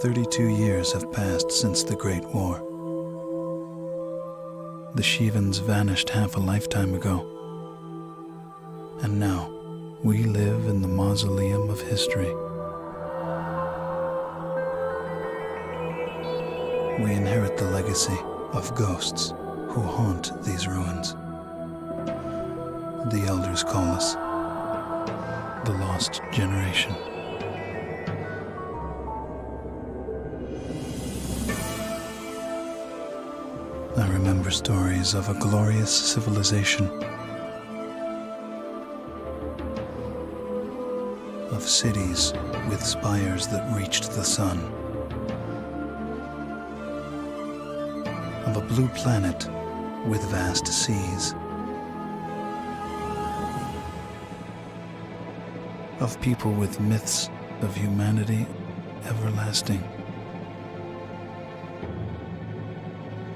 32 years have passed since the Great War. The Shivans vanished half a lifetime ago. And now, we live in the mausoleum of history. We inherit the legacy of ghosts who haunt these ruins. The elders call us the Lost Generation. I remember stories of a glorious civilization, of cities with spires that reached the sun, of a blue planet with vast seas, of people with myths of humanity everlasting,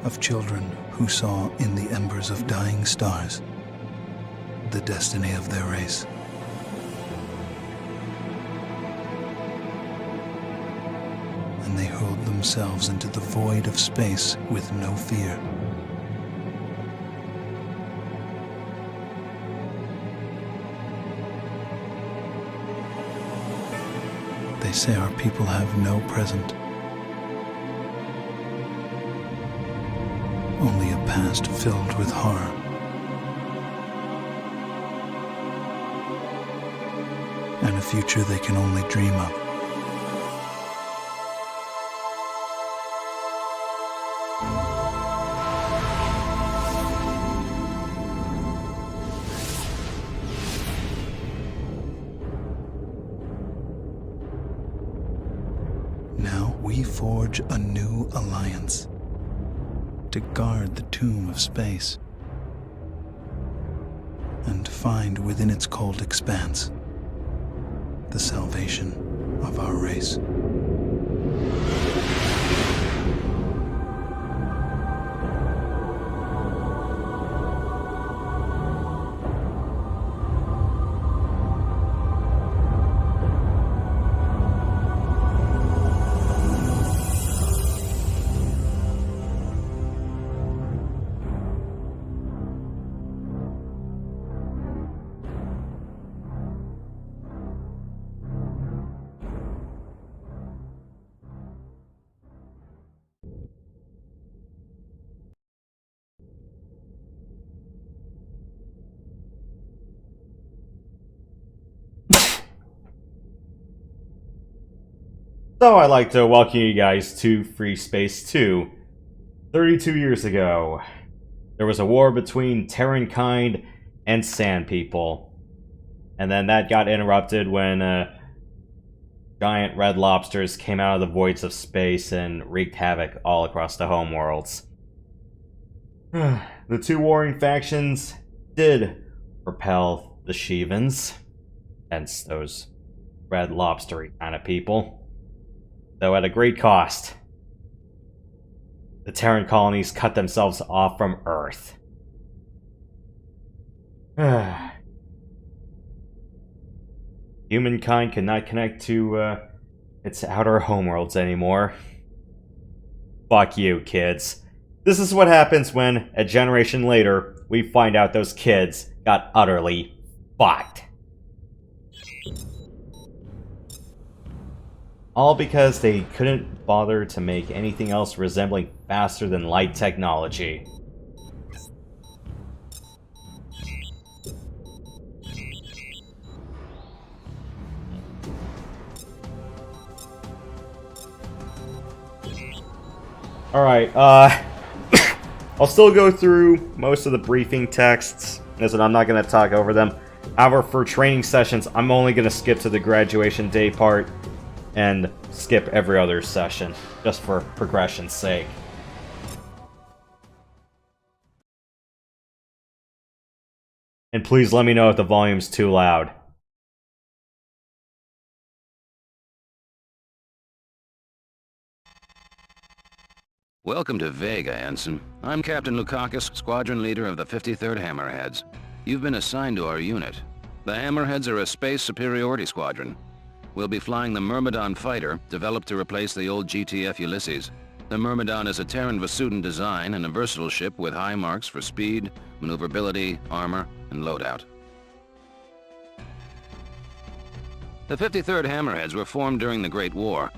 of children who saw in the embers of dying stars the destiny of their race. And they hurled themselves into the void of space with no fear. They say our people have no present, only a past filled with horror. And a future they can only dream of. Now we forge a new alliance to guard the tomb of space and find within its cold expanse the salvation of our race. So I'd like to welcome you guys to FreeSpace 2. 32 years ago, there was a war between Terran kind and Sand People. And then that got interrupted when giant red lobsters came out of the voids of space and wreaked havoc all across the homeworlds. The two warring factions did repel the Shivans, hence those red lobstery kind of people. Though at a great cost. The Terran colonies cut themselves off from Earth. Humankind cannot connect to its outer homeworlds anymore. Fuck you, kids. This is what happens when, a generation later, we find out those kids got utterly fucked. All because they couldn't bother to make anything else resembling faster than light technology. Alright, I'll still go through most of the briefing texts, as I'm not going to talk over them. However, for training sessions, I'm only going to skip to the graduation day part and skip every other session, just for progression's sake. And please let me know if the volume's too loud. Welcome to Vega, Ensign. I'm Captain Lukakis, squadron leader of the 53rd Hammerheads. You've been assigned to our unit. The Hammerheads are a space superiority squadron. We'll be flying the Myrmidon fighter, developed to replace the old GTF Ulysses. The Myrmidon is a Terran Vasudin design and a versatile ship with high marks for speed, maneuverability, armor, and loadout. The 53rd Hammerheads were formed during the Great War.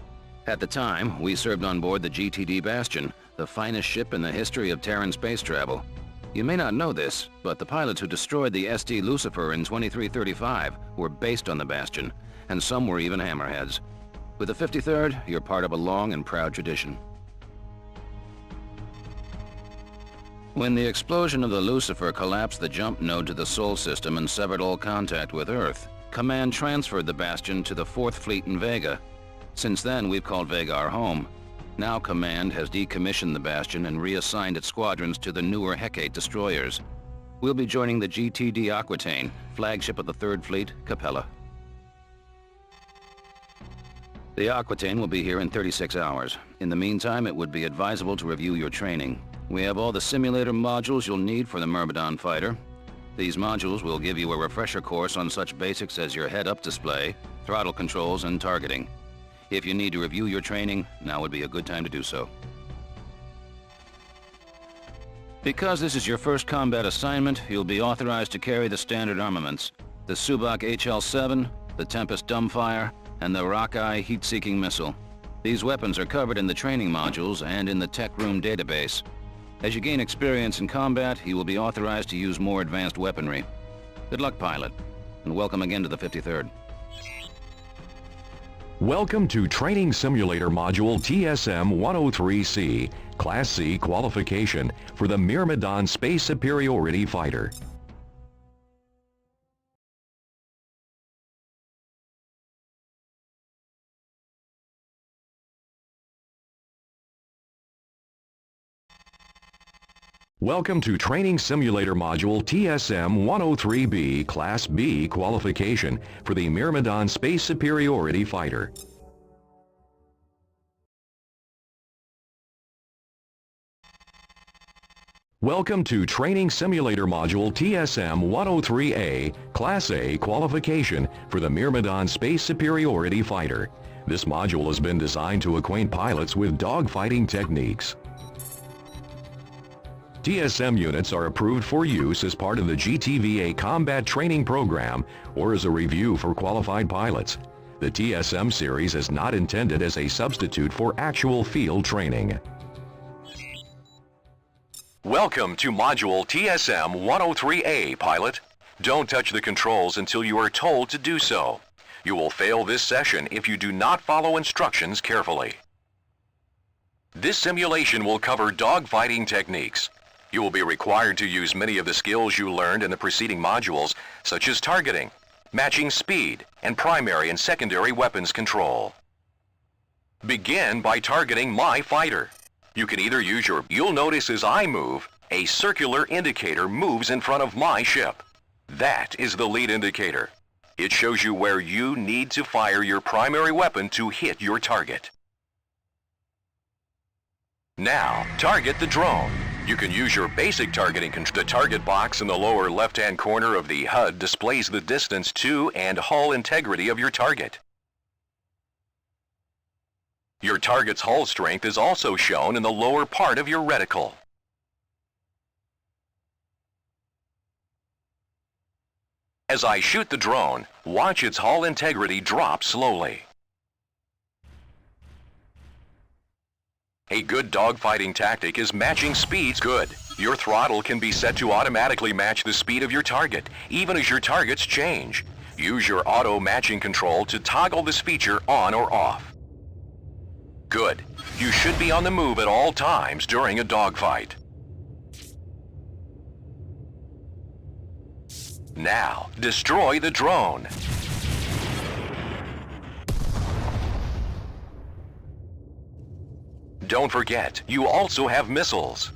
At the time, we served on board the GTD Bastion, the finest ship in the history of Terran space travel. You may not know this, but the pilots who destroyed the SD Lucifer in 2335 were based on the Bastion, and some were even Hammerheads. With the 53rd, you're part of a long and proud tradition. When the explosion of the Lucifer collapsed the jump node to the Sol system and severed all contact with Earth, Command transferred the Bastion to the 4th Fleet in Vega. Since then, we've called Vega our home. Now Command has decommissioned the Bastion and reassigned its squadrons to the newer Hecate destroyers. We'll be joining the GTD Aquitaine, flagship of the 3rd Fleet, Capella. The Aquitaine will be here in 36 hours. In the meantime, it would be advisable to review your training. We have all the simulator modules you'll need for the Myrmidon fighter. These modules will give you a refresher course on such basics as your head-up display, throttle controls, and targeting. If you need to review your training, now would be a good time to do so. Because this is your first combat assignment, you'll be authorized to carry the standard armaments: the Subak HL-7, the Tempest Dumbfire, and the Rockeye heat-seeking missile. These weapons are covered in the training modules and in the tech room database. As you gain experience in combat, you will be authorized to use more advanced weaponry. Good luck, pilot, and welcome again to the 53rd. Welcome to Training Simulator Module TSM-103C, Class C qualification for the Myrmidon Space Superiority Fighter. Welcome to Training Simulator Module TSM-103B Class B qualification for the Myrmidon Space Superiority Fighter. Welcome to Training Simulator Module TSM-103A Class A qualification for the Myrmidon Space Superiority Fighter. This module has been designed to acquaint pilots with dogfighting techniques. TSM units are approved for use as part of the GTVA Combat Training Program or as a review for qualified pilots. The TSM series is not intended as a substitute for actual field training. Welcome to Module TSM-103A, pilot. Don't touch the controls until you are told to do so. You will fail this session if you do not follow instructions carefully. This simulation will cover dogfighting techniques. You will be required to use many of the skills you learned in the preceding modules, such as targeting, matching speed, and primary and secondary weapons control. Begin by targeting my fighter. You can either use you'll notice as I move, a circular indicator moves in front of my ship. That is the lead indicator. It shows you where you need to fire your primary weapon to hit your target. Now, target the drone. You can use your basic targeting control. The target box in the lower left-hand corner of the HUD displays the distance to and hull integrity of your target. Your target's hull strength is also shown in the lower part of your reticle. As I shoot the drone, watch its hull integrity drop slowly. A good dogfighting tactic is matching speeds. Good. Your throttle can be set to automatically match the speed of your target, even as your targets change. Use your auto matching control to toggle this feature on or off. Good. You should be on the move at all times during a dogfight. Now, destroy the drone. Don't forget, you also have missiles.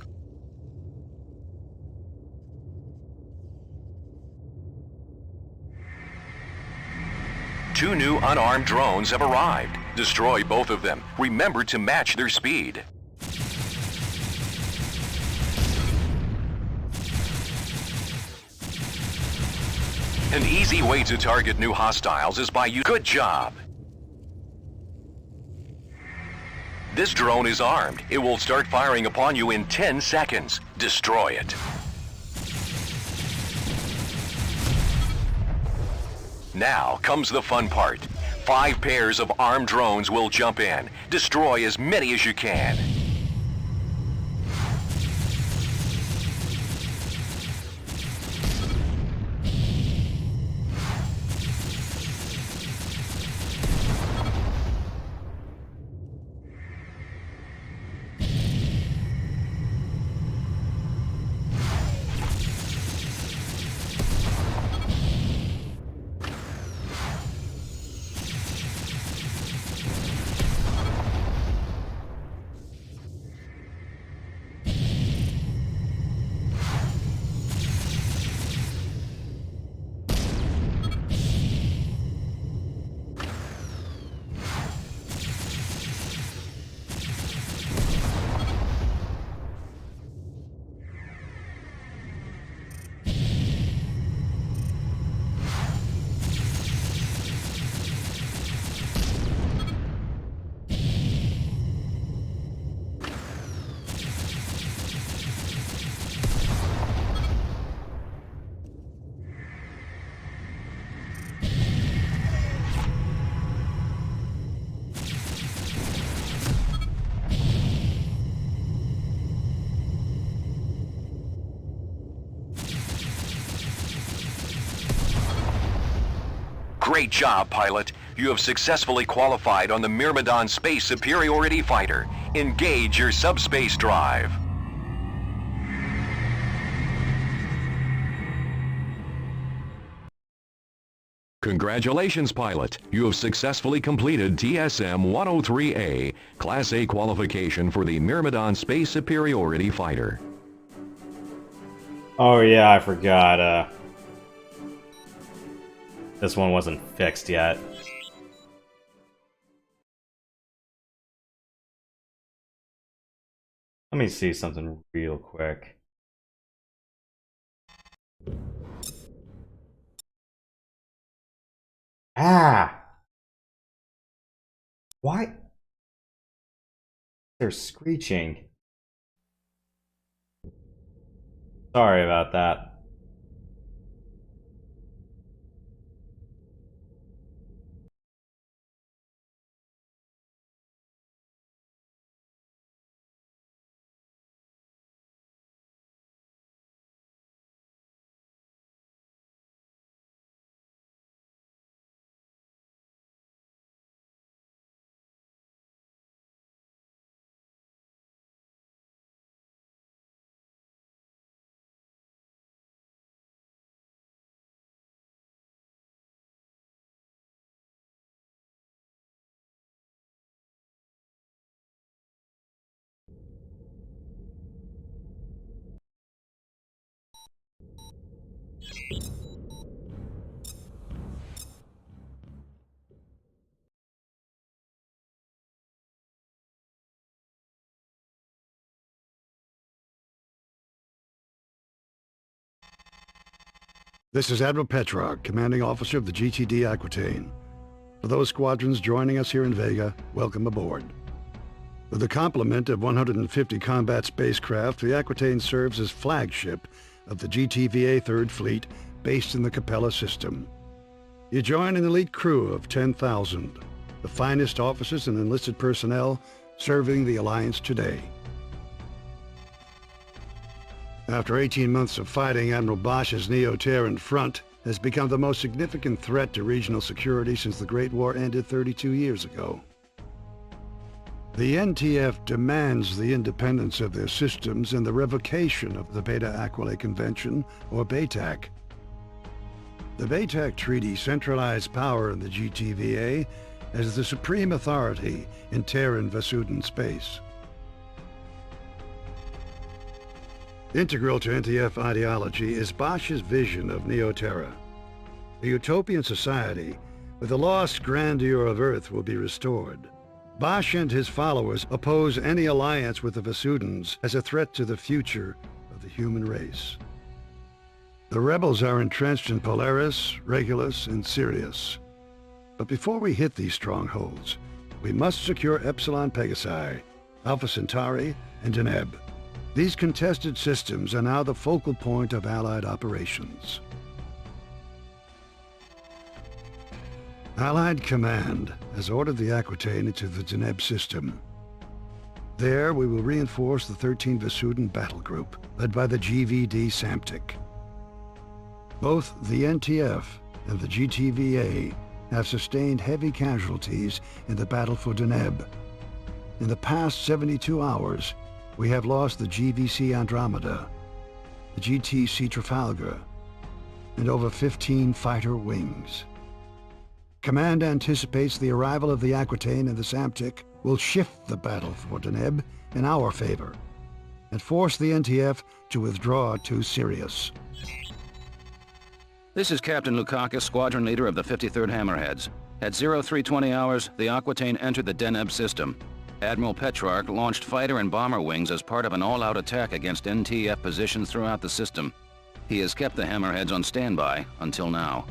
Two new unarmed drones have arrived. Destroy both of them. Remember to match their speed. An easy way to target new hostiles is by Good job! This drone is armed. It will start firing upon you in 10 seconds. Destroy it. Now comes the fun part. 5 pairs of armed drones will jump in. Destroy as many as you can. Great job, pilot. You have successfully qualified on the Myrmidon Space Superiority Fighter. Engage your subspace drive. Congratulations, pilot. You have successfully completed TSM-103A, Class A qualification for the Myrmidon Space Superiority Fighter. Oh yeah, I forgot, this one wasn't fixed yet. Let me see something real quick. Ah! Why? They're screeching. Sorry about that. This is Admiral Petrarch, Commanding Officer of the GTD Aquitaine. For those squadrons joining us here in Vega, welcome aboard. With a complement of 150 combat spacecraft, the Aquitaine serves as flagship of the GTVA 3rd Fleet based in the Capella system. You join an elite crew of 10,000, the finest officers and enlisted personnel serving the Alliance today. After 18 months of fighting, Admiral Bosch's Neo-Terran front has become the most significant threat to regional security since the Great War ended 32 years ago. The NTF demands the independence of their systems and the revocation of the Beta Aquilae Convention, or BATAC. The BATAC Treaty centralized power in the GTVA as the supreme authority in Terran Vasuden space. Integral to NTF ideology is Bosch's vision of Neoterra. A utopian society where the lost grandeur of Earth will be restored. Bosch and his followers oppose any alliance with the Vasudens as a threat to the future of the human race. The rebels are entrenched in Polaris, Regulus, and Sirius. But before we hit these strongholds, we must secure Epsilon Pegasi Alpha Centauri, and Deneb. These contested systems are now the focal point of Allied operations. Allied Command has ordered the Aquitaine into the Deneb system. There, we will reinforce the 13 Vasuden battle group, led by the GVD Samtic. Both the NTF and the GTVA have sustained heavy casualties in the battle for Deneb. In the past 72 hours, we have lost the GVC Andromeda, the GTC Trafalgar, and over 15 fighter wings. Command anticipates the arrival of the Aquitaine and the Samtic will shift the battle for Deneb in our favor and force the NTF to withdraw to Sirius. This is Captain Lukakis, squadron leader of the 53rd Hammerheads. At 0320 hours, the Aquitaine entered the Deneb system. Admiral Petrarch launched fighter and bomber wings as part of an all-out attack against NTF positions throughout the system. He has kept the Hammerheads on standby until now.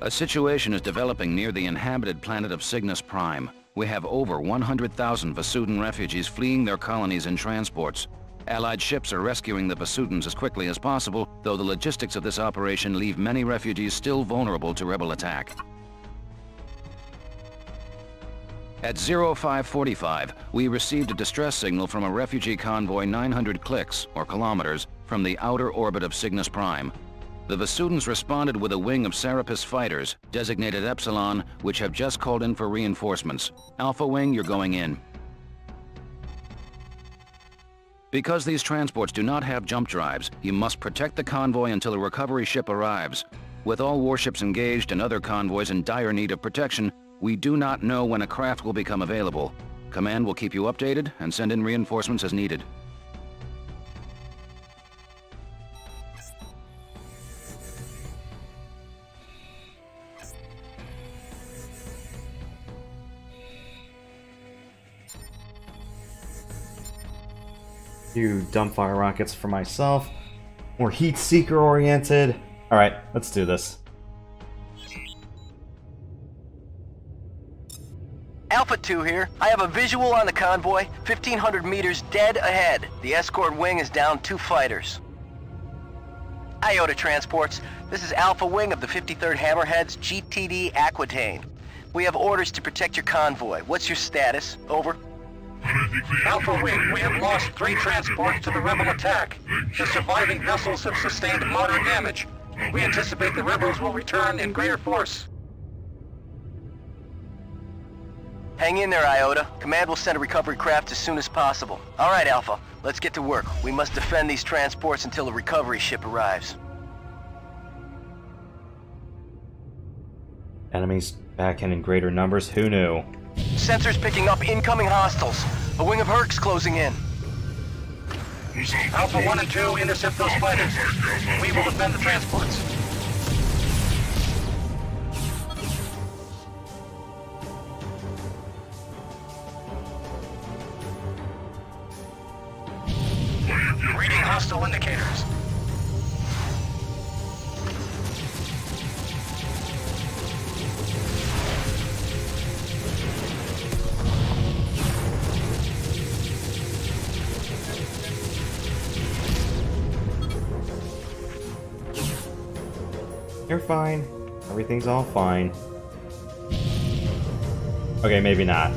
A situation is developing near the inhabited planet of Cygnus Prime. We have over 100,000 Vasuden refugees fleeing their colonies in transports. Allied ships are rescuing the Vasudens as quickly as possible, though the logistics of this operation leave many refugees still vulnerable to rebel attack. At 0545, we received a distress signal from a refugee convoy 900 clicks, or kilometers, from the outer orbit of Cygnus Prime. The Vasudens responded with a wing of Serapis fighters, designated Epsilon, which have just called in for reinforcements. Alpha Wing, you're going in. Because these transports do not have jump drives, you must protect the convoy until a recovery ship arrives. With all warships engaged and other convoys in dire need of protection, we do not know when a craft will become available. Command will keep you updated and send in reinforcements as needed. Do dumbfire rockets for myself. More heat seeker oriented. Alright, let's do this. Alpha 2 here. I have a visual on the convoy, 1,500 meters dead ahead. The escort wing is down 2 fighters. Iota Transports, this is Alpha Wing of the 53rd Hammerheads, GTD Aquitaine. We have orders to protect your convoy. What's your status? Over. Alpha Wing, we have lost 3 transports to the rebel attack. The surviving vessels have sustained moderate damage. We anticipate the rebels will return in greater force. Hang in there, Iota. Command will send a recovery craft as soon as possible. All right, Alpha. Let's get to work. We must defend these transports until a recovery ship arrives. Enemies back in greater numbers, who knew? Sensors picking up incoming hostiles. A wing of Hercs closing in. Alpha 1 and 2 intercept those fighters. We will defend the transports. Reading hostile indicators. You're fine. Everything's all fine. Okay, maybe not.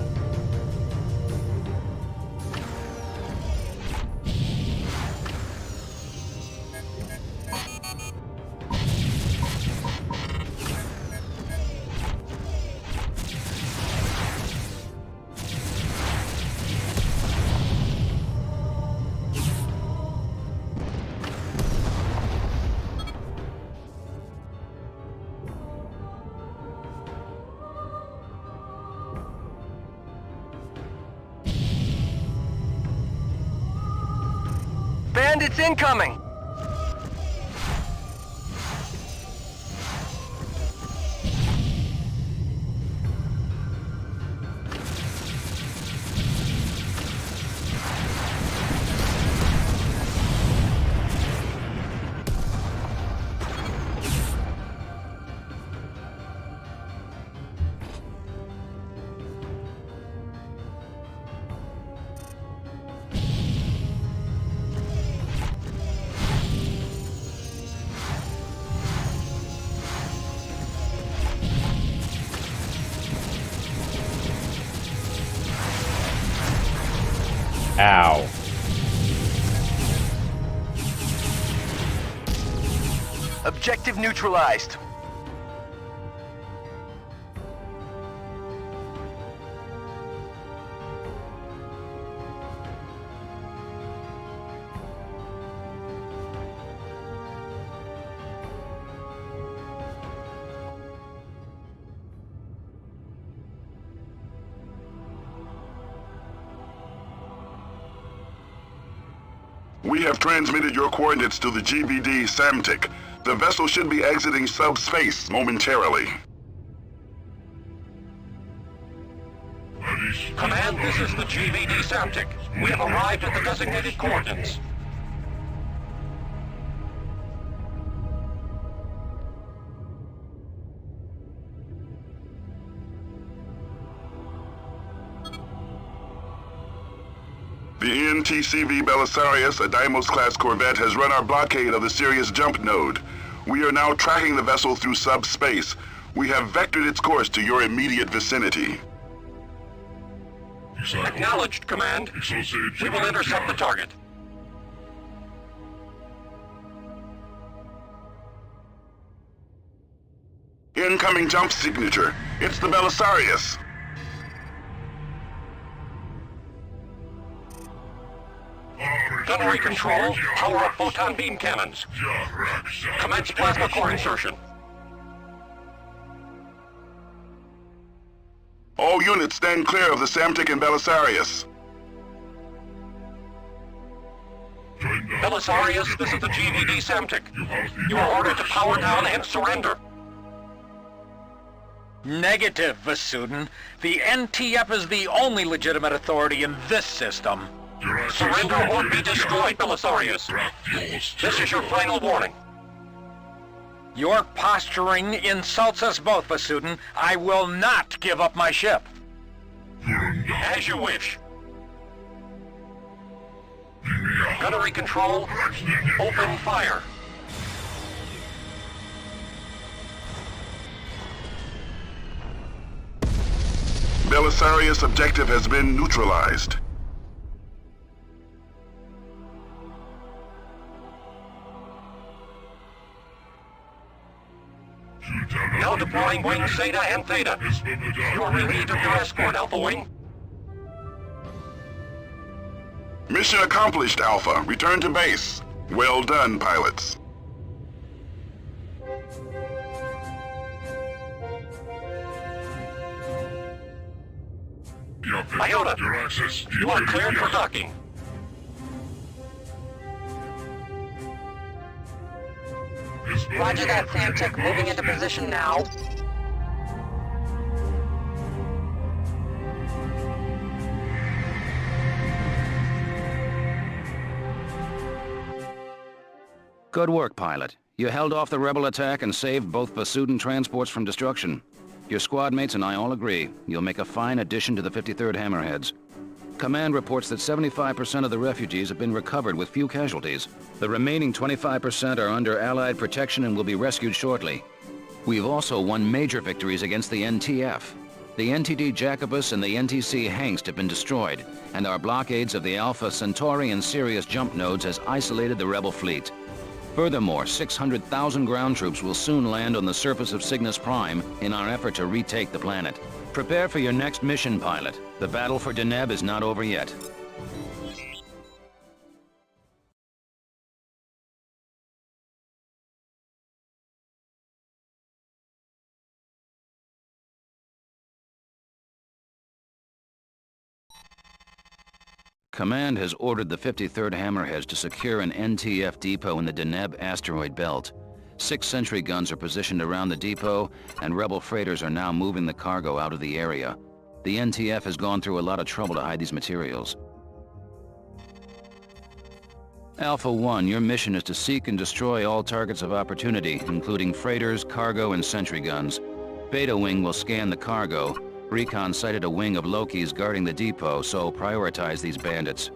Bandits incoming! Ow. Objective neutralized. We have transmitted your coordinates to the GVD Samtic. The vessel should be exiting subspace momentarily. Command, this is the GVD Samtic. We have arrived at the designated coordinates. The NTCV Belisarius, a Deimos-class corvette, has run our blockade of the Sirius jump node. We are now tracking the vessel through subspace. We have vectored its course to your immediate vicinity. Acknowledged, Command. We will intercept the target. Incoming jump signature. It's the Belisarius. Gunnery control, power up photon beam cannons. Commence plasma core insertion. All units stand clear of the Samtic and Belisarius. Belisarius, this is the GVD Samtic. You are ordered to power down and surrender. Negative, Vasudin. The NTF is the only legitimate authority in this system. Surrender or be destroyed, Belisarius. This is your final warning. Your posturing insults us both, Vasudin. I will not give up my ship. As you wish. Gunnery control, open fire. Belisarius objective has been neutralized. Now deploying wings Zeta and Theta. You are relieved of your escort, Alpha Wing. Mission accomplished, Alpha. Return to base. Well done, pilots. Iota, you are cleared for docking. Roger that, Samtic. Moving into position now. Good work, pilot. You held off the rebel attack and saved both Vasudin transports from destruction. Your squad mates and I all agree you'll make a fine addition to the 53rd Hammerheads. Command reports that 75% of the refugees have been recovered with few casualties. The remaining 25% are under Allied protection and will be rescued shortly. We've also won major victories against the NTF. The NTD Jacobus and the NTC Hengst have been destroyed, and our blockades of the Alpha Centauri and Sirius jump nodes has isolated the rebel fleet. Furthermore, 600,000 ground troops will soon land on the surface of Cygnus Prime in our effort to retake the planet. Prepare for your next mission, pilot. The battle for Deneb is not over yet. Command has ordered the 53rd Hammerheads to secure an NTF depot in the Deneb asteroid belt. 6 sentry guns are positioned around the depot, and rebel freighters are now moving the cargo out of the area. The NTF has gone through a lot of trouble to hide these materials. Alpha 1, your mission is to seek and destroy all targets of opportunity, including freighters, cargo, and sentry guns. Beta Wing will scan the cargo. Recon sighted a wing of Lokis guarding the depot, so prioritize these bandits.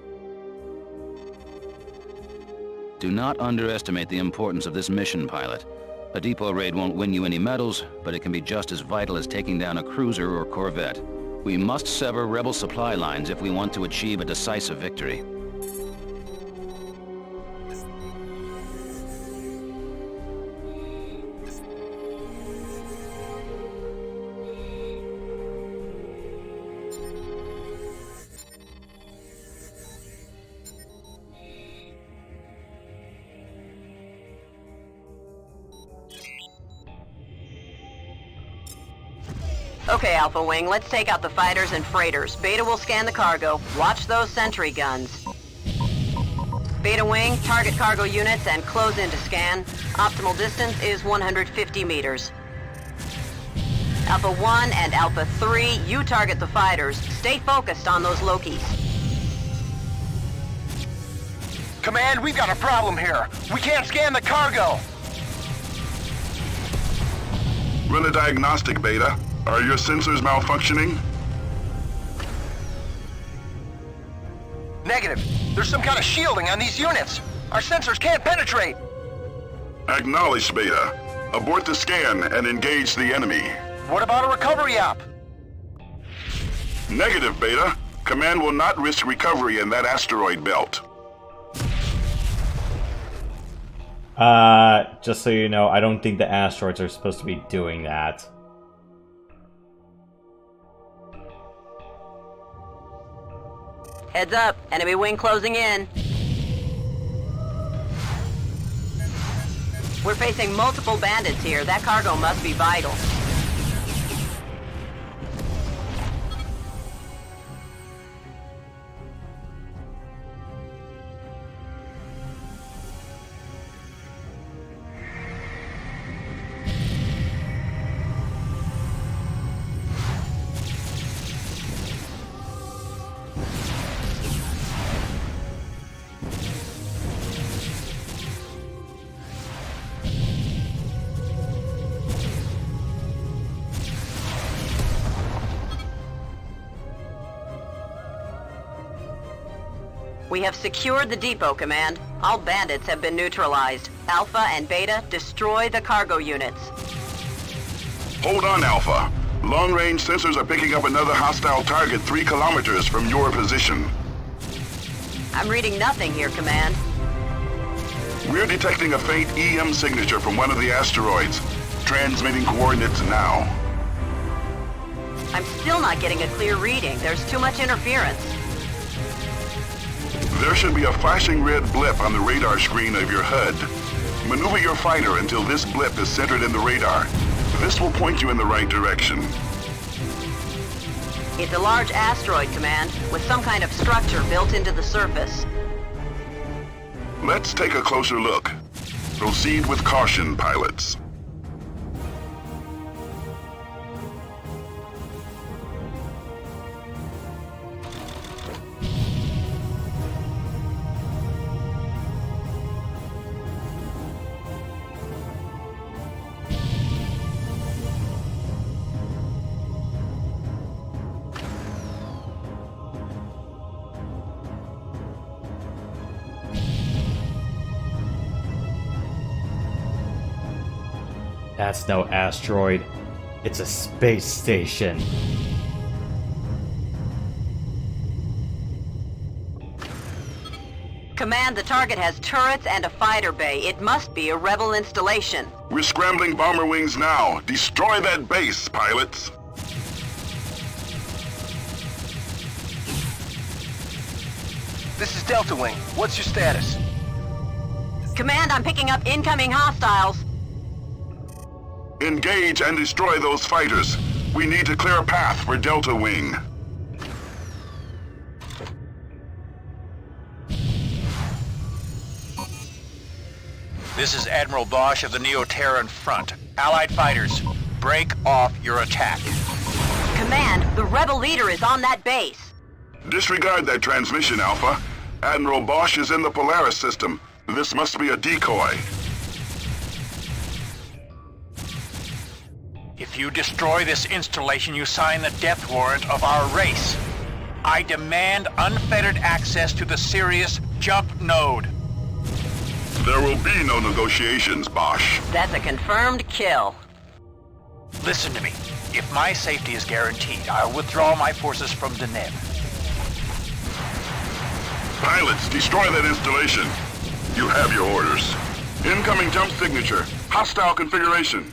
Do not underestimate the importance of this mission, pilot. A depot raid won't win you any medals, but it can be just as vital as taking down a cruiser or corvette. We must sever rebel supply lines if we want to achieve a decisive victory. Okay, Alpha Wing, let's take out the fighters and freighters. Beta will scan the cargo. Watch those sentry guns. Beta Wing, target cargo units and close in to scan. Optimal distance is 150 meters. Alpha 1 and Alpha 3, you target the fighters. Stay focused on those Lokis. Command, we've got a problem here. We can't scan the cargo. Run a diagnostic, Beta. Are your sensors malfunctioning? Negative. There's some kind of shielding on these units. Our sensors can't penetrate. Acknowledged, Beta. Abort the scan and engage the enemy. What about a recovery op? Negative, Beta. Command will not risk recovery in that asteroid belt. Just so you know, I don't think the asteroids are supposed to be doing that. Heads up, enemy wing closing in. We're facing multiple bandits here. That cargo must be vital. We have secured the depot, Command. All bandits have been neutralized. Alpha and Beta, destroy the cargo units. Hold on, Alpha. Long-range sensors are picking up another hostile target 3 kilometers from your position. I'm reading nothing here, Command. We're detecting a faint EM signature from one of the asteroids. Transmitting coordinates now. I'm still not getting a clear reading. There's too much interference. There should be a flashing red blip on the radar screen of your HUD. Maneuver your fighter until this blip is centered in the radar. This will point you in the right direction. It's a large asteroid, Command, with some kind of structure built into the surface. Let's take a closer look. Proceed with caution, pilots. That's no asteroid. It's a space station. Command, the target has turrets and a fighter bay. It must be a rebel installation. We're scrambling bomber wings now. Destroy that base, pilots. This is Delta Wing. What's your status? Command, I'm picking up incoming hostiles. Engage and destroy those fighters. We need to clear a path for Delta Wing. This is Admiral Bosch of the Neo-Terran Front. Allied fighters, break off your attack. Command, the rebel leader is on that base. Disregard that transmission, Alpha. Admiral Bosch is in the Polaris system. This must be a decoy. If you destroy this installation, you sign the death warrant of our race. I demand unfettered access to the Sirius jump node. There will be no negotiations, Bosch. That's a confirmed kill. Listen to me. If my safety is guaranteed, I'll withdraw my forces from Deneb. Pilots, destroy that installation. You have your orders. Incoming jump signature. Hostile configuration.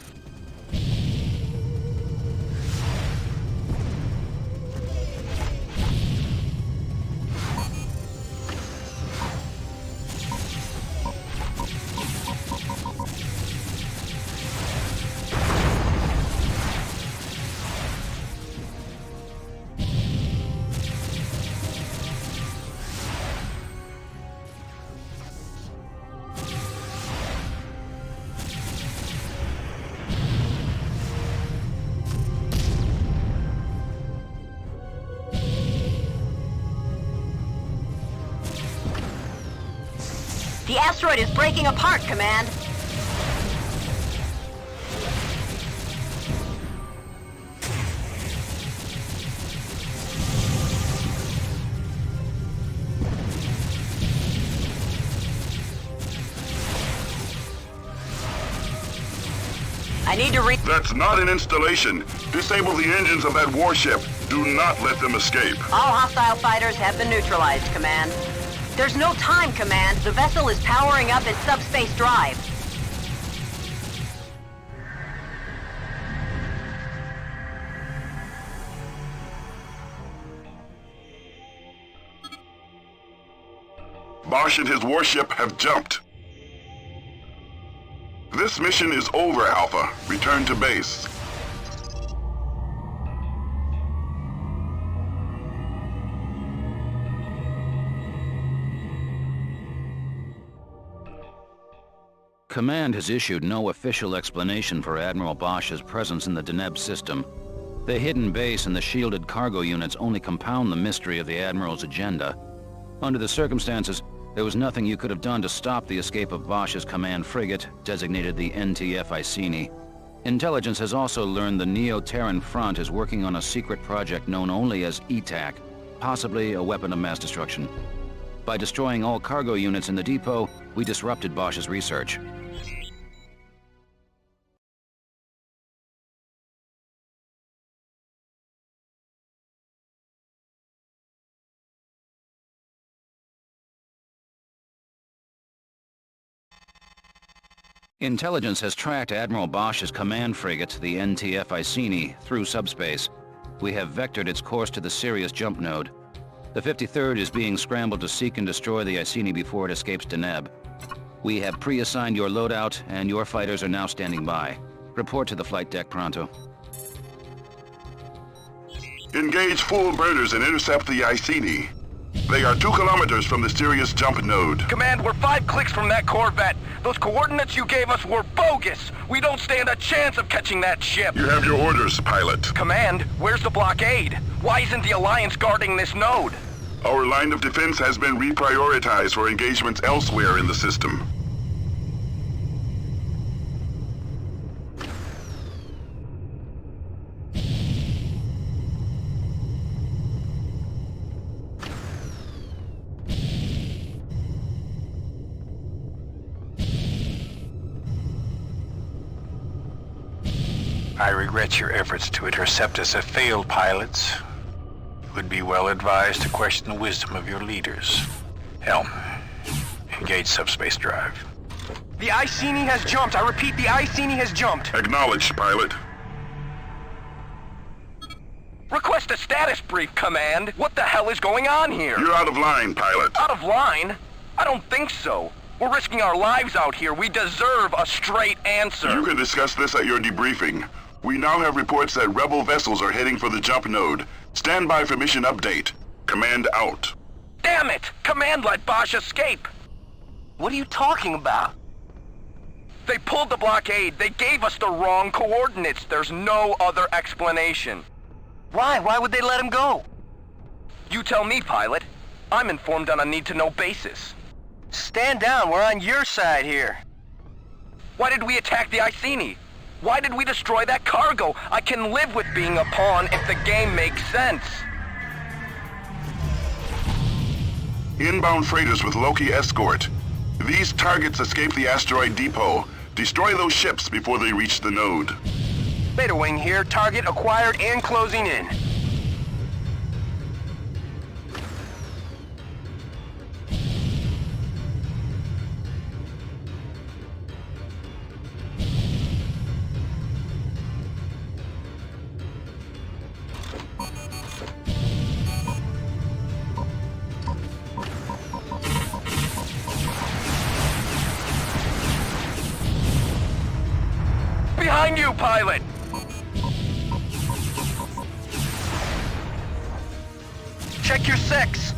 The asteroid is breaking apart, Command. I need to That's not an installation. Disable the engines of that warship. Do not let them escape. All hostile fighters have been neutralized, Command. There's no time, Command. The vessel is powering up its subspace drive. Bosch and his warship have jumped. This mission is over, Alpha. Return to base. Command has issued no official explanation for Admiral Bosch's presence in the Deneb system. The hidden base and the shielded cargo units only compound the mystery of the Admiral's agenda. Under the circumstances, there was nothing you could have done to stop the escape of Bosch's command frigate, designated the NTF Iceni. Intelligence has also learned the Neo-Terran Front is working on a secret project known only as ETAC, possibly a weapon of mass destruction. By destroying all cargo units in the depot, we disrupted Bosch's research. Intelligence has tracked Admiral Bosch's command frigate, the NTF Iceni, through subspace. We have vectored its course to the Sirius jump node. The 53rd is being scrambled to seek and destroy the Iceni before it escapes Deneb. We have pre-assigned your loadout, and your fighters are now standing by. Report to the flight deck pronto. Engage full burners and intercept the Iceni. They are 2 kilometers from the Sirius jump node. Command, we're 5 clicks from that Corvette. Those coordinates you gave us were bogus. We don't stand a chance of catching that ship. You have your orders, pilot. Command, where's the blockade? Why isn't the Alliance guarding this node? Our line of defense has been reprioritized for engagements elsewhere in the system. I regret your efforts to intercept us have failed, pilots. You would be well advised to question the wisdom of your leaders. Helm, engage subspace drive. The Iceni has jumped. I repeat, the Iceni has jumped. Acknowledged, pilot. Request a status brief, Command. What the hell is going on here? You're out of line, pilot. Out of line? I don't think so. We're risking our lives out here. We deserve a straight answer. You can discuss this at your debriefing. We now have reports that rebel vessels are heading for the jump node. Stand by for mission update. Command out. Damn it! Command let Bosch escape! What are you talking about? They pulled the blockade. They gave us the wrong coordinates. There's no other explanation. Why? Why would they let him go? You tell me, pilot. I'm informed on a need-to-know basis. Stand down. We're on your side here. Why did we attack the Iceni? Why did we destroy that cargo? I can live with being a pawn if the game makes sense. Inbound freighters with Loki escort. These targets escape the asteroid depot. Destroy those ships before they reach the node. Beta Wing here. Target acquired and closing in. Behind you, pilot! Check your 6.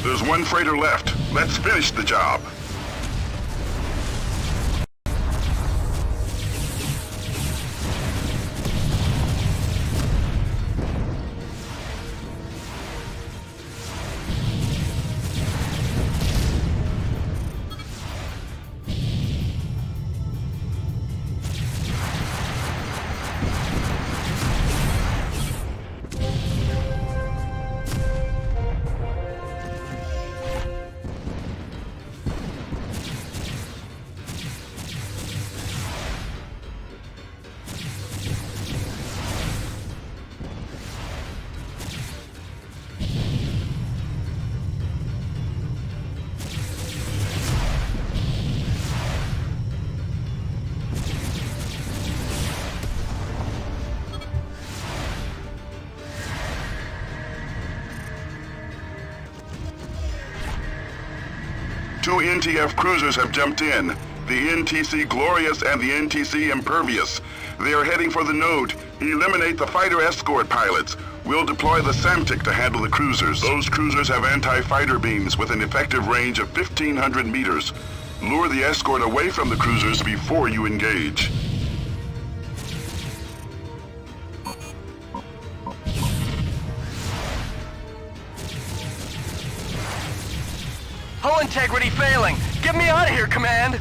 There's one freighter left. Let's finish the job. Two NTF cruisers have jumped in. The NTC Glorious and the NTC Impervious. They are heading for the node. Eliminate the fighter escort pilots. We'll deploy the SAMTIC to handle the cruisers. Those cruisers have anti-fighter beams with an effective range of 1,500 meters. Lure the escort away from the cruisers before you engage. Hull integrity failing. Get me out of here, Command.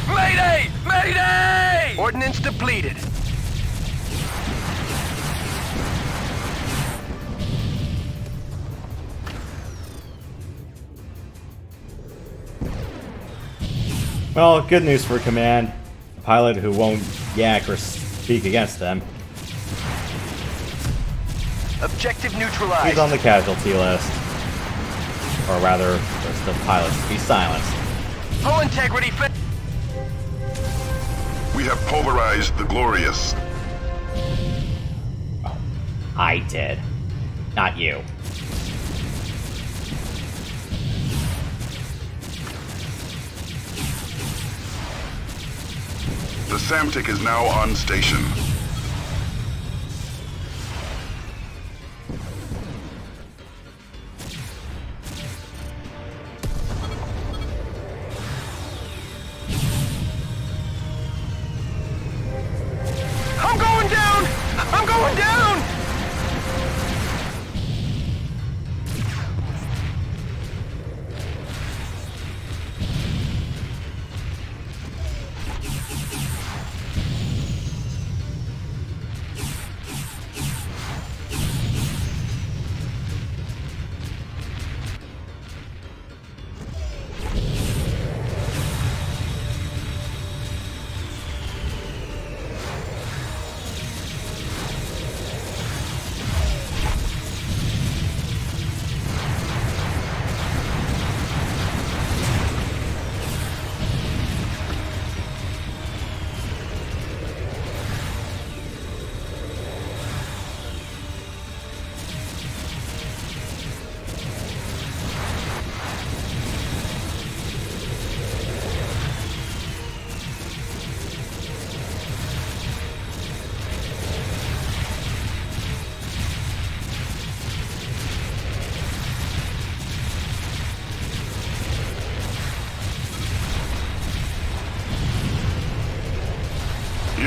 Mayday! Mayday! Ordnance depleted. Well, good news for Command. A pilot who won't yak or speak against them. Objective neutralized. He's on the casualty list. Or rather, list of pilots to be silenced. Hull integrity We have pulverized the Glorious. Oh, I did. Not you. The SAMTIC is now on station. I'm going down! I'm going down!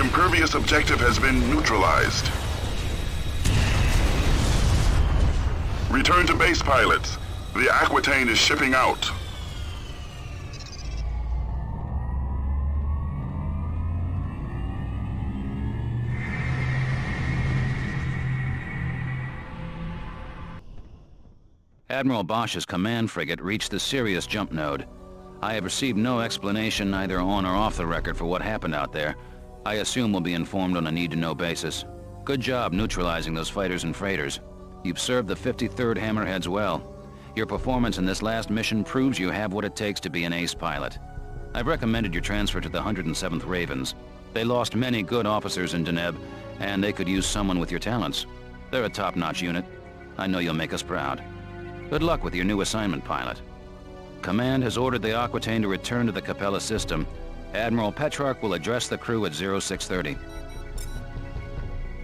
impervious objective has been neutralized. Return to base, pilots. The Aquitaine is shipping out. Admiral Bosch's command frigate reached the Sirius jump node. I have received no explanation either on or off the record for what happened out there. I assume we'll be informed on a need-to-know basis. Good job neutralizing those fighters and freighters. You've served the 53rd Hammerheads well. Your performance in this last mission proves you have what it takes to be an ace pilot. I've recommended your transfer to the 107th Ravens. They lost many good officers in Deneb, and they could use someone with your talents. They're a top-notch unit. I know you'll make us proud. Good luck with your new assignment, pilot. Command has ordered the Aquitaine to return to the Capella system. Admiral Petrarch will address the crew at 0630.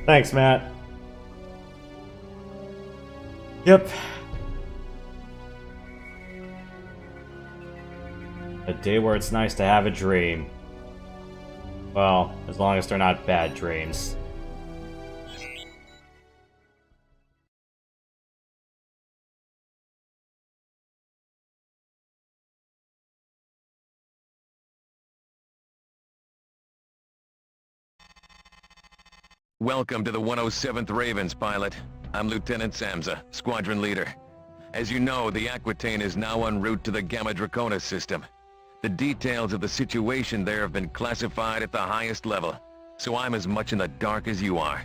Thanks, Matt. Yep. A day where it's nice to have a dream. Well, as long as they're not bad dreams. Welcome to the 107th Ravens, pilot. I'm Lieutenant Samza, squadron leader. As you know, the Aquitaine is now en route to the Gamma Draconis system. The details of the situation there have been classified at the highest level, so I'm as much in the dark as you are.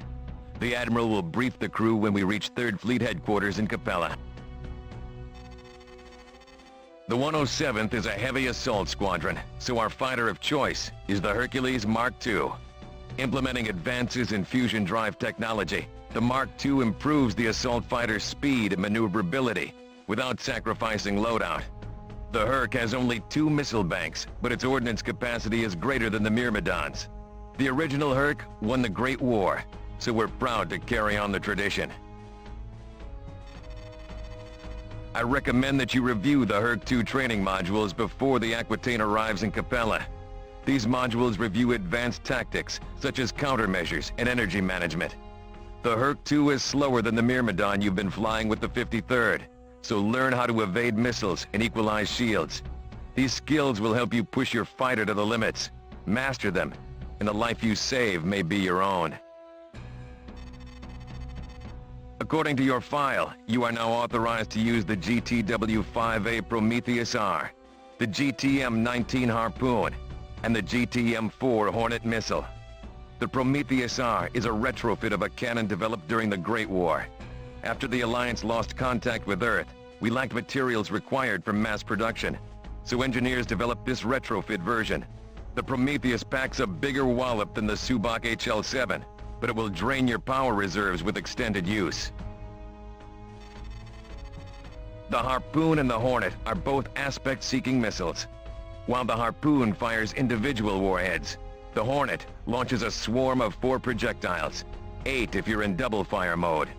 The Admiral will brief the crew when we reach 3rd Fleet Headquarters in Capella. The 107th is a heavy assault squadron, so our fighter of choice is the Hercules Mark II. Implementing advances in fusion drive technology, the Mark II improves the assault fighter's speed and maneuverability without sacrificing loadout. The Herc has only 2 missile banks, but its ordnance capacity is greater than the Myrmidons. The original Herc won the Great War, so we're proud to carry on the tradition. I recommend that you review the Herc 2 training modules before the Aquitaine arrives in Capella. These modules review advanced tactics, such as countermeasures and energy management. The Herc 2 is slower than the Myrmidon you've been flying with the 53rd, so learn how to evade missiles and equalize shields. These skills will help you push your fighter to the limits. Master them, and the life you save may be your own. According to your file, you are now authorized to use the GTW-5A Prometheus R, the GTM-19 Harpoon, and the GTM-4 Hornet missile. The Prometheus R is a retrofit of a cannon developed during the Great War. After the Alliance lost contact with Earth, we lacked materials required for mass production, so engineers developed this retrofit version. The Prometheus packs a bigger wallop than the Subak HL-7, but it will drain your power reserves with extended use. The Harpoon and the Hornet are both aspect-seeking missiles. While the Harpoon fires individual warheads, the Hornet launches a swarm of 4 projectiles, 8 if you're in double-fire mode.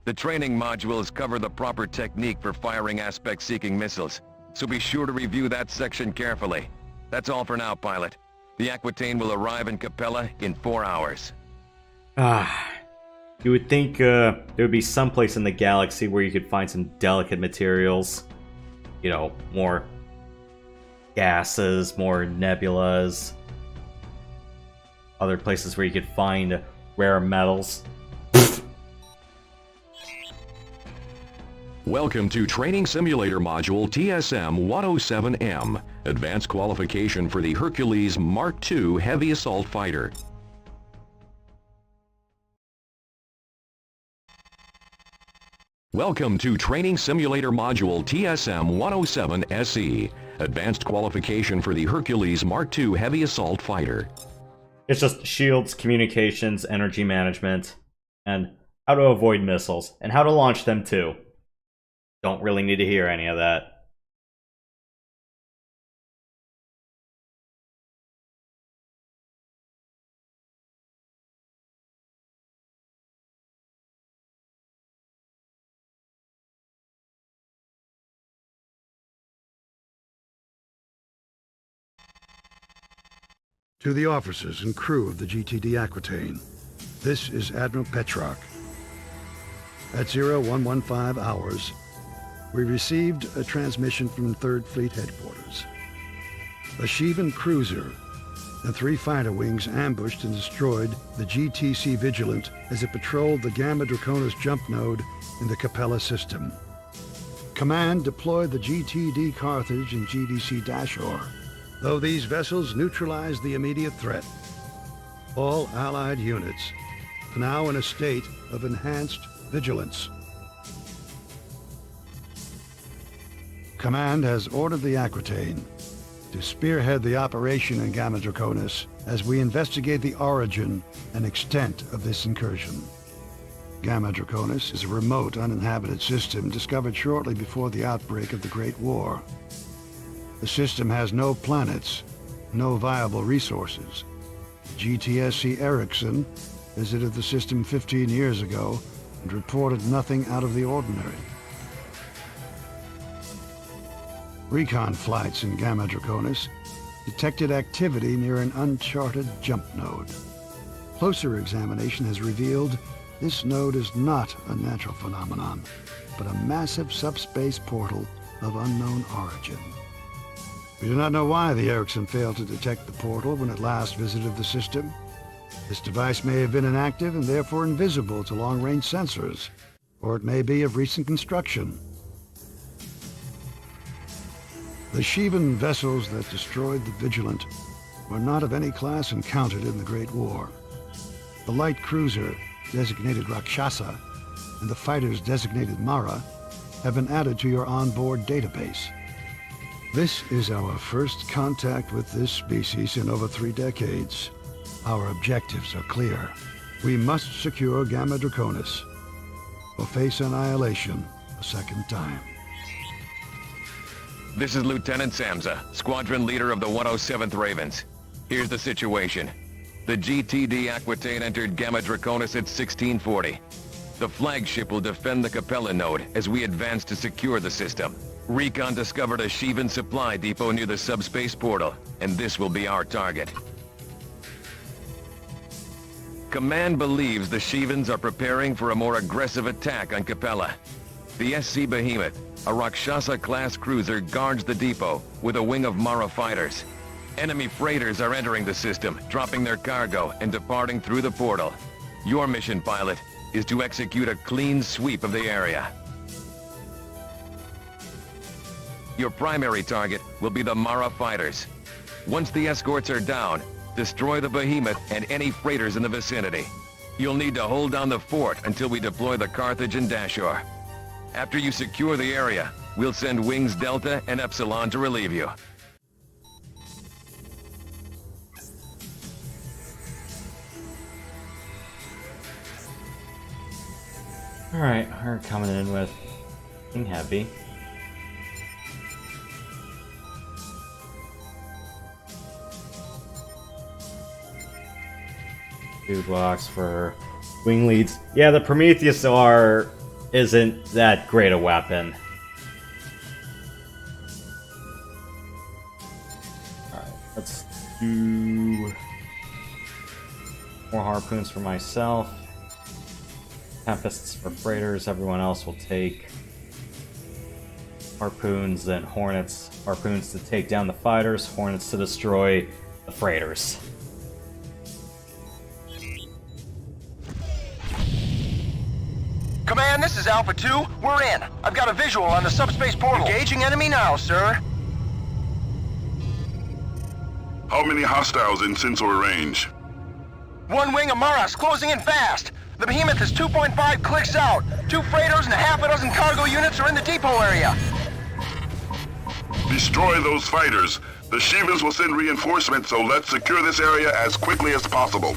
The training modules cover the proper technique for firing aspect-seeking missiles, so be sure to review that section carefully. That's all for now, pilot. The Aquitaine will arrive in Capella in 4 hours. You would think there would be some place in the galaxy where you could find some delicate materials. You know, more gases, more nebulas. Other places where you could find rare metals. Welcome to Training Simulator Module TSM-107M, Advanced Qualification for the Hercules Mark II Heavy Assault Fighter. Welcome to Training Simulator Module TSM-107SE, Advanced Qualification for the Hercules Mark II Heavy Assault Fighter. It's just shields, communications, energy management, and how to avoid missiles, and how to launch them too. Don't really need to hear any of that. To the officers and crew of the GTD Aquitaine, this is Admiral Petrock. At 0115 hours, we received a transmission from 3rd Fleet Headquarters. A Shivan cruiser and 3 fighter wings ambushed and destroyed the GTC Vigilant as it patrolled the Gamma Draconis jump node in the Capella system. Command deployed the GTD Carthage and GDC Dashor, though these vessels neutralized the immediate threat. All Allied units are now in a state of enhanced vigilance. Command has ordered the Aquitaine to spearhead the operation in Gamma Draconis as we investigate the origin and extent of this incursion. Gamma Draconis is a remote, uninhabited system discovered shortly before the outbreak of the Great War. The system has no planets, no viable resources. GTSC Erickson visited the system 15 years ago and reported nothing out of the ordinary. Recon flights in Gamma Draconis detected activity near an uncharted jump node. Closer examination has revealed this node is not a natural phenomenon, but a massive subspace portal of unknown origin. We do not know why the Erickson failed to detect the portal when it last visited the system. This device may have been inactive and therefore invisible to long-range sensors, or it may be of recent construction. The Shivan vessels that destroyed the Vigilant were not of any class encountered in the Great War. The light cruiser, designated Rakshasa, and the fighters designated Mara have been added to your onboard database. This is our first contact with this species in over 3 decades. Our objectives are clear. We must secure Gamma Draconis or face annihilation a second time. This is Lieutenant Samsa, squadron leader of the 107th Ravens. Here's the situation. The GTD Aquitaine entered Gamma Draconis at 1640. The flagship will defend the Capella node as we advance to secure the system. Recon discovered a Shivan supply depot near the subspace portal, and this will be our target. Command believes the Shivans are preparing for a more aggressive attack on Capella. The SC Behemoth, a Rakshasa-class cruiser, guards the depot with a wing of Mara fighters. Enemy freighters are entering the system, dropping their cargo and departing through the portal. Your mission, pilot, is to execute a clean sweep of the area. Your primary target will be the Mara fighters. Once the escorts are down, destroy the Behemoth and any freighters in the vicinity. You'll need to hold down the fort until we deploy the Carthage and Dashor. After you secure the area, we'll send Wings Delta and Epsilon to relieve you. Alright, we're coming in with King Heavy. Two blocks for wing leads. Yeah, the Prometheus R isn't that great a weapon. Alright, let's do more harpoons for myself. Tempests for freighters. Everyone else will take harpoons, then Hornets. Harpoons to take down the fighters, Hornets to destroy the freighters. Command, this is Alpha 2. We're in. I've got a visual on the subspace portal. Engaging enemy now, sir. How many hostiles in sensor range? One wing of Maras closing in fast. The Behemoth is 2.5 clicks out. 2 freighters and a half a dozen cargo units are in the depot area. Destroy those fighters. The Shivans will send reinforcements, so let's secure this area as quickly as possible.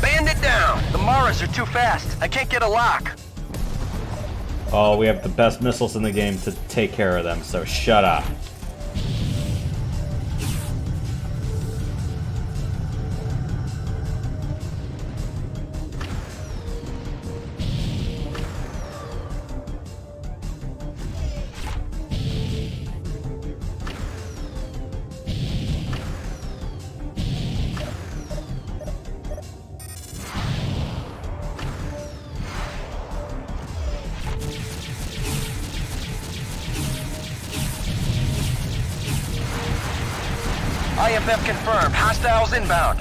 Bandit down. The Maras are too fast. I can't get a lock. Oh, we have the best missiles in the game to take care of them, so shut up. IFF confirmed. Hostiles inbound.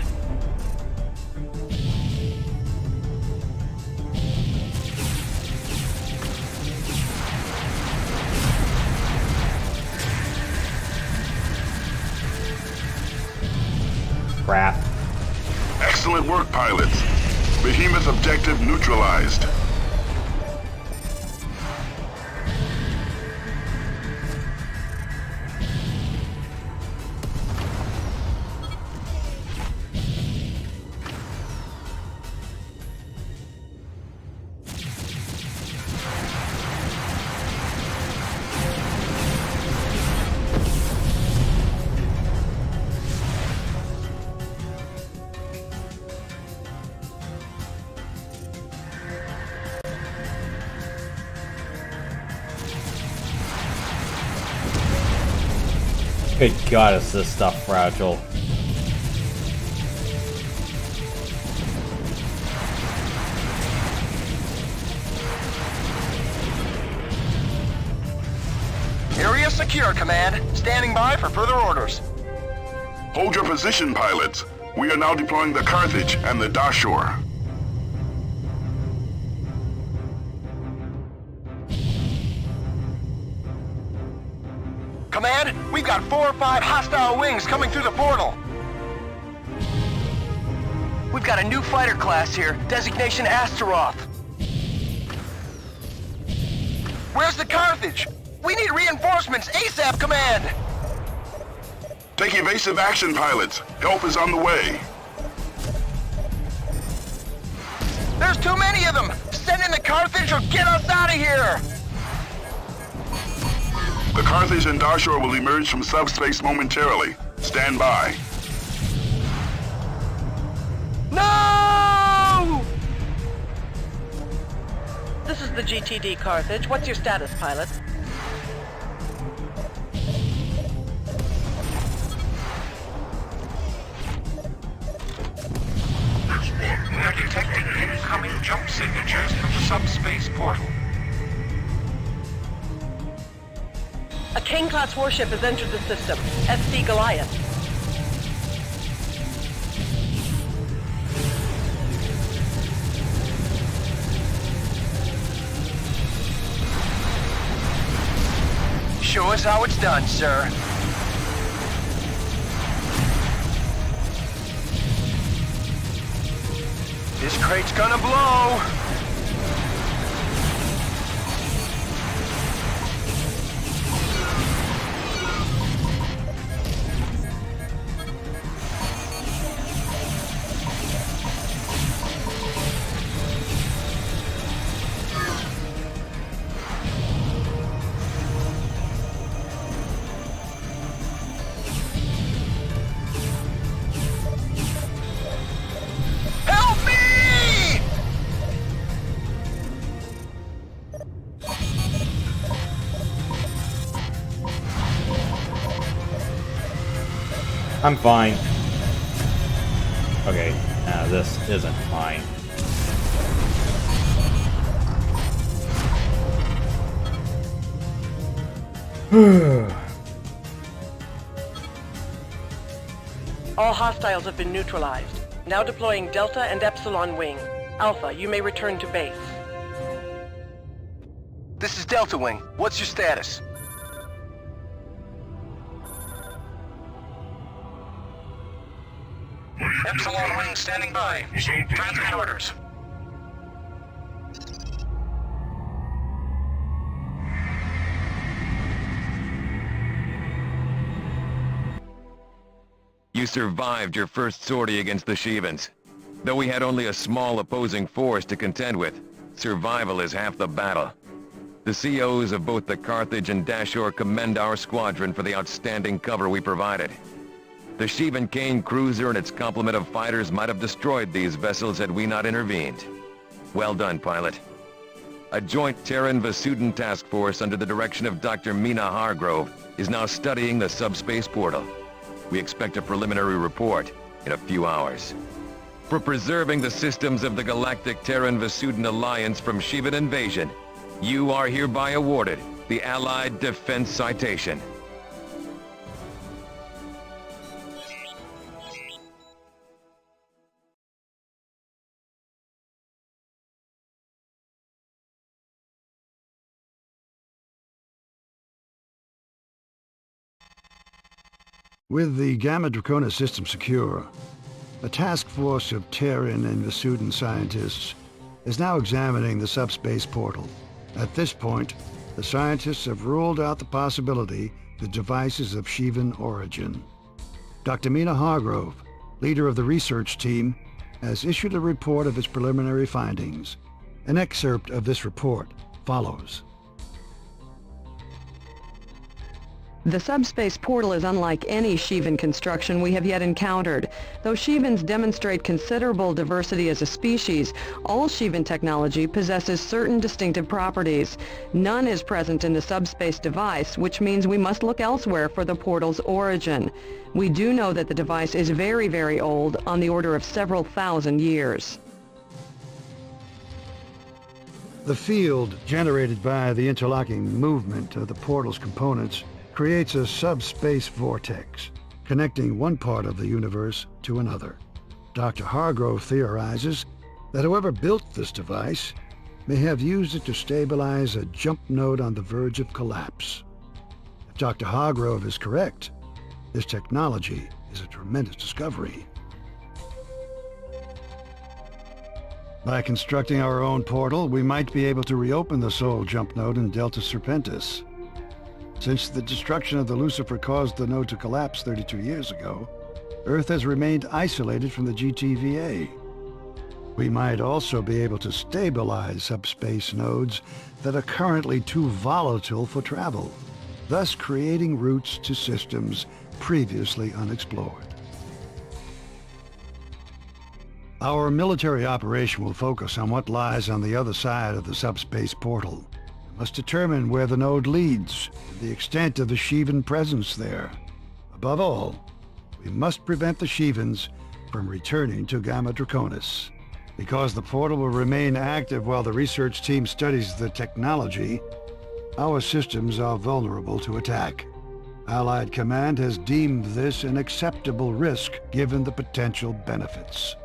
Crap. Excellent work, pilots. Behemoth objective neutralized. Good God, is this stuff fragile. Area secure, Command. Standing by for further orders. Hold your position, pilots. We are now deploying the Carthage and the Dashur. Command, we've got 4 or 5 hostile wings coming through the portal. We've got a new fighter class here, designation Astaroth. Where's the Carthage? We need reinforcements ASAP, Command! Take evasive action, pilots. Help is on the way. There's too many of them! Send in the Carthage or get us out of here! The Carthage and Dashur will emerge from subspace momentarily. Stand by. No! This is the GTD Carthage. What's your status, pilot? We're detecting incoming jump signatures from the subspace portal. A Kane-class warship has entered the system. SC Goliath. Show us how it's done, sir. This crate's gonna blow! I'm fine. Okay, this isn't fine. All hostiles have been neutralized. Now deploying Delta and Epsilon Wing. Alpha, you may return to base. This is Delta Wing. What's your status? Epsilon Wing standing by. Transmit orders. You survived your first sortie against the Shivans. Though we had only a small opposing force to contend with, survival is half the battle. The COs of both the Carthage and Dashur commend our squadron for the outstanding cover we provided. The Shivan Kane cruiser and its complement of fighters might have destroyed these vessels had we not intervened. Well done, pilot. A joint Terran-Vasudin task force under the direction of Dr. Mina Hargrove is now studying the subspace portal. We expect a preliminary report in a few hours. For preserving the systems of the Galactic Terran-Vasudin Alliance from Shivan invasion, you are hereby awarded the Allied Defense Citation. With the Gamma Draconis system secure, a task force of Terran and Vasudan scientists is now examining the subspace portal. At this point, the scientists have ruled out the possibility the device is of Shivan origin. Dr. Mina Hargrove, leader of the research team, has issued a report of its preliminary findings. An excerpt of this report follows. The subspace portal is unlike any Shivan construction we have yet encountered. Though Shivans demonstrate considerable diversity as a species, all Shivan technology possesses certain distinctive properties. None is present in the subspace device, which means we must look elsewhere for the portal's origin. We do know that the device is very, very old, on the order of several thousand years. The field generated by the interlocking movement of the portal's components creates a subspace vortex, connecting one part of the universe to another. Dr. Hargrove theorizes that whoever built this device may have used it to stabilize a jump node on the verge of collapse. If Dr. Hargrove is correct, this technology is a tremendous discovery. By constructing our own portal, we might be able to reopen the Sol jump node in Delta Serpentis. Since the destruction of the Lucifer caused the node to collapse 32 years ago, Earth has remained isolated from the GTVA. We might also be able to stabilize subspace nodes that are currently too volatile for travel, thus creating routes to systems previously unexplored. Our military operation will focus on what lies on the other side of the subspace portal. We must determine where the node leads and the extent of the Shivan presence there. Above all, we must prevent the Shivans from returning to Gamma Draconis. Because the portal will remain active while the research team studies the technology, our systems are vulnerable to attack. Allied Command has deemed this an acceptable risk given the potential benefits.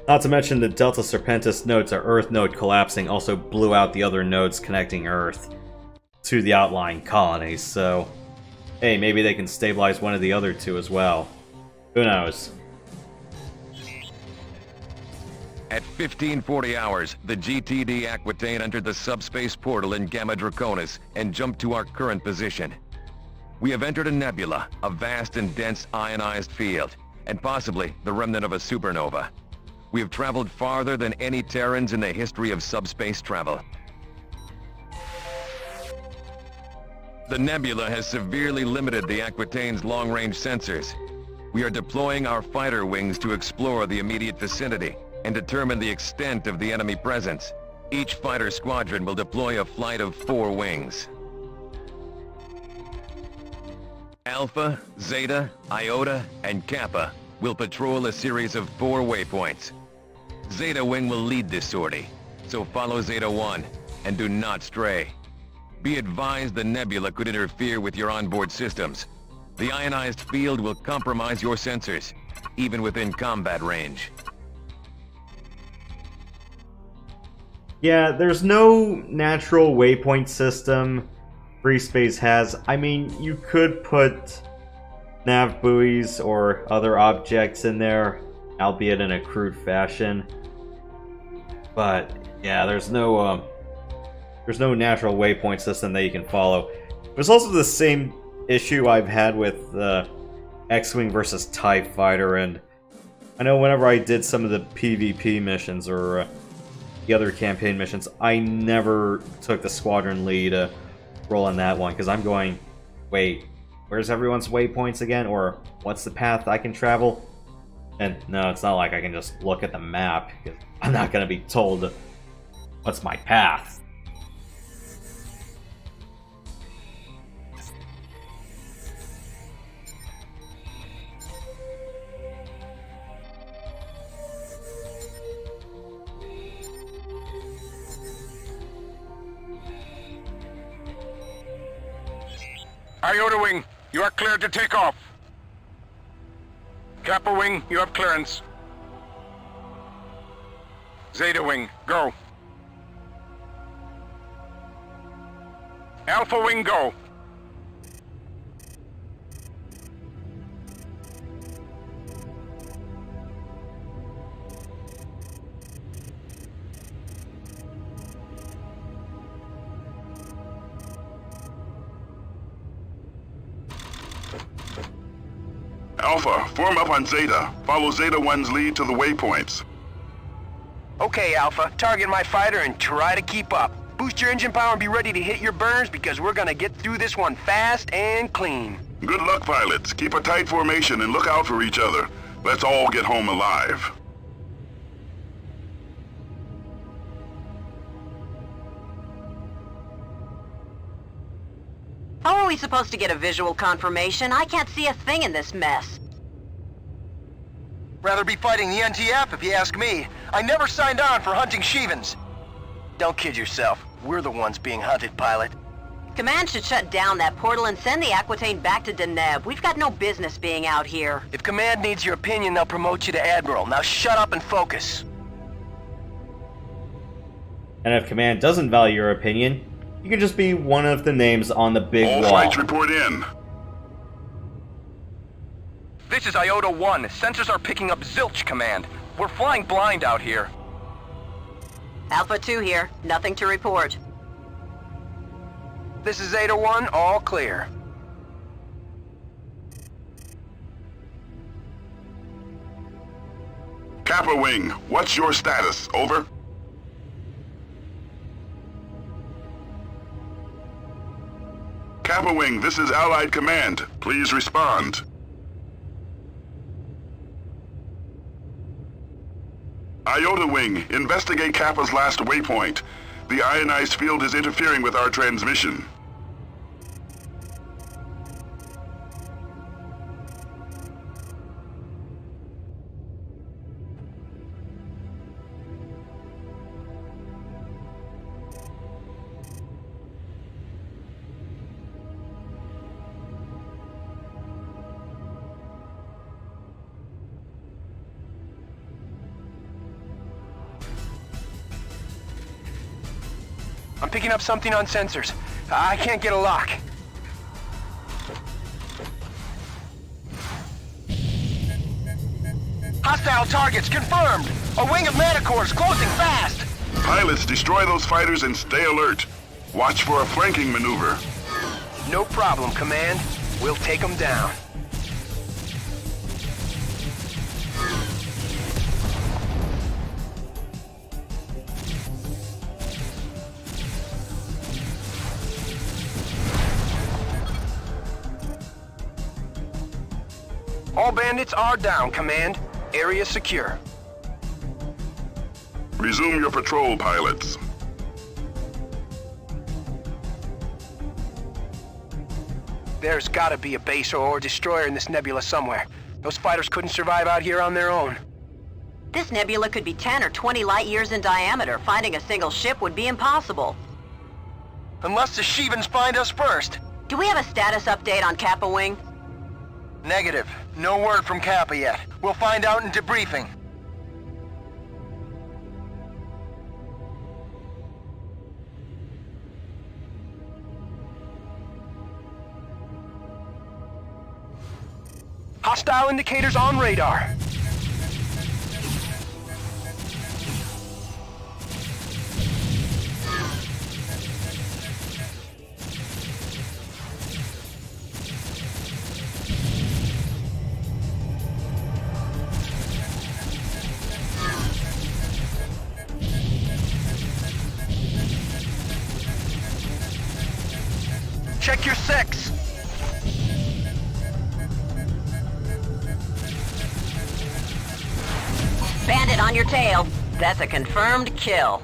Not to mention the Delta Serpentis node to Earth node collapsing also blew out the other nodes connecting Earth to the outlying colonies, so hey, maybe they can stabilize one of the other two as well. Who knows? At 1540 hours, the GTD Aquitaine entered the subspace portal in Gamma Draconis and jumped to our current position. We have entered a nebula, a vast and dense ionized field, and possibly the remnant of a supernova. We have traveled farther than any Terrans in the history of subspace travel. The nebula has severely limited the Aquitaine's long-range sensors. We are deploying our fighter wings to explore the immediate vicinity and determine the extent of the enemy presence. Each fighter squadron will deploy a flight of 4 wings. Alpha, Zeta, Iota, and Kappa will patrol a series of 4 waypoints. Zeta Wing will lead this sortie, so follow Zeta 1 and do not stray. Be advised the nebula could interfere with your onboard systems. The ionized field will compromise your sensors, even within combat range. Yeah, there's no natural waypoint system FreeSpace has. I mean, you could put nav buoys or other objects in there, albeit in a crude fashion. But yeah, there's no natural waypoint system that you can follow. There's also the same issue I've had with X-Wing versus TIE Fighter, and I know whenever I did some of the PvP missions or the other campaign missions, I never took the squadron lead role in that one, because I'm going, wait, where's everyone's waypoints again? Or what's the path I can travel? And no, it's not like I can just look at the map, because I'm not going to be told what's my path. Iota Wing, you are cleared to take off. Kappa Wing, you have clearance. Zeta Wing, go. Alpha Wing, go. Alpha, form up on Zeta. Follow Zeta 1's lead to the waypoints. Okay, Alpha. Target my fighter and try to keep up. Boost your engine power and be ready to hit your burners because we're gonna get through this one fast and clean. Good luck, pilots. Keep a tight formation and look out for each other. Let's all get home alive. How are we supposed to get a visual confirmation? I can't see a thing in this mess. Rather be fighting the NTF if you ask me. I never signed on for hunting Shivans. Don't kid yourself. We're the ones being hunted, pilot. Command should shut down that portal and send the Aquitaine back to Deneb. We've got no business being out here. If Command needs your opinion, they'll promote you to Admiral. Now shut up and focus. And if Command doesn't value your opinion, you can just be one of the names on the big All wall. flights report in. This is Iota 1. Sensors are picking up zilch, Command. We're flying blind out here. Alpha 2 here. Nothing to report. This is Zeta 1, all clear. Kappa Wing, what's your status? Over? Kappa Wing, this is Allied Command. Please respond. Iota Wing, investigate Kappa's last waypoint. The ionized field is interfering with our transmission. I'm picking up something on sensors. I can't get a lock. Hostile targets confirmed! A wing of Manticores closing fast! Pilots, destroy those fighters and stay alert. Watch for a flanking maneuver. No problem, Command. We'll take them down. All bandits are down, Command. Area secure. Resume your patrol, pilots. There's gotta be a base or destroyer in this nebula somewhere. Those fighters couldn't survive out here on their own. This nebula could be 10 or 20 light years in diameter. Finding a single ship would be impossible. Unless the Shivans find us first. Do we have a status update on Kappa Wing? Negative. No word from Kappa yet. We'll find out in debriefing. Hostile indicators on radar. Check your 6. Bandit on your tail. That's a confirmed kill.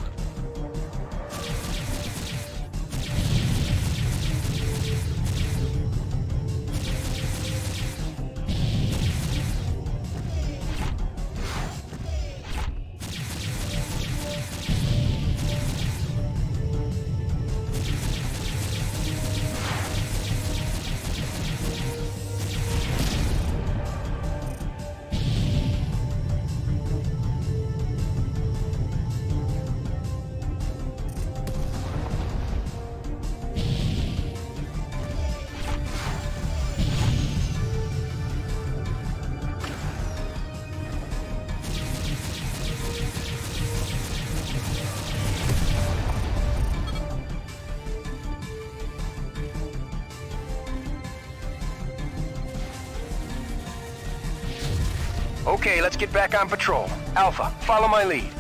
Okay, let's get back on patrol. Alpha, follow my lead.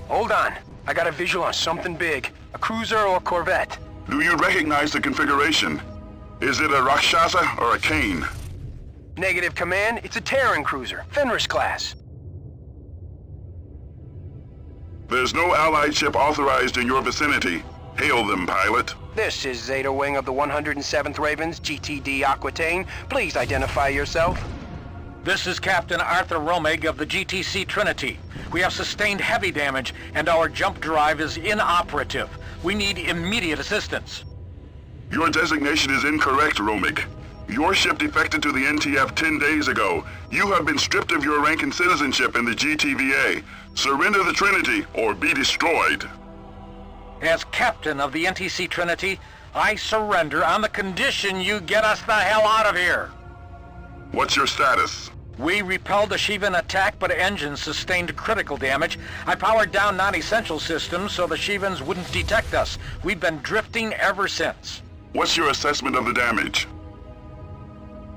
Hold on. I got a visual on something big. A cruiser or a corvette. Do you recognize the configuration? Is it a Rakshasa or a Kane? Negative, Command. It's a Terran cruiser. Fenris class. There's no Allied ship authorized in your vicinity. Hail them, pilot. This is Zeta Wing of the 107th Ravens, GTD Aquitaine. Please identify yourself. This is Captain Arthur Romig of the GTC Trinity. We have sustained heavy damage, and our jump drive is inoperative. We need immediate assistance. Your designation is incorrect, Romig. Your ship defected to the NTF 10 days ago. You have been stripped of your rank and citizenship in the GTVA. Surrender the Trinity, or be destroyed. As captain of the NTC Trinity, I surrender on the condition you get us the hell out of here. What's your status? We repelled the Shivan attack, but engines sustained critical damage. I powered down non-essential systems so the Shivans wouldn't detect us. We've been drifting ever since. What's your assessment of the damage?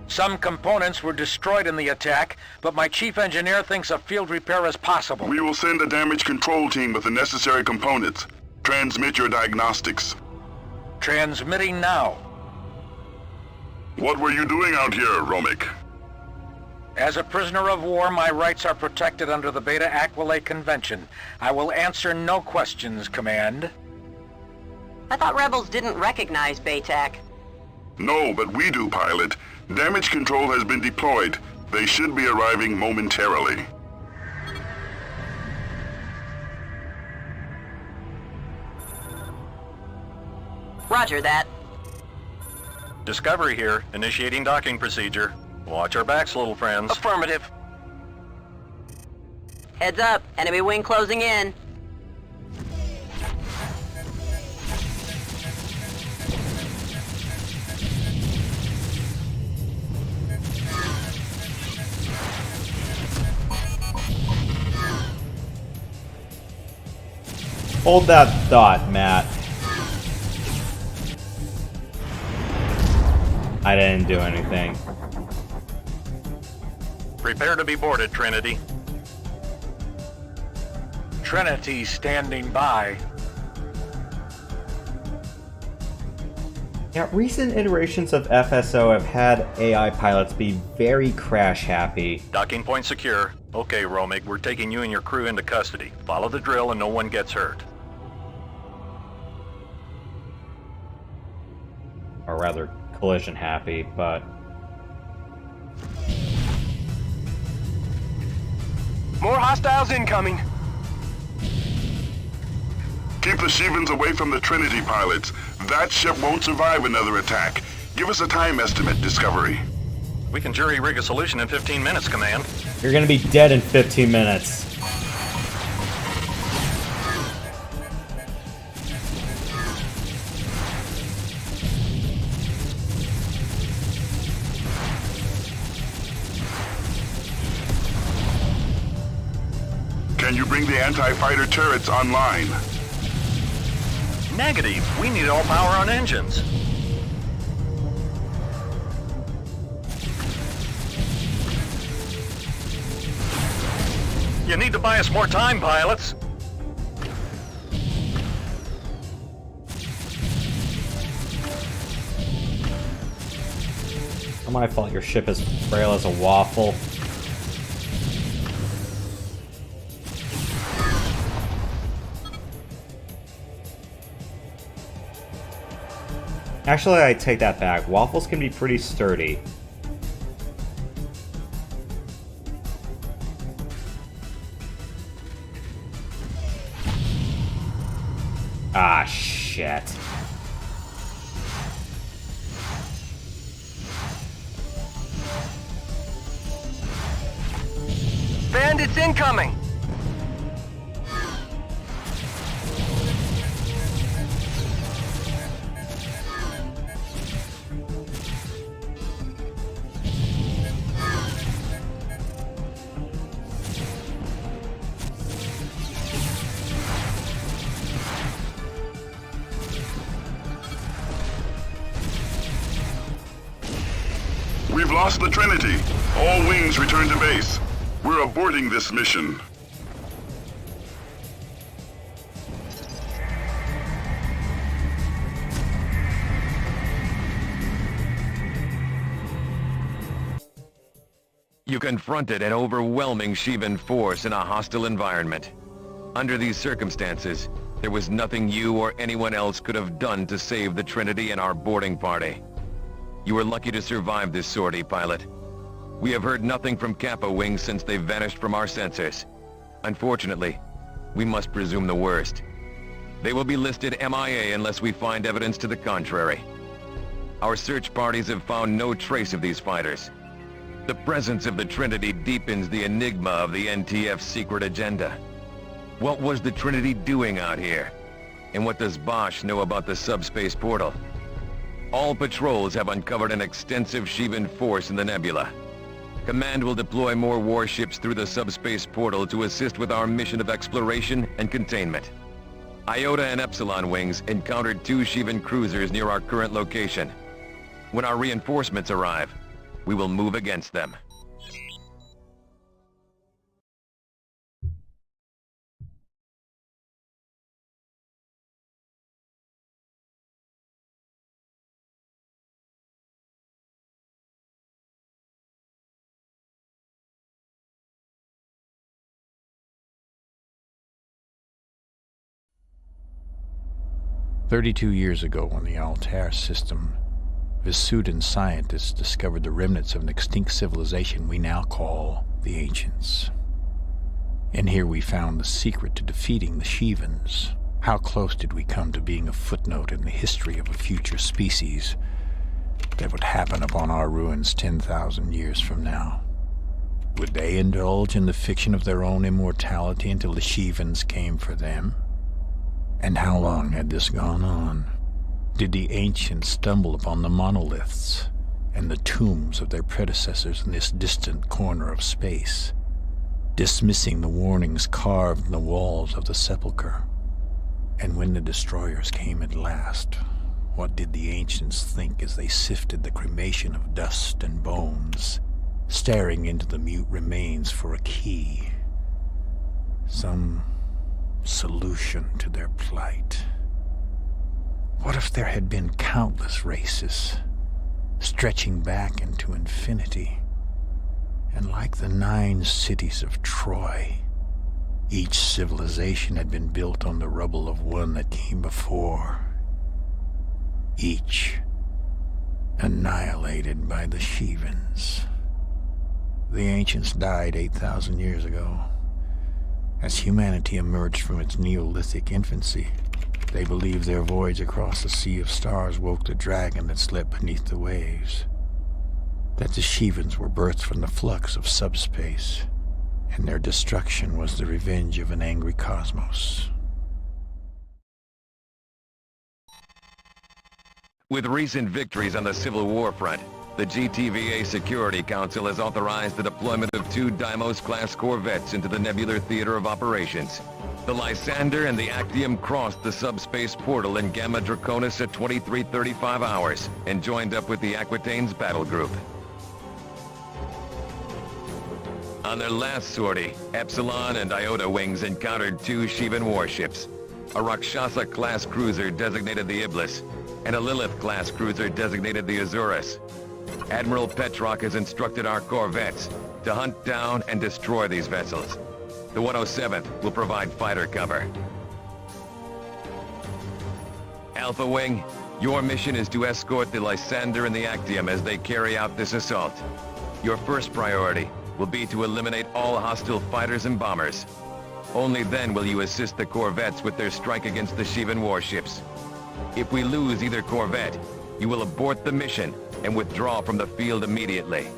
Some components were destroyed in the attack, but my chief engineer thinks a field repair is possible. We will send a damage control team with the necessary components. Transmit your diagnostics. Transmitting now. What were you doing out here, Romig? As a prisoner of war, my rights are protected under the Beta Aquila Convention. I will answer no questions, Command. I thought rebels didn't recognize BATAC. No, but we do, pilot. Damage control has been deployed. They should be arriving momentarily. Roger that. Discovery here, initiating docking procedure. Watch our backs, little friends. Affirmative. Heads up, enemy wing closing in. Hold that thought, Matt. I didn't do anything. Prepare to be boarded, Trinity. Trinity standing by. Yeah, recent iterations of FSO have had AI pilots be very crash happy. Docking point secure. Okay, Romig, we're taking you and your crew into custody. Follow the drill and no one gets hurt. Or rather, collision happy, but... More hostiles incoming. Keep the Shivans away from the Trinity pilots. That ship won't survive another attack. Give us a time estimate, Discovery. We can jury-rig a solution in 15 minutes, Command. You're gonna be dead in 15 minutes. Can you bring the anti-fighter turrets online? Negative. We need all power on engines. You need to buy us more time, pilots. Not my fault your ship is frail as a waffle. Actually, I take that back. Waffles can be pretty sturdy. Ah, shit. Bandits incoming! We've lost the Trinity. All wings return to base. We're aborting this mission. You confronted an overwhelming Shivan force in a hostile environment. Under these circumstances, there was nothing you or anyone else could have done to save the Trinity and our boarding party. You were lucky to survive this sortie, pilot. We have heard nothing from Kappa Wings since they vanished from our sensors. Unfortunately, we must presume the worst. They will be listed MIA unless we find evidence to the contrary. Our search parties have found no trace of these fighters. The presence of the Trinity deepens the enigma of the NTF's secret agenda. What was the Trinity doing out here? And what does Bosch know about the subspace portal? All patrols have uncovered an extensive Shivan force in the nebula. Command will deploy more warships through the subspace portal to assist with our mission of exploration and containment. Iota and Epsilon wings encountered 2 Shivan cruisers near our current location. When our reinforcements arrive, we will move against them. "32 years ago, when the Altair system, Visudan scientists discovered the remnants of an extinct civilization we now call the Ancients. In here we found the secret to defeating the Shivans. How close did we come to being a footnote in the history of a future species that would happen upon our ruins 10,000 years from now? Would they indulge in the fiction of their own immortality until the Shivans came for them? And how long had this gone on? Did the Ancients stumble upon the monoliths and the tombs of their predecessors in this distant corner of space, dismissing the warnings carved in the walls of the sepulchre? And when the destroyers came at last, what did the Ancients think as they sifted the cremation of dust and bones, staring into the mute remains for a key? Some solution to their plight. What if there had been countless races, stretching back into infinity, and like the 9 cities of Troy, each civilization had been built on the rubble of one that came before, each annihilated by the Shivans. The Ancients died 8,000 years ago. As humanity emerged from its Neolithic infancy, they believed their voyage across the sea of stars woke the dragon that slept beneath the waves. That the Shivans were birthed from the flux of subspace, and their destruction was the revenge of an angry cosmos. With recent victories on the Civil War front, the GTVA Security Council has authorized the deployment of 2 Deimos-class corvettes into the nebular theater of operations. The Lysander and the Actium crossed the subspace portal in Gamma Draconis at 23:35 hours and joined up with the Aquitane's battle group. On their last sortie, Epsilon and Iota wings encountered 2 Shivan warships, a Rakshasa-class cruiser designated the Iblis, and a Lilith-class cruiser designated the Azurus. Admiral Petrock has instructed our corvettes to hunt down and destroy these vessels. The 107th will provide fighter cover. Alpha Wing, Your mission is to escort the Lysander and the Actium as they carry out this assault. Your first priority will be to eliminate all hostile fighters and bombers. Only then will you assist the corvettes with their strike against the Shivan warships. If we lose either corvette, you will abort the mission and withdraw from the field immediately.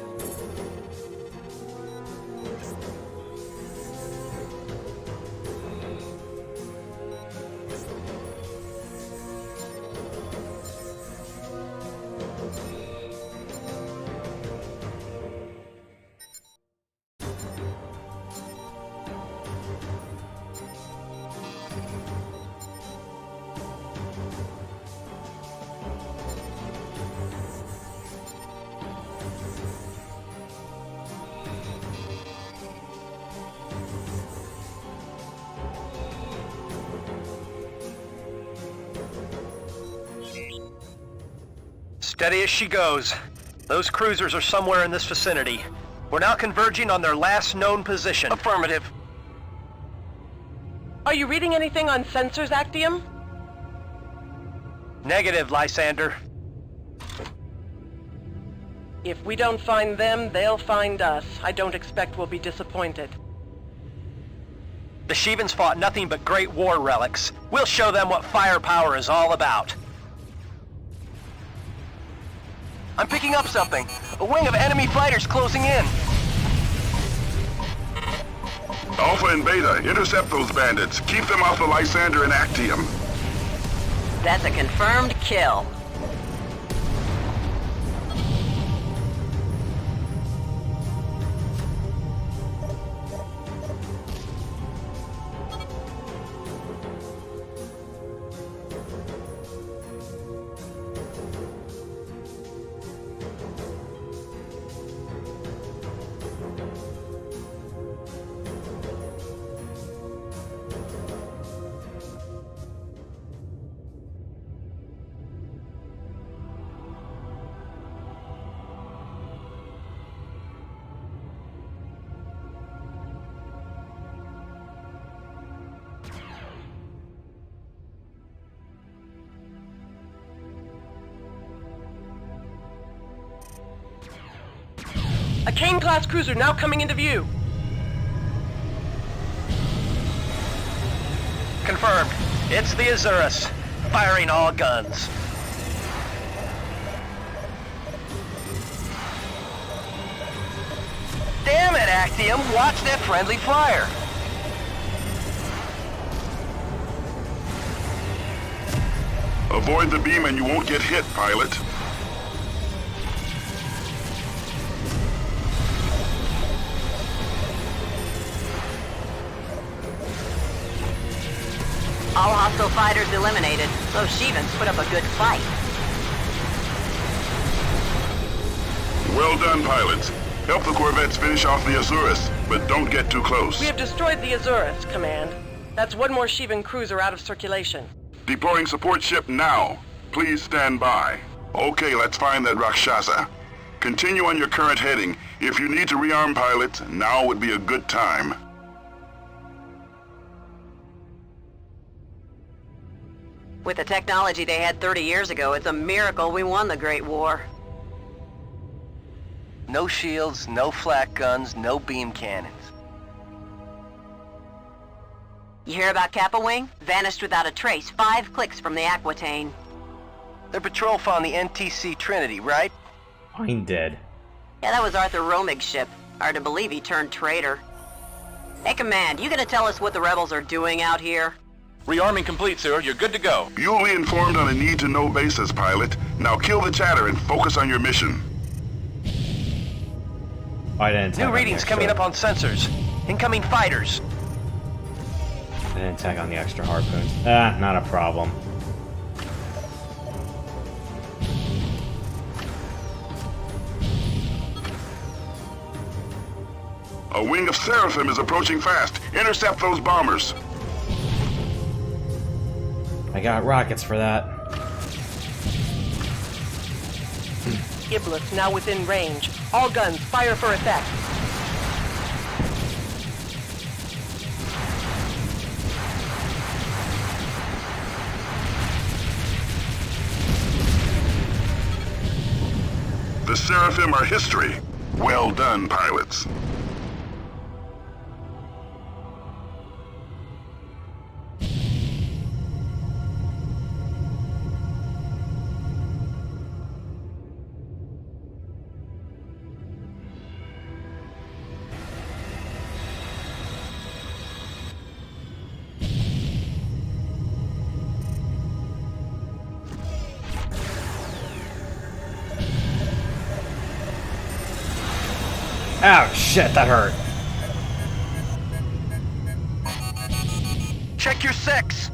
Steady as she goes. Those cruisers are somewhere in this vicinity. We're now converging on their last known position. Affirmative. Are you reading anything on sensors, Actium? Negative, Lysander. If we don't find them, they'll find us. I don't expect we'll be disappointed. The Shivans fought nothing but great war relics. We'll show them what firepower is all about. I'm picking up something. A wing of enemy fighters closing in. Alpha and Beta, intercept those bandits. Keep them off the Lysander and Actium. That's a confirmed kill. A Kane-class cruiser now coming into view. Confirmed. It's the Azurus, firing all guns. Damn it, Actium! Watch that friendly fire! Avoid the beam and you won't get hit, pilot. All hostile fighters eliminated. Those Shivans put up a good fight. Well done, pilots. Help the corvettes finish off the Azurus, but don't get too close. We have destroyed the Azurus, Command. That's one more Shivan cruiser out of circulation. Deploying support ship now. Please stand by. Okay, let's find that Rakshasa. Continue on your current heading. If you need to rearm pilots, now would be a good time. With the technology they had 30 years ago, it's a miracle we won the Great War. No shields, no flak guns, no beam cannons. You hear about Kappa Wing? Vanished without a trace, 5 clicks from the Aquitaine. Their patrol found the NTC Trinity, right? I'm dead. Yeah, that was Arthur Romig's ship. Hard to believe he turned traitor. Hey, Command, you gonna tell us what the rebels are doing out here? Rearming complete, sir. You're good to go. You'll be informed on a need-to-know basis, pilot. Now kill the chatter and focus on your mission. I didn't New readings coming up on sensors. Incoming fighters. I didn't tag on the extra harpoons. Ah, not a problem. A wing of Seraphim is approaching fast. Intercept those bombers. I got rockets for that. Iblis now within range. All guns, fire for effect. The Seraphim are history. Well done, pilots. Ow, shit, that hurt. Check your 6.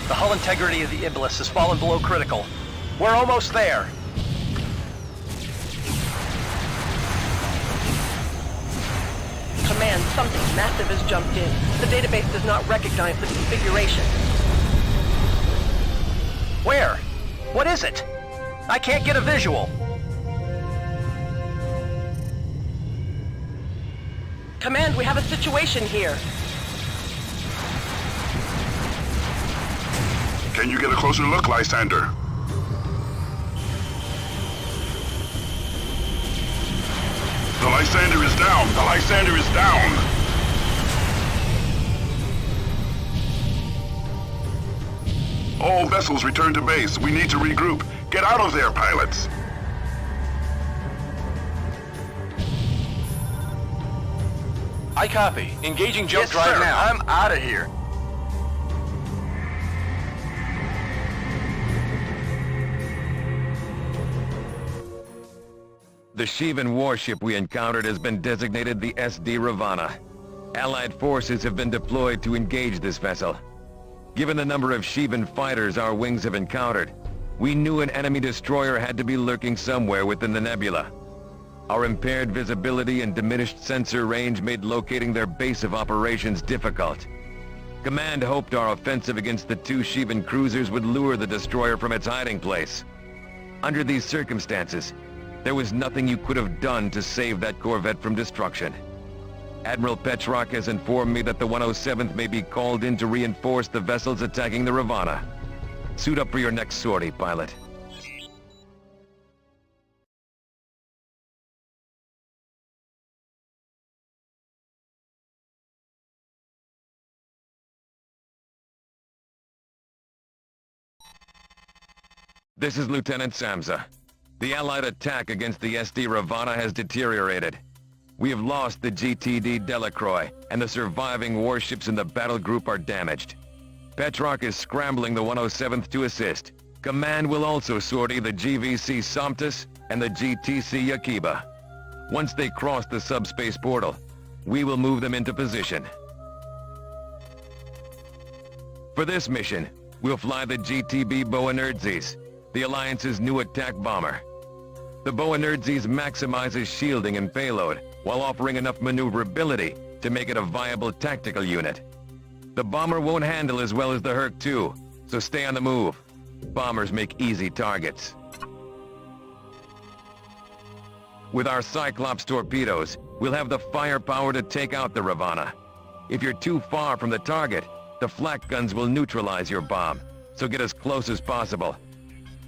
The hull integrity of the Iblis has fallen below critical. We're almost there. Command, something massive has jumped in. The database does not recognize the configuration. Where? What is it? I can't get a visual. Command, we have a situation here. Can you get a closer look, Lysander? The Lysander is down! The Lysander is down! All vessels return to base. We need to regroup. Get out of there, pilots! I copy. Engaging jump Yes, drive sir. now. I'm out of here. The Shivan warship we encountered has been designated the SD Ravana. Allied forces have been deployed to engage this vessel. Given the number of Shivan fighters our wings have encountered, we knew an enemy destroyer had to be lurking somewhere within the nebula. Our impaired visibility and diminished sensor range made locating their base of operations difficult. Command hoped our offensive against the 2 Shivan cruisers would lure the destroyer from its hiding place. Under these circumstances, there was nothing you could have done to save that corvette from destruction. Admiral Petrock has informed me that the 107th may be called in to reinforce the vessels attacking the Ravana. Suit up for your next sortie, pilot. This is Lieutenant Samsa. The Allied attack against the SD Ravana has deteriorated. We have lost the GTD Delacroix, and the surviving warships in the battle group are damaged. Petrock is scrambling the 107th to assist. Command will also sortie the GVC Somptus and the GTC Yakiba. Once they cross the subspace portal, we will move them into position. For this mission, we'll fly the GTB Boanerdzes, the Alliance's new attack bomber. The Boanerdzes maximizes shielding and payload, while offering enough maneuverability to make it a viable tactical unit. The bomber won't handle as well as the Herc-2, so stay on the move. Bombers make easy targets. With our Cyclops torpedoes, we'll have the firepower to take out the Ravana. If you're too far from the target, the flak guns will neutralize your bomb, so get as close as possible.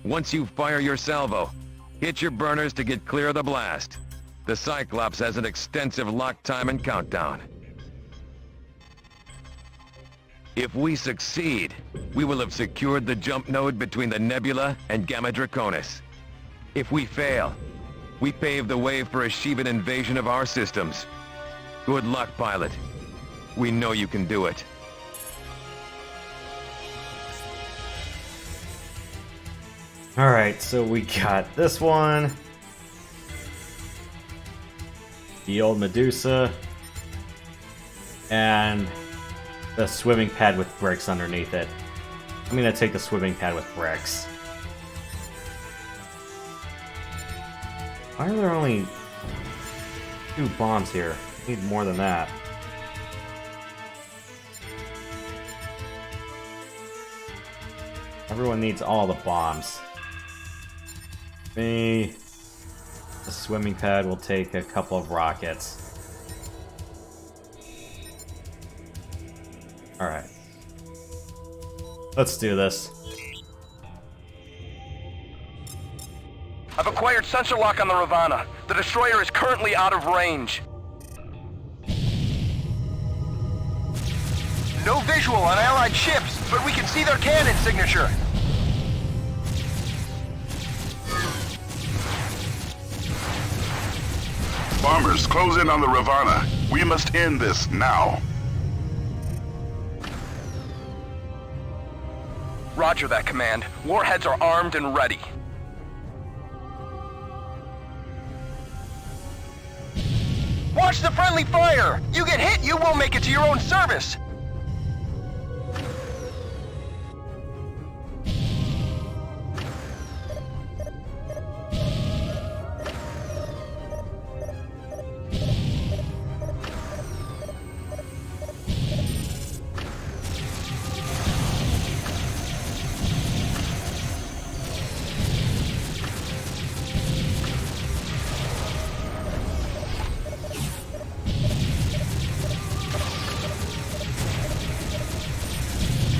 Once you fire your salvo, hit your burners to get clear of the blast. The Cyclops has an extensive lock time and countdown. If we succeed, we will have secured the jump node between the Nebula and Gamma Draconis. If we fail, we pave the way for a Shivan invasion of our systems. Good luck, pilot. We know you can do it. Alright, so we got this one. the old Medusa, and the swimming pad with bricks underneath it. I'm gonna take the swimming pad with bricks. Why are there only 2 bombs here? I need more than that. Everyone needs all the bombs. Me. The swimming pad will take a couple of rockets. Alright. Let's do this. I've acquired sensor lock on the Ravana. The destroyer is currently out of range. No visual on Allied ships, but we can see their cannon signature. Bombers, close in on the Ravana. We must end this now. Roger that, Command. Warheads are armed and ready. Watch the friendly fire! You get hit, you won't make it to your own service!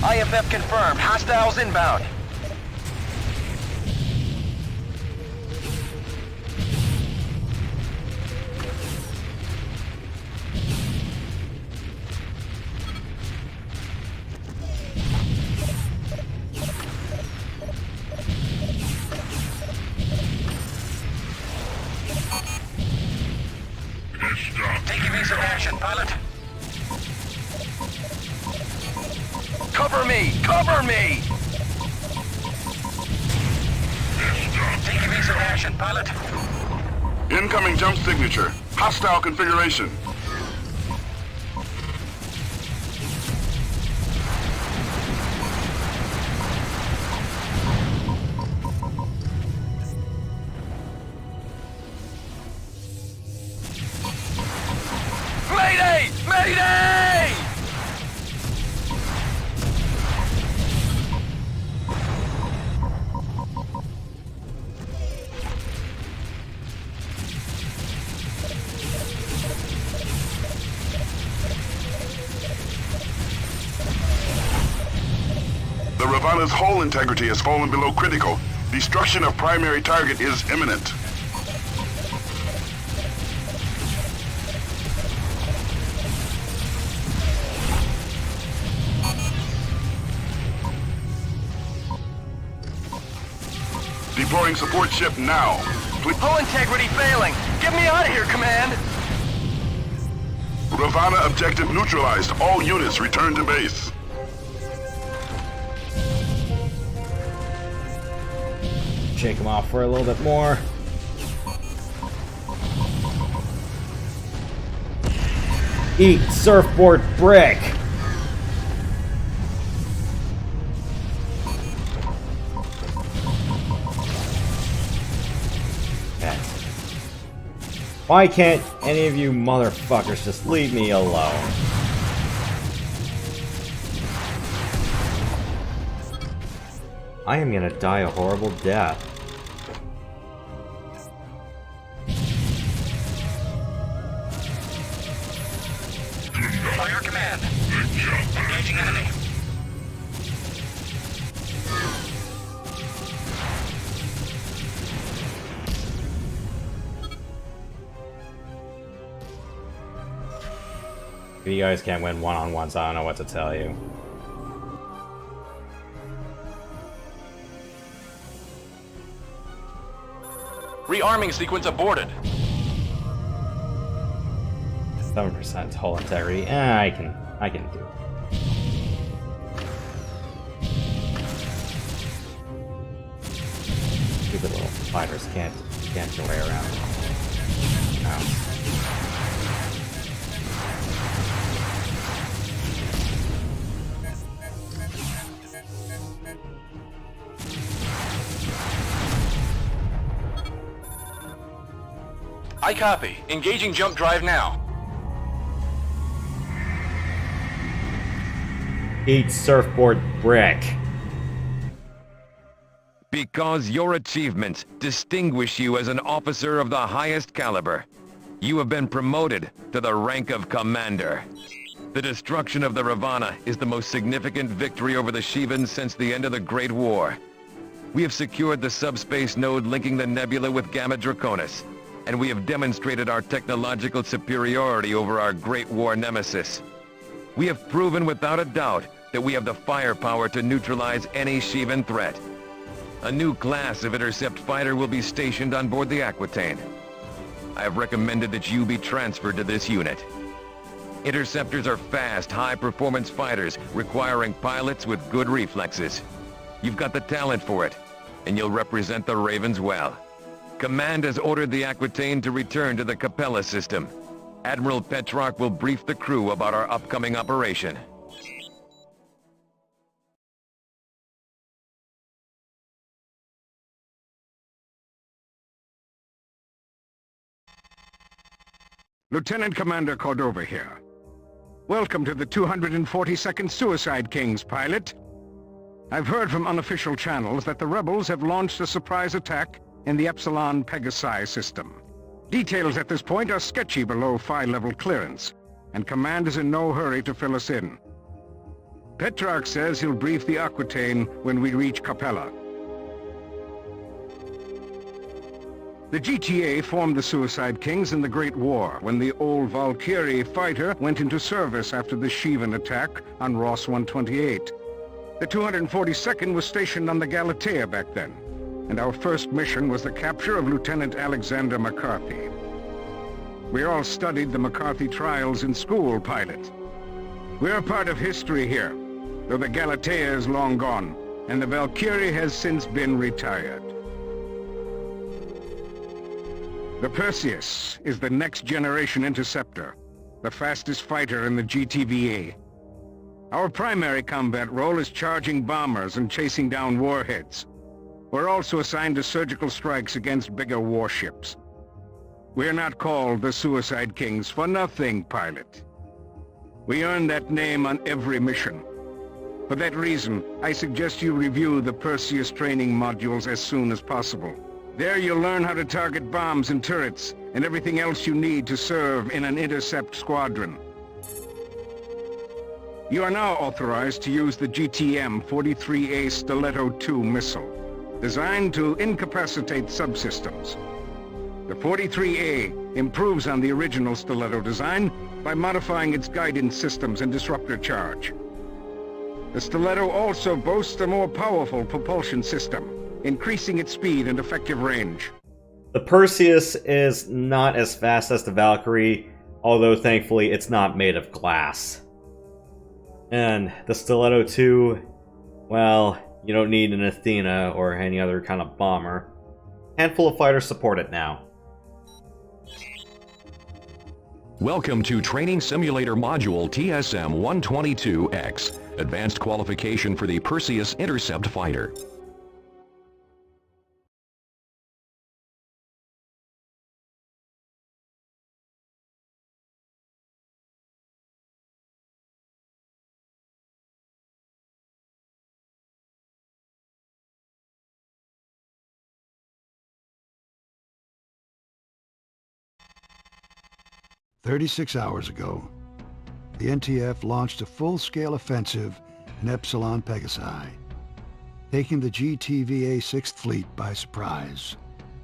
IFF confirmed. Hostiles inbound. Take evasive action, pilot. Cover me! Cover me! Take evasive action, pilot. Incoming jump signature. Hostile configuration. Mayday! Mayday! The Ravana's hull integrity has fallen below critical. Destruction of primary target is imminent. Deploying support ship now. Hull integrity failing. Get me out of here, Command. Ravana objective neutralized. All units return to base. Shake them off for a little bit more. Eat surfboard brick! Why can't any of you motherfuckers just leave me alone? I am gonna die a horrible death. Fire command. Engaging enemy. You guys can't win one-on-ones, I don't know what to tell you. Rearming sequence aborted. 7% hull integrity. I can do it. Stupid little fighters can't get their way around. No. I copy. Engaging jump drive now. Eat surfboard brick. Because your achievements distinguish you as an officer of the highest caliber, you have been promoted to the rank of Commander. The destruction of the Ravana is the most significant victory over the Shivans since the end of the Great War. We have secured the subspace node linking the nebula with Gamma Draconis, and we have demonstrated our technological superiority over our Great War nemesis. We have proven without a doubt that we have the firepower to neutralize any Shivan threat. A new class of intercept fighter will be stationed on board the Aquitaine. I have recommended that you be transferred to this unit. Interceptors are fast, high-performance fighters requiring pilots with good reflexes. You've got the talent for it, and you'll represent the Ravens well. Command has ordered the Aquitaine to return to the Capella system. Admiral Petrarch will brief the crew about our upcoming operation. Lieutenant Commander Cordova here. Welcome to the 242nd Suicide Kings, pilot. I've heard from unofficial channels that the rebels have launched a surprise attack in the Epsilon Pegasi system. Details at this point are sketchy below Phi-level clearance, and Command is in no hurry to fill us in. Petrarch says he'll brief the Aquitaine when we reach Capella. The GTA formed the Suicide Kings in the Great War, when the old Valkyrie fighter went into service after the Shivan attack on Ross 128. The 242nd was stationed on the Galatea back then, and our first mission was the capture of Lieutenant Alexander McCarthy. We all studied the McCarthy trials in school, pilot. We're a part of history here, though the Galatea is long gone, and the Valkyrie has since been retired. The Perseus is the next-generation interceptor, the fastest fighter in the GTVA. Our primary combat role is charging bombers and chasing down warheads. We're also assigned to surgical strikes against bigger warships. We're not called the Suicide Kings for nothing, pilot. We earn that name on every mission. For that reason, I suggest you review the Perseus training modules as soon as possible. There you'll learn how to target bombs and turrets, and everything else you need to serve in an intercept squadron. You are now authorized to use the GTM-43A Stiletto II missile, designed to incapacitate subsystems. The 43A improves on the original Stiletto design by modifying its guidance systems and disruptor charge. The Stiletto also boasts a more powerful propulsion system, increasing its speed and effective range. The Perseus is not as fast as the Valkyrie, although thankfully it's not made of glass. And the Stiletto 2, well, you don't need an Athena or any other kind of bomber. Handful of fighters support it now. Welcome to Training Simulator Module TSM-122X, Advanced Qualification for the Perseus Intercept Fighter. "36 hours ago, the NTF launched a full-scale offensive in Epsilon Pegasi, taking the GTVA 6th Fleet by surprise.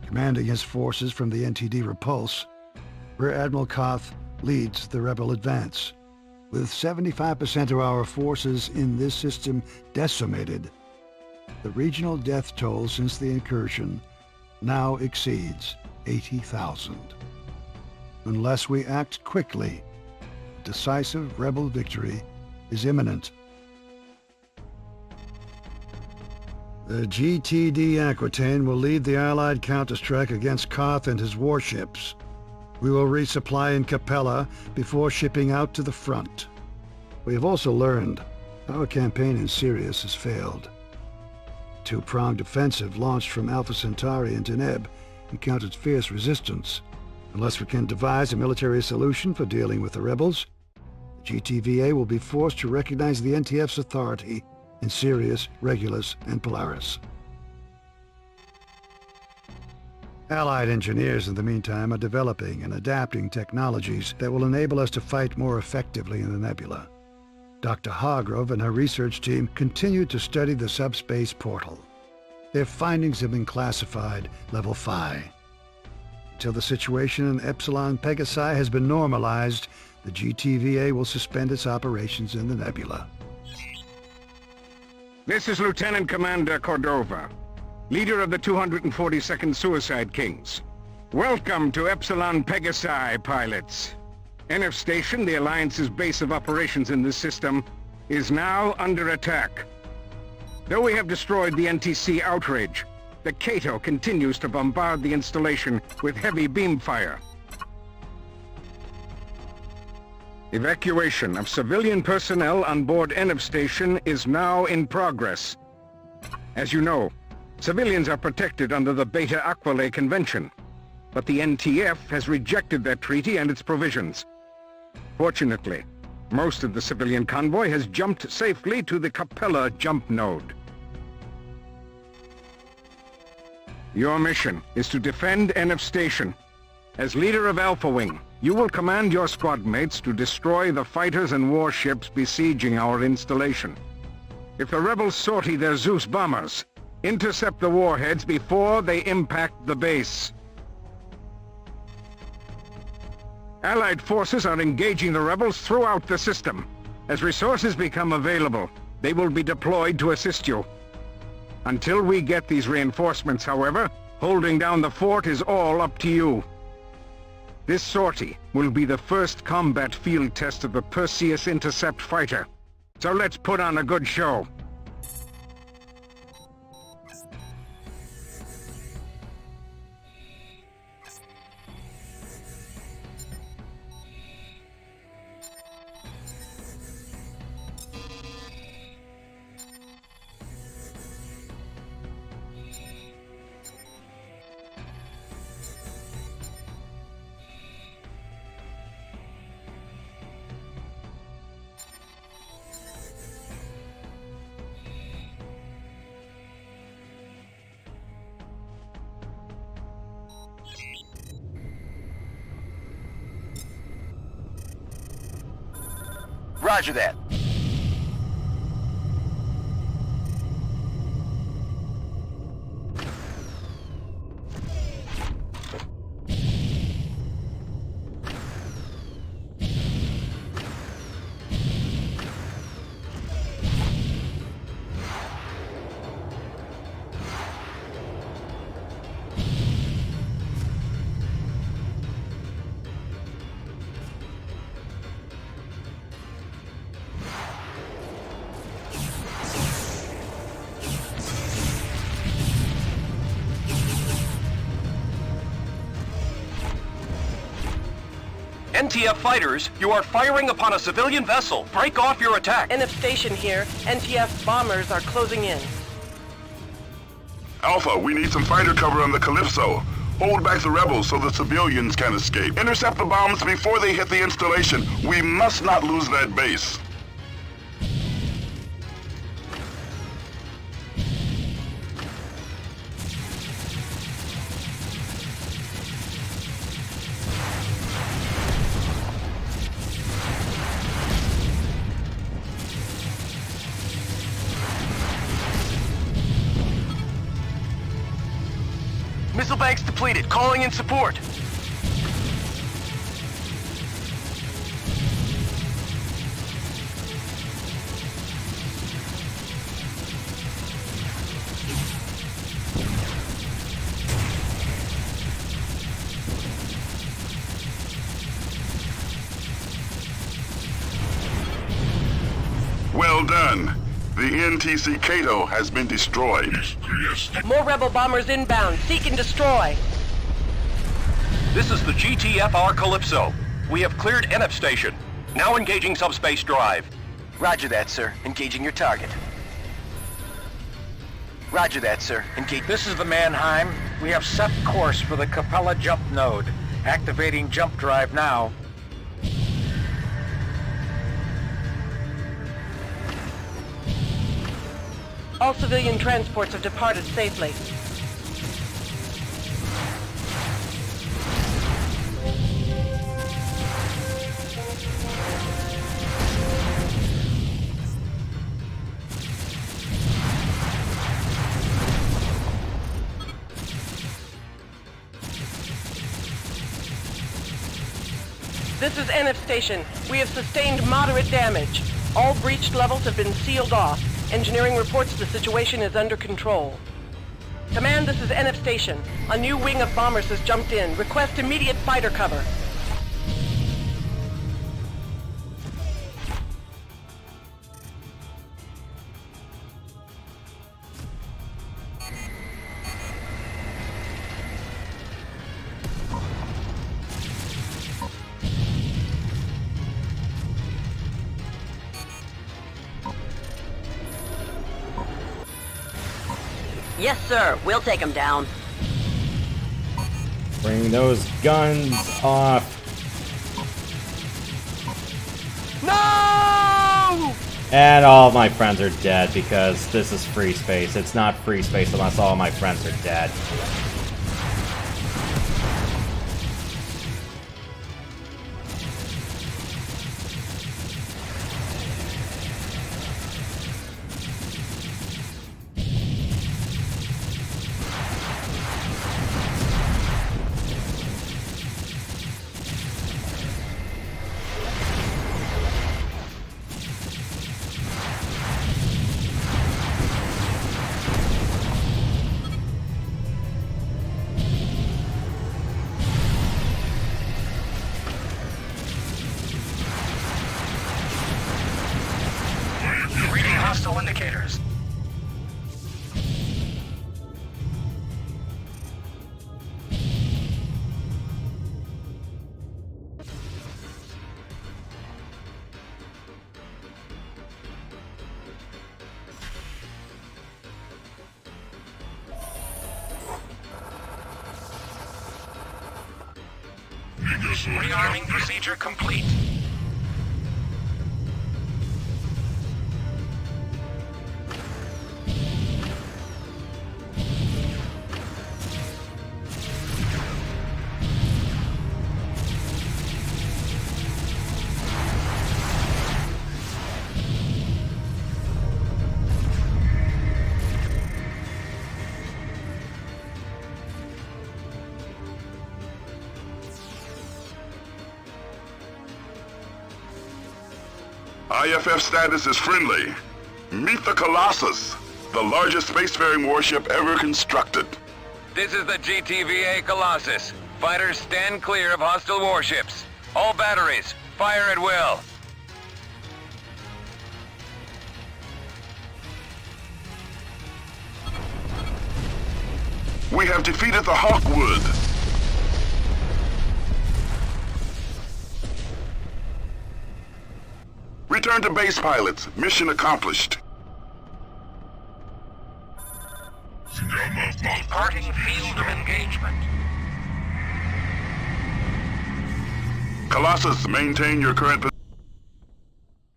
Commanding his forces from the NTD Repulse, Rear Admiral Koth leads the rebel advance. With 75% of our forces in this system decimated, the regional death toll since the incursion now exceeds 80,000. Unless we act quickly, decisive rebel victory is imminent. The GTD Aquitaine will lead the Allied counterstrike against Koth and his warships. We will resupply in Capella before shipping out to the front. We have also learned our campaign in Sirius has failed. Two-pronged offensive launched from Alpha Centauri and Deneb encountered fierce resistance. Unless we can devise a military solution for dealing with the rebels, the GTVA will be forced to recognize the NTF's authority in Sirius, Regulus, and Polaris. Allied engineers, in the meantime, are developing and adapting technologies that will enable us to fight more effectively in the nebula. Dr. Hargrove and her research team continue to study the subspace portal. Their findings have been classified Level Phi. Until the situation in Epsilon Pegasi has been normalized, the GTVA will suspend its operations in the nebula. This is Lieutenant Commander Cordova, leader of the 242nd Suicide Kings. Welcome to Epsilon Pegasi, pilots. NF Station, the Alliance's base of operations in this system, is now under attack. Though we have destroyed the NTC Outrage, the Cato continues to bombard the installation with heavy beam fire. Evacuation of civilian personnel on board NF Station is now in progress. As you know, civilians are protected under the Beta Aquila Convention, but the NTF has rejected that treaty and its provisions. Fortunately, most of the civilian convoy has jumped safely to the Capella jump node. Your mission is to defend NF Station. As leader of Alpha Wing, you will command your squad mates to destroy the fighters and warships besieging our installation. If the rebels sortie their Zeus bombers, intercept the warheads before they impact the base. Allied forces are engaging the rebels throughout the system. As resources become available, they will be deployed to assist you. Until we get these reinforcements, however, holding down the fort is all up to you. This sortie will be the first combat field test of the Perseus Intercept fighter. So let's put on a good show. Roger that. NTF fighters, you are firing upon a civilian vessel. Break off your attack. NF Station here. NTF bombers are closing in. Alpha, we need some fighter cover on the Calypso. Hold back the rebels so the civilians can escape. Intercept the bombs before they hit the installation. We must not lose that base. Missile banks depleted. Calling in support. Well done. The NTC Cato has been destroyed. More rebel bombers inbound. Seek and destroy. This is the GTFR Calypso. We have cleared NF Station. Now engaging subspace drive. Roger that, sir. Engaging your target. Roger that, sir. Engage. This is the Mannheim. We have set course for the Capella jump node. Activating jump drive now. All civilian transports have departed safely. This is NF Station. We have sustained moderate damage. All breached levels have been sealed off. Engineering reports the situation is under control. Command, this is NF Station. A new wing of bombers has jumped in. Request immediate fighter cover. Yes, sir. We'll take him down. Bring those guns off. No! And all of my friends are dead because this is FreeSpace. It's not FreeSpace unless all my friends are dead. Reading hostile indicators. Rearming procedure complete. IFF status is friendly. Meet the Colossus, the largest spacefaring warship ever constructed. This is the GTVA Colossus. Fighters stand clear of hostile warships. All batteries, fire at will. We have defeated the Hawkwood. Return to base, pilots. Mission accomplished. Departing field of engagement. Colossus, maintain your current position.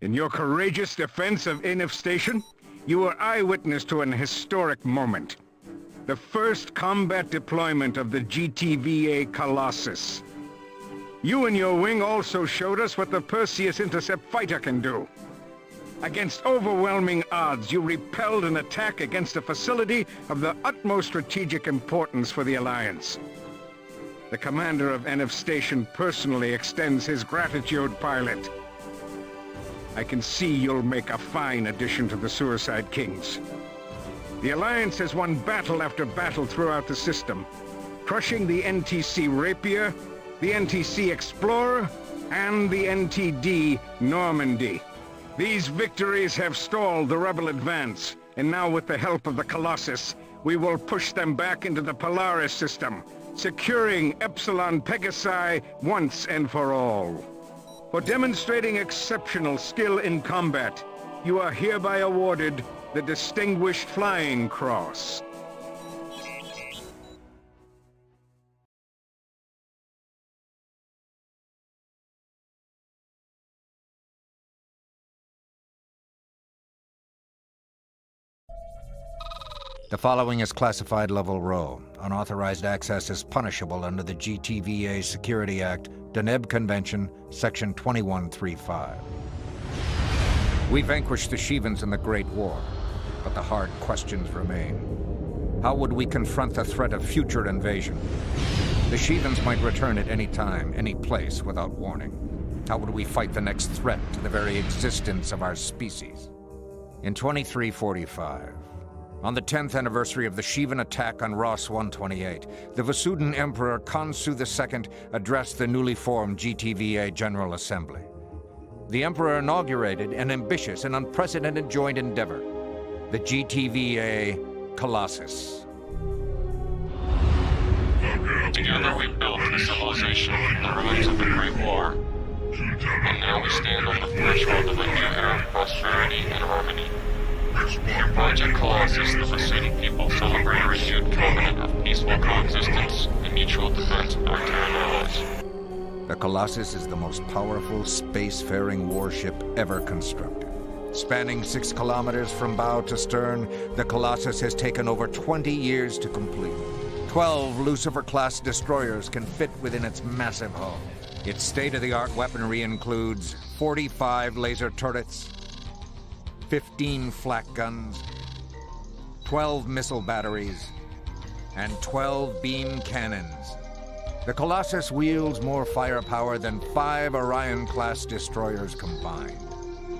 In your courageous defense of NF Station, you were eyewitness to an historic moment. The first combat deployment of the GTVA Colossus. You and your wing also showed us what the Perseus Intercept fighter can do. Against overwhelming odds, you repelled an attack against a facility of the utmost strategic importance for the Alliance. The commander of NF Station personally extends his gratitude, pilot. I can see you'll make a fine addition to the Suicide Kings. The Alliance has won battle after battle throughout the system, crushing the NTC Rapier, the NTC Explorer, and the NTD Normandy. These victories have stalled the rebel advance, and now with the help of the Colossus, we will push them back into the Polaris system, securing Epsilon Pegasi once and for all. For demonstrating exceptional skill in combat, you are hereby awarded the Distinguished Flying Cross. The following is classified level row. Unauthorized access is punishable under the GTVA Security Act, Deneb Convention, Section 2135. We vanquished the Shivans in the Great War, but the hard questions remain. How would we confront the threat of future invasion? The Shivans might return at any time, any place, without warning. How would we fight the next threat to the very existence of our species? In 2345, on the 10th anniversary of the Shivan attack on Ross 128, the Vasudan Emperor Khonsu II addressed the newly formed GTVA General Assembly. The Emperor inaugurated an ambitious and unprecedented joint endeavor, the GTVA Colossus. Together we built a civilization in the ruins of the Great War, and now we stand on the threshold of a new era of prosperity and harmony. In Project Colossus, the Vasudan people celebrate a renewed covenant of peaceful coexistence and mutual defense with our Terran allies. The Colossus is the most powerful spacefaring warship ever constructed. Spanning 6 kilometers from bow to stern, the Colossus has taken over 20 years to complete. 12 Lucifer-class destroyers can fit within its massive hull. Its state-of-the-art weaponry includes 45 laser turrets, 15 flak guns, 12 missile batteries, and 12 beam cannons. The Colossus wields more firepower than 5 Orion-class destroyers combined.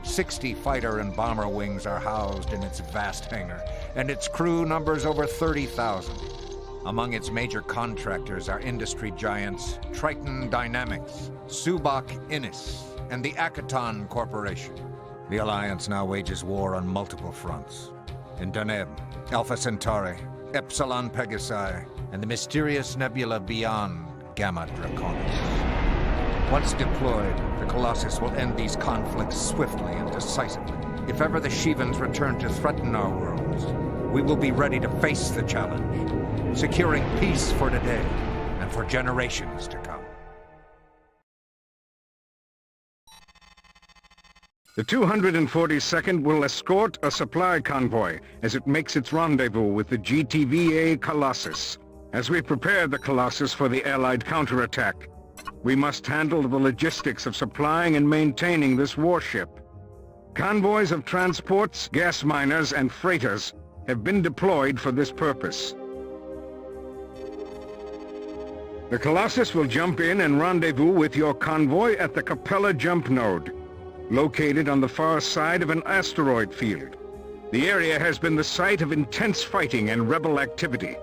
60 fighter and bomber wings are housed in its vast hangar, and its crew numbers over 30,000. Among its major contractors are industry giants Triton Dynamics, Subak Innis, and the Akaton Corporation. The Alliance now wages war on multiple fronts. In Deneb, Alpha Centauri, Epsilon Pegasi, and the mysterious nebula beyond Gamma Draconis. Once deployed, the Colossus will end these conflicts swiftly and decisively. If ever the Shivans return to threaten our worlds, we will be ready to face the challenge, securing peace for today and for generations to come. The 242nd will escort a supply convoy as it makes its rendezvous with the GTVA Colossus. As we prepare the Colossus for the Allied counterattack, we must handle the logistics of supplying and maintaining this warship. Convoys of transports, gas miners, and freighters have been deployed for this purpose. The Colossus will jump in and rendezvous with your convoy at the Capella jump node, located on the far side of an asteroid field. The area has been the site of intense fighting and rebel activity.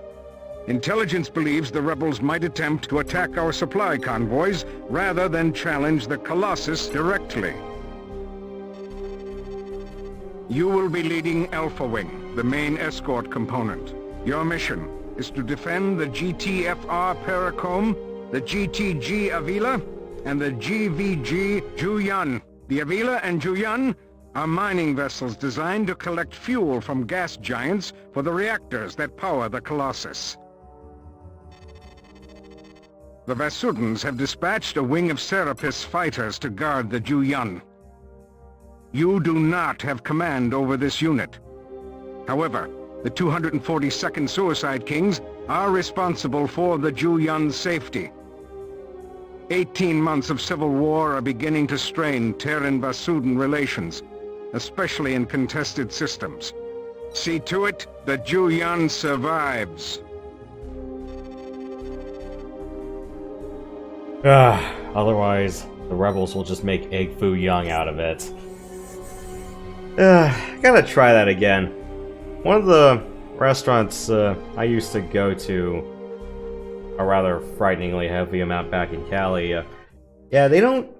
Intelligence believes the rebels might attempt to attack our supply convoys rather than challenge the Colossus directly. You will be leading Alpha Wing, the main escort component. Your mission is to defend the GTFR Paracombe, the GTG Avila, and the GVG Juyan. The Avila and Juyan are mining vessels designed to collect fuel from gas giants for the reactors that power the Colossus. The Vasudans have dispatched a wing of Serapis fighters to guard the Juyan. You do not have command over this unit. However, the 242nd Suicide Kings are responsible for the Juyan's safety. 18 months of civil war are beginning to strain Terran-Vasudan relations, especially in contested systems. See to it the Juyan survives. Otherwise, the rebels will just make Egg Foo Young out of it. Gotta try that again. One of the restaurants I used to go to a rather frighteningly heavy amount back in Cali, yeah, they don't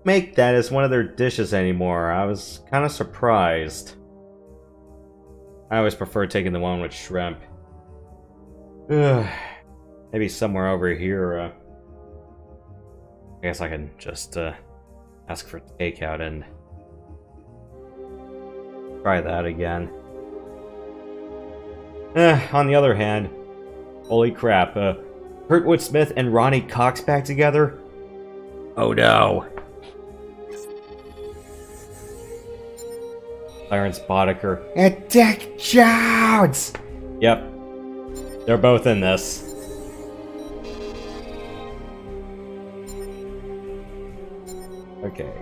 make that as one of their dishes anymore. I was kind of surprised. I always prefer taking the one with shrimp. Maybe somewhere over here, I guess I can just ask for takeout and try that again. On the other hand, holy crap, Kurtwood Smith and Ronnie Cox back together? Oh no. Clarence Boddicker. Dick Jones! Yep. They're both in this. Okay.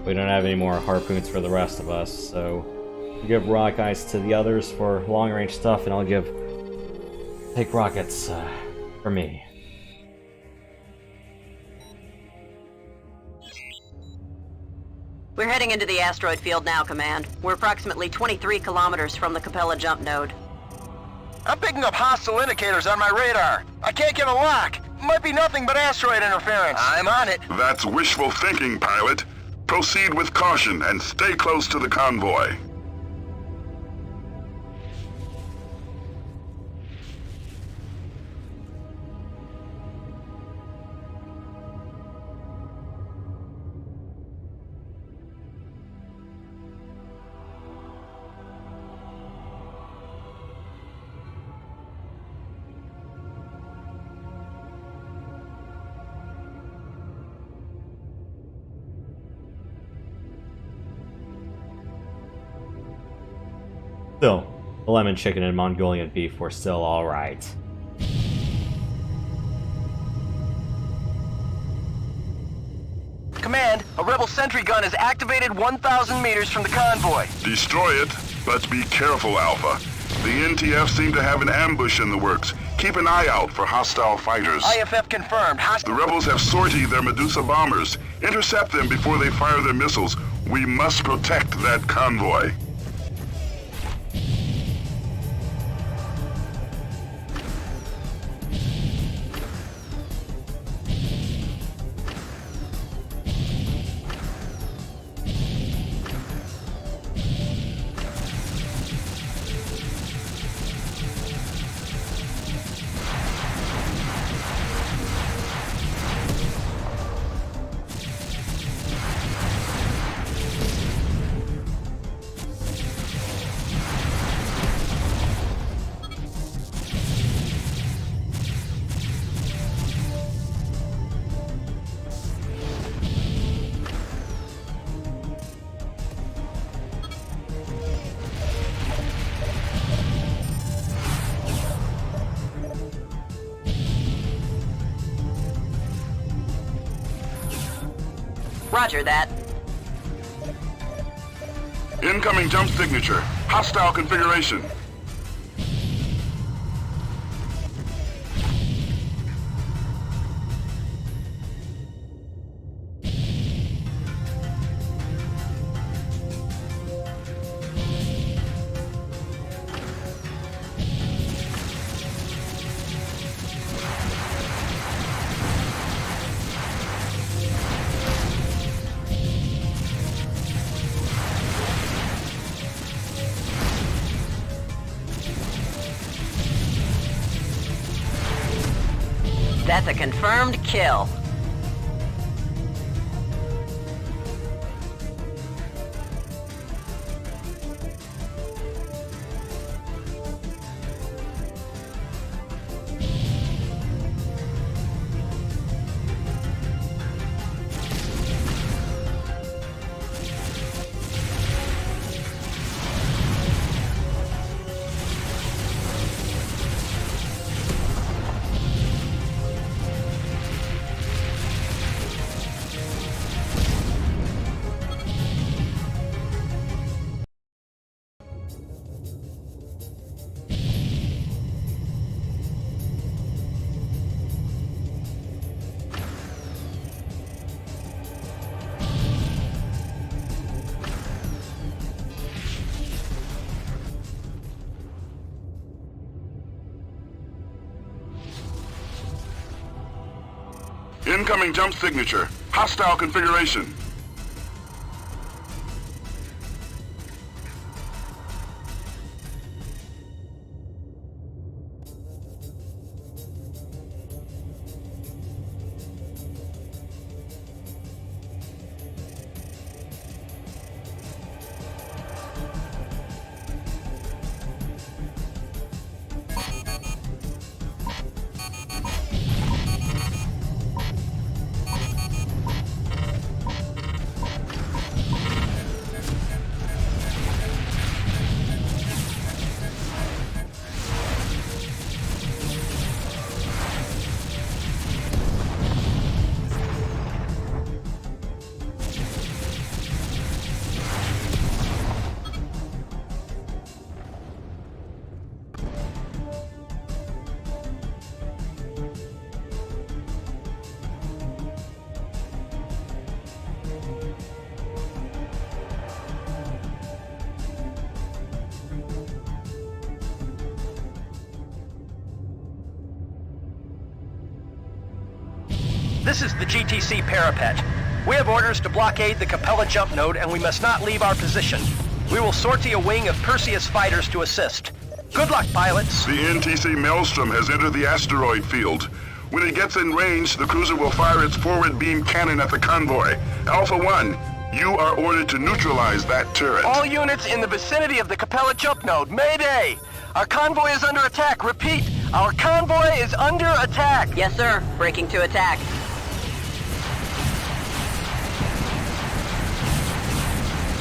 We don't have any more harpoons for the rest of us, so we'll give rock eyes to the others for long-range stuff, and I'll take rockets for me. We're heading into the asteroid field now, Command. We're approximately 23 kilometers from the Capella jump node. I'm picking up hostile indicators on my radar. I can't get a lock. Might be nothing but asteroid interference. I'm on it. That's wishful thinking, pilot. Proceed with caution and stay close to the convoy. Still, the lemon chicken and Mongolian beef were still alright. Command, a rebel sentry gun is activated 1,000 meters from the convoy. Destroy it, but be careful, Alpha. The NTF seem to have an ambush in the works. Keep an eye out for hostile fighters. IFF confirmed. The rebels have sortied their Medusa bombers. Intercept them before they fire their missiles. We must protect that convoy. Roger that. Incoming jump signature. Hostile configuration. That's a confirmed kill. Incoming jump signature. Hostile configuration. This is the GTC parapet. We have orders to blockade the Capella jump node, and we must not leave our position. We will sortie a wing of Perseus fighters to assist. Good luck, pilots. The NTC Maelstrom has entered the asteroid field. When it gets in range, the cruiser will fire its forward beam cannon at the convoy. Alpha 1, you are ordered to neutralize that turret. All units in the vicinity of the Capella jump node, Mayday! Our convoy is under attack. Repeat, our convoy is under attack. Yes, sir. Breaking to attack.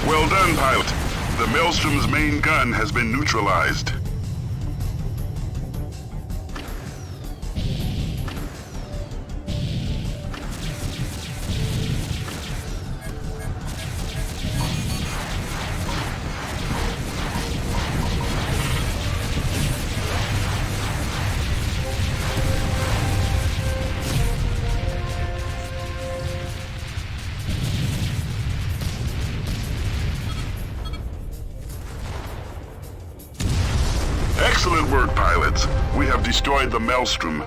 Well done, pilot. The Maelstrom's main gun has been neutralized. Excellent work, pilots. We have destroyed the Maelstrom.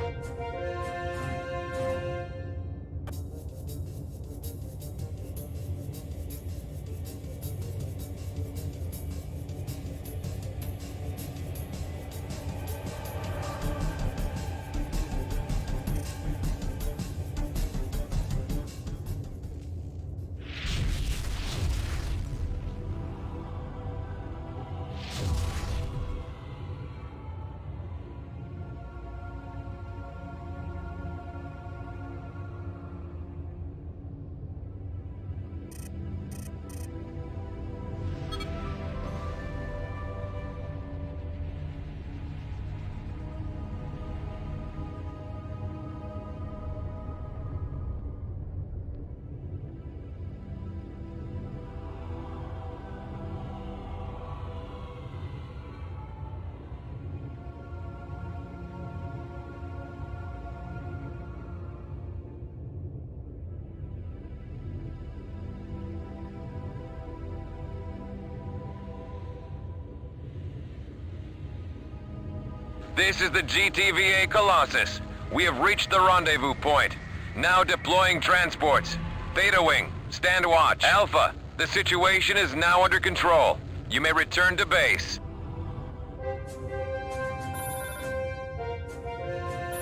This is the GTVA Colossus. We have reached the rendezvous point. Now deploying transports. Theta Wing, stand watch. Alpha, the situation is now under control. You may return to base.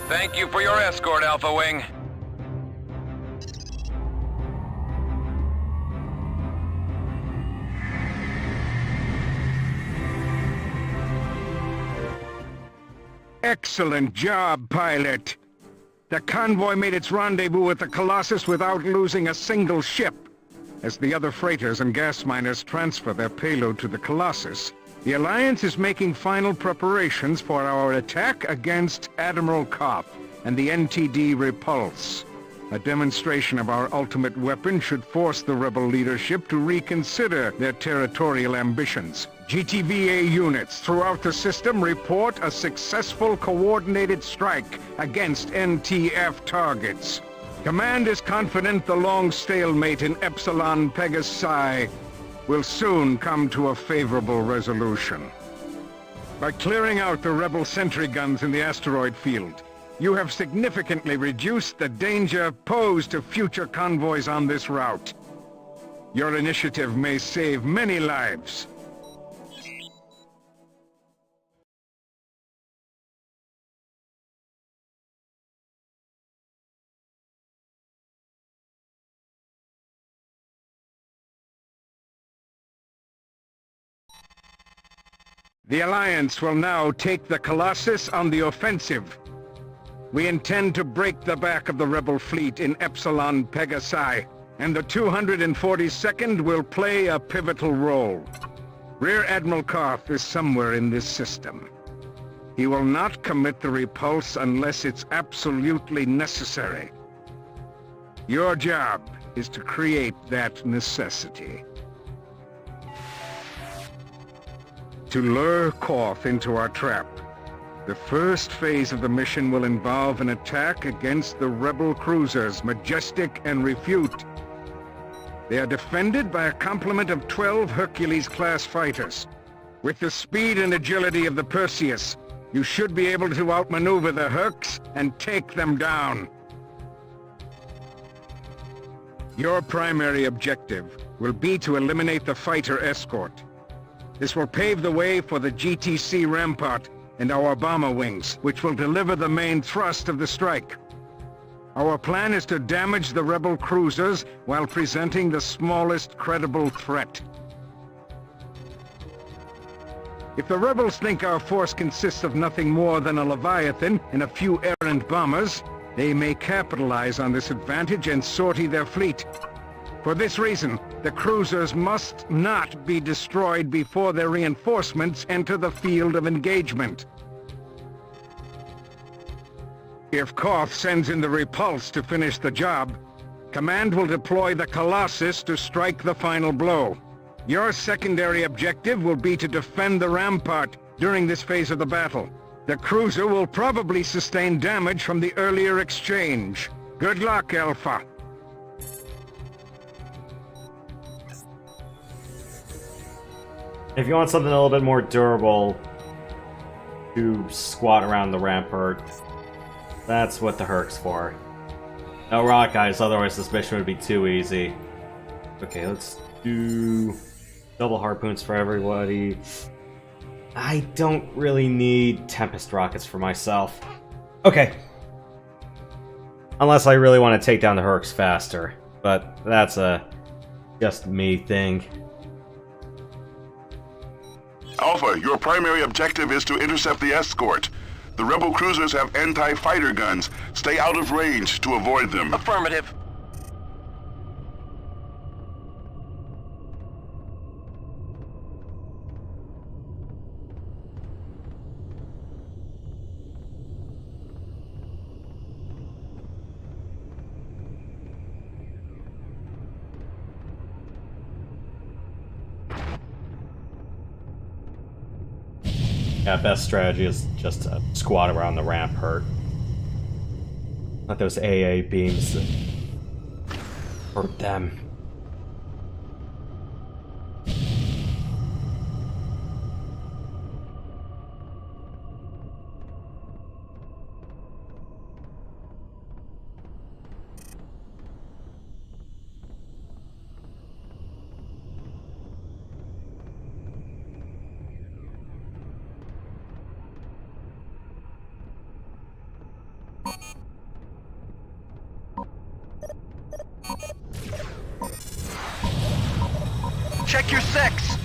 Thank you for your escort, Alpha Wing. Excellent job, pilot. The convoy made its rendezvous with the Colossus without losing a single ship. As the other freighters and gas miners transfer their payload to the Colossus, the Alliance is making final preparations for our attack against Admiral Koff and the NTD Repulse. A demonstration of our ultimate weapon should force the rebel leadership to reconsider their territorial ambitions. GTVA units throughout the system report a successful coordinated strike against NTF targets. Command is confident the long stalemate in Epsilon Pegasi will soon come to a favorable resolution. By clearing out the rebel sentry guns in the asteroid field, you have significantly reduced the danger posed to future convoys on this route. Your initiative may save many lives. The Alliance will now take the Colossus on the offensive. We intend to break the back of the rebel fleet in Epsilon Pegasi, and the 242nd will play a pivotal role. Rear Admiral Koff is somewhere in this system. He will not commit the repulse unless it's absolutely necessary. Your job is to create that necessity. To lure Koff into our trap, the first phase of the mission will involve an attack against the rebel cruisers Majestic and Refute. They are defended by a complement of 12 Hercules-class fighters. With the speed and agility of the Perseus, you should be able to outmaneuver the Hercs and take them down. Your primary objective will be to eliminate the fighter escort. This will pave the way for the GTC Rampart and our bomber wings, which will deliver the main thrust of the strike. Our plan is to damage the rebel cruisers while presenting the smallest credible threat. If the rebels think our force consists of nothing more than a Leviathan and a few errant bombers, they may capitalize on this advantage and sortie their fleet. For this reason, the cruisers must not be destroyed before their reinforcements enter the field of engagement. If Koth sends in the Repulse to finish the job, Command will deploy the Colossus to strike the final blow. Your secondary objective will be to defend the Rampart during this phase of the battle. The cruiser will probably sustain damage from the earlier exchange. Good luck, Alpha. If you want something a little bit more durable to squat around the rampart, that's what the Herc's for. No rock guys, otherwise this mission would be too easy. Okay, let's do double harpoons for everybody. I don't really need Tempest rockets for myself. Okay. Unless I really want to take down the Herc's faster. But that's a just me thing. Alpha, your primary objective is to intercept the escort. The rebel cruisers have anti-fighter guns. Stay out of range to avoid them. Affirmative. Yeah, best strategy is just to squat around the rampart. Let those AA beams hurt them. Check your sex!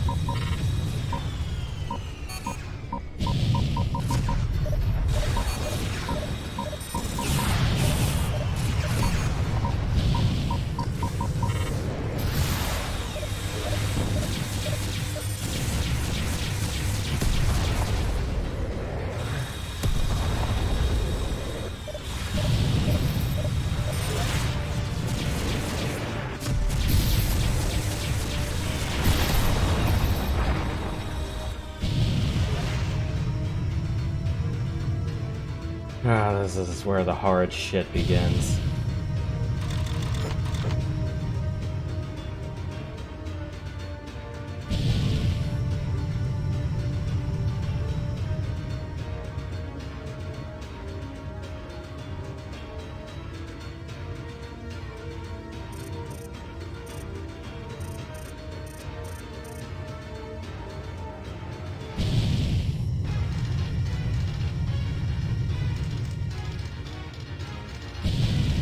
Ah, this is where the hard shit begins.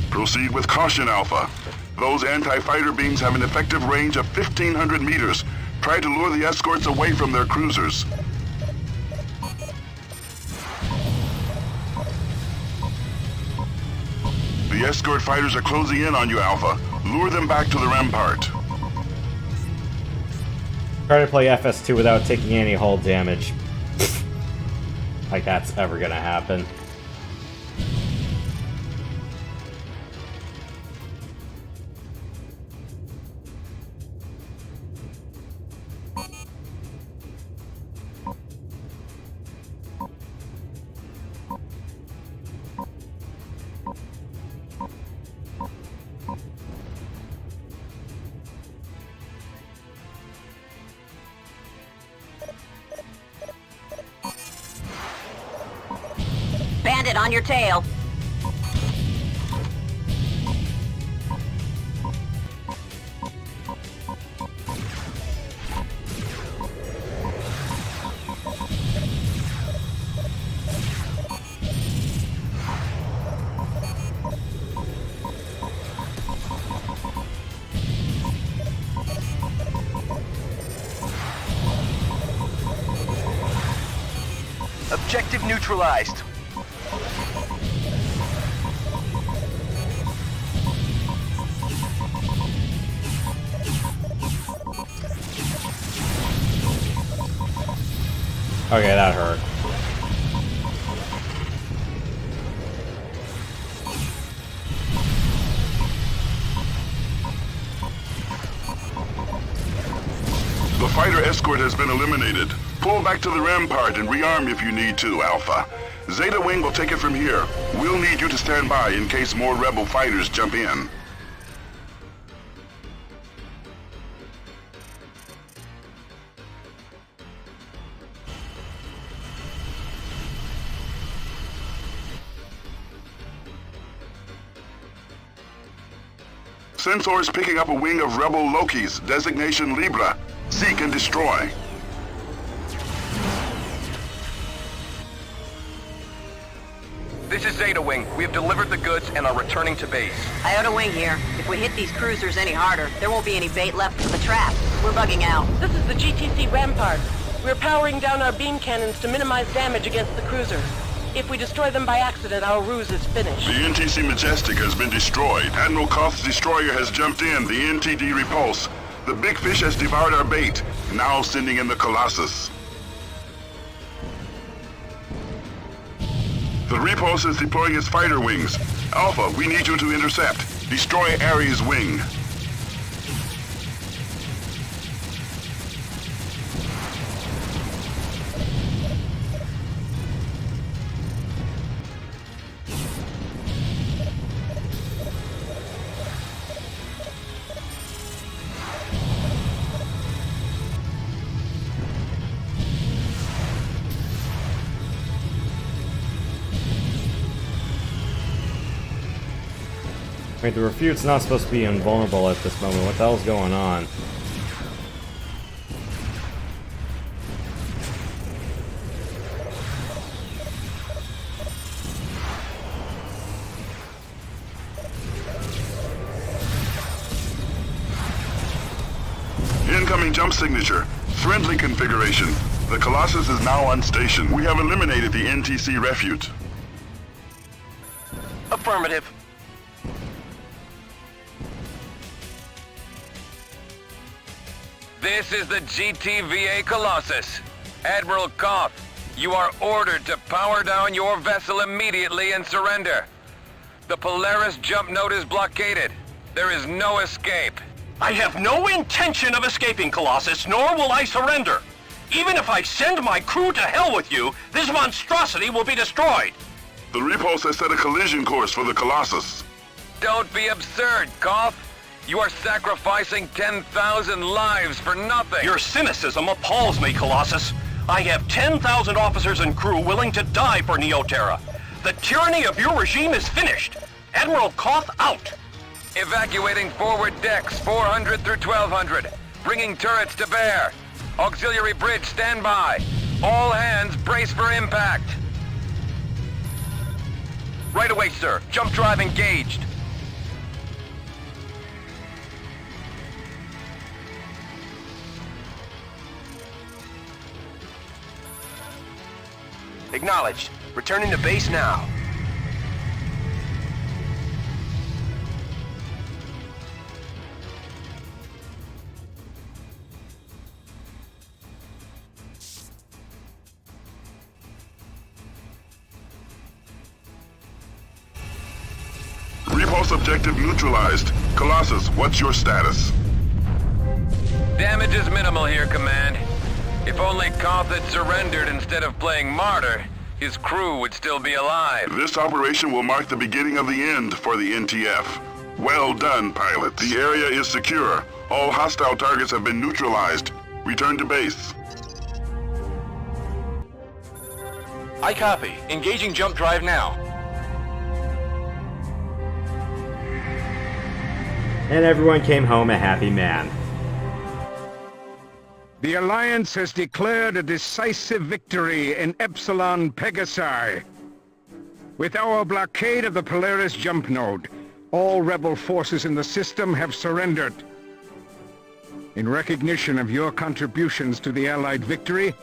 Proceed with caution, Alpha. Those anti-fighter beams have an effective range of 1,500 meters. Try to lure the escorts away from their cruisers. The escort fighters are closing in on you, Alpha. Lure them back to the rampart. Try to play FS2 without taking any hull damage. Like that's ever gonna happen. Bandit on your tail. Objective neutralized. Okay, that hurt. The fighter escort has been eliminated. Pull back to the rampart and rearm if you need to, Alpha. Zeta Wing will take it from here. We'll need you to stand by in case more rebel fighters jump in. Sensors picking up a wing of rebel Lokis, designation Libra. Seek and destroy. This is Zeta Wing. We have delivered the goods and are returning to base. Iota Wing here. If we hit these cruisers any harder, there won't be any bait left for the trap. We're bugging out. This is the GTC Rampart. We're powering down our beam cannons to minimize damage against the cruisers. If we destroy them by accident, our ruse is finished. The NTC Majestic has been destroyed. Admiral Koth's destroyer has jumped in, the NTD Repulse. The big fish has devoured our bait, now sending in the Colossus. The Repulse is deploying its fighter wings. Alpha, we need you to intercept. Destroy Ares' wing. Wait, the Refute's not supposed to be invulnerable at this moment. What the hell's going on? Incoming jump signature. Friendly configuration. The Colossus is now on station. We have eliminated the NTC Refute. Affirmative. This is the GTVA Colossus. Admiral Koth, you are ordered to power down your vessel immediately and surrender. The Polaris jump node is blockaded. There is no escape. I have no intention of escaping, Colossus, nor will I surrender. Even if I send my crew to hell with you, this monstrosity will be destroyed. The Repulse has set a collision course for the Colossus. Don't be absurd, Koth. You are sacrificing 10,000 lives for nothing. Your cynicism appalls me, Colossus. I have 10,000 officers and crew willing to die for Neoterra. The tyranny of your regime is finished. Admiral Koth out. Evacuating forward decks 400 through 1200. Bringing turrets to bear. Auxiliary bridge standby. All hands brace for impact. Right away, sir. Jump drive engaged. Acknowledged. Returning to base now. Repulse objective neutralized. Colossus, what's your status? Damage is minimal here, Command. If only Koth had surrendered instead of playing martyr, his crew would still be alive. This operation will mark the beginning of the end for the NTF. Well done, pilot. The area is secure. All hostile targets have been neutralized. Return to base. I copy. Engaging jump drive now. And everyone came home a happy man. The Alliance has declared a decisive victory in Epsilon Pegasi. With our blockade of the Polaris jump node, all rebel forces in the system have surrendered. In recognition of your contributions to the Allied victory,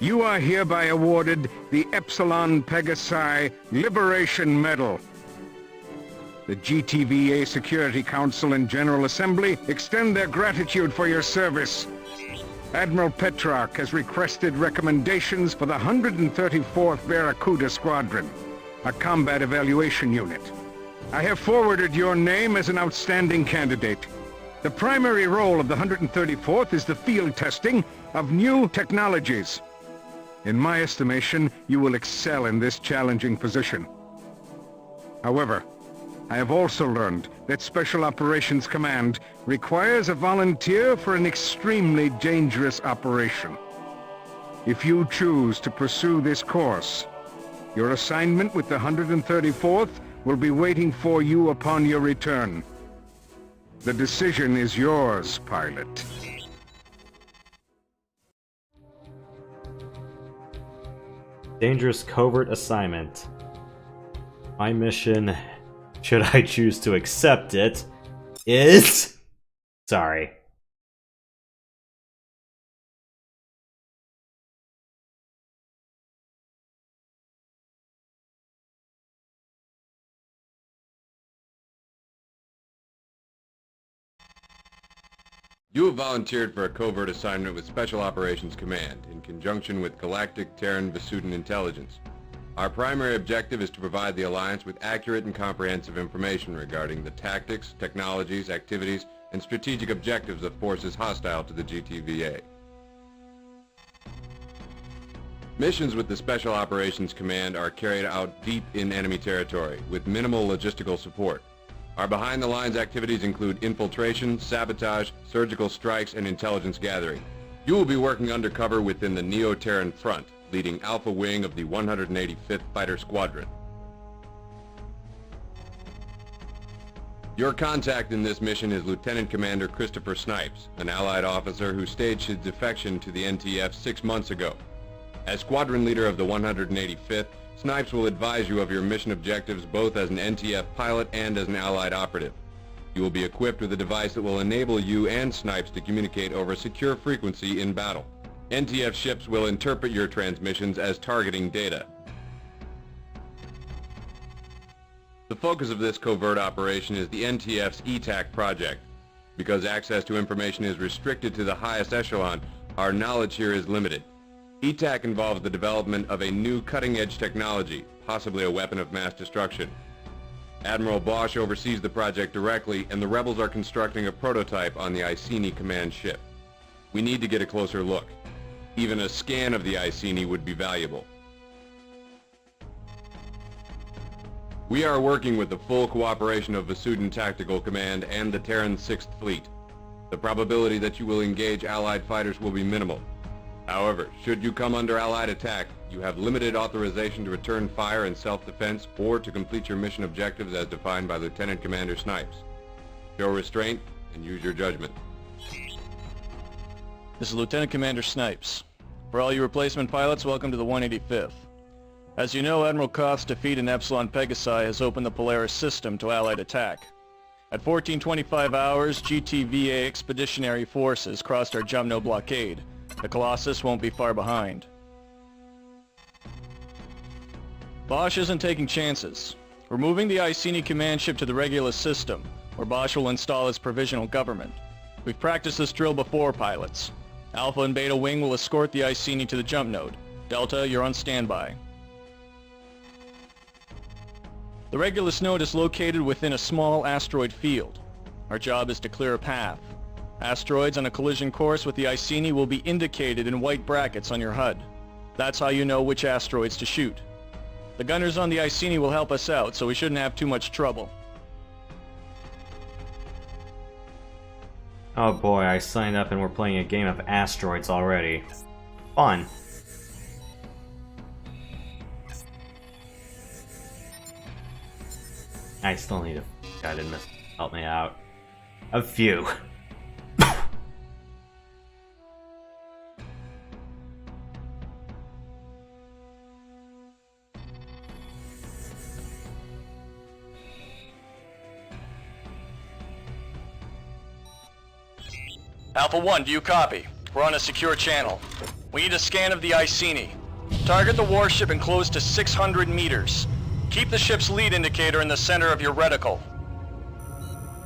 You are hereby awarded the Epsilon Pegasi Liberation Medal. The GTVA Security Council and General Assembly extend their gratitude for your service. Admiral Petrarch has requested recommendations for the 134th Barracuda Squadron, a combat evaluation unit. I have forwarded your name as an outstanding candidate. The primary role of the 134th is the field testing of new technologies. In my estimation, you will excel in this challenging position. However, I have also learned that Special Operations Command requires a volunteer for an extremely dangerous operation. If you choose to pursue this course, your assignment with the 134th will be waiting for you upon your return. The decision is yours, pilot. Dangerous covert assignment. My mission, should I choose to accept it, is... Sorry. You have volunteered for a covert assignment with Special Operations Command in conjunction with Galactic Terran Visudan Intelligence. Our primary objective is to provide the Alliance with accurate and comprehensive information regarding the tactics, technologies, activities, and strategic objectives of forces hostile to the GTVA. Missions with the Special Operations Command are carried out deep in enemy territory with minimal logistical support. Our behind-the-lines activities include infiltration, sabotage, surgical strikes, and intelligence gathering. You will be working undercover within the Neo-Terran front, leading Alpha Wing of the 185th Fighter Squadron. Your contact in this mission is Lieutenant Commander Christopher Snipes, an Allied officer who staged his defection to the NTF 6 months ago. As Squadron Leader of the 185th, Snipes will advise you of your mission objectives both as an NTF pilot and as an Allied operative. You will be equipped with a device that will enable you and Snipes to communicate over a secure frequency in battle. NTF ships will interpret your transmissions as targeting data. The focus of this covert operation is the NTF's ETAC project. Because access to information is restricted to the highest echelon, our knowledge here is limited. ETAC involves the development of a new cutting-edge technology, possibly a weapon of mass destruction. Admiral Bosch oversees the project directly, and the rebels are constructing a prototype on the Iceni command ship. We need to get a closer look. Even a scan of the Iceni would be valuable. We are working with the full cooperation of Visudan Tactical Command and the Terran 6th Fleet. The probability that you will engage Allied fighters will be minimal. However, should you come under Allied attack, you have limited authorization to return fire in self-defense or to complete your mission objectives as defined by Lieutenant Commander Snipes. Show restraint and use your judgment. This is Lieutenant Commander Snipes. For all you replacement pilots, welcome to the 185th. As you know, Admiral Koth's defeat in Epsilon Pegasi has opened the Polaris system to Allied attack. At 1425 hours, GTVA expeditionary forces crossed our Jumno blockade. The Colossus won't be far behind. Bosch isn't taking chances. We're moving the Iceni command ship to the Regulus system, where Bosch will install his provisional government. We've practiced this drill before, pilots. Alpha and Beta Wing will escort the Iceni to the jump node. Delta, you're on standby. The Regulus node is located within a small asteroid field. Our job is to clear a path. Asteroids on a collision course with the Iceni will be indicated in white brackets on your HUD. That's how you know which asteroids to shoot. The gunners on the Iceni will help us out, so we shouldn't have too much trouble. Oh boy, I signed up and we're playing a game of asteroids already. Fun. I still need a guy to help me out. A few. Alpha 1, do you copy? We're on a secure channel. We need a scan of the Iceni. Target the warship and close to 600 meters. Keep the ship's lead indicator in the center of your reticle.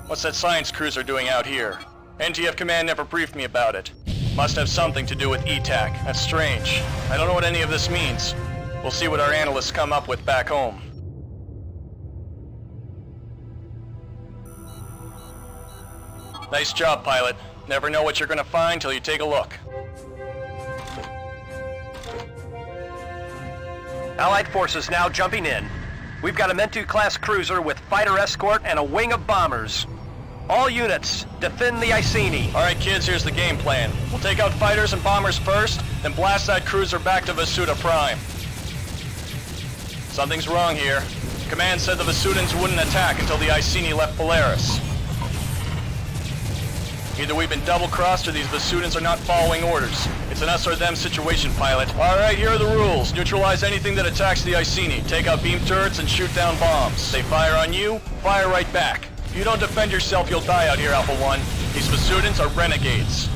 What's that science cruiser doing out here? NTF Command never briefed me about it. Must have something to do with ETAC. That's strange. I don't know what any of this means. We'll see what our analysts come up with back home. Nice job, pilot. Never know what you're gonna find till you take a look. Allied forces now jumping in. We've got a Mentu-class cruiser with fighter escort and a wing of bombers. All units, defend the Iceni. Alright kids, here's the game plan. We'll take out fighters and bombers first, then blast that cruiser back to Vasuda Prime. Something's wrong here. Command said the Vasudans wouldn't attack until the Iceni left Polaris. Either we've been double-crossed or these Vasudans are not following orders. It's an us or them situation, pilot. Alright, here are the rules. Neutralize anything that attacks the Iceni. Take out beam turrets and shoot down bombs. They fire on you, fire right back. If you don't defend yourself, you'll die out here, Alpha 1. These Vasudans are renegades.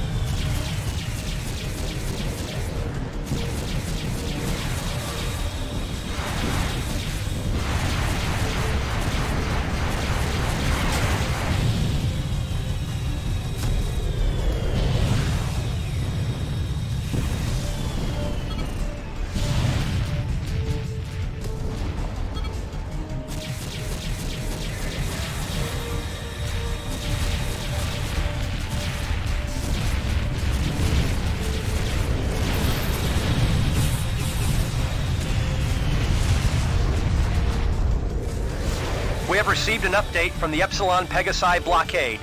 We have received an update from the Epsilon Pegasi blockade.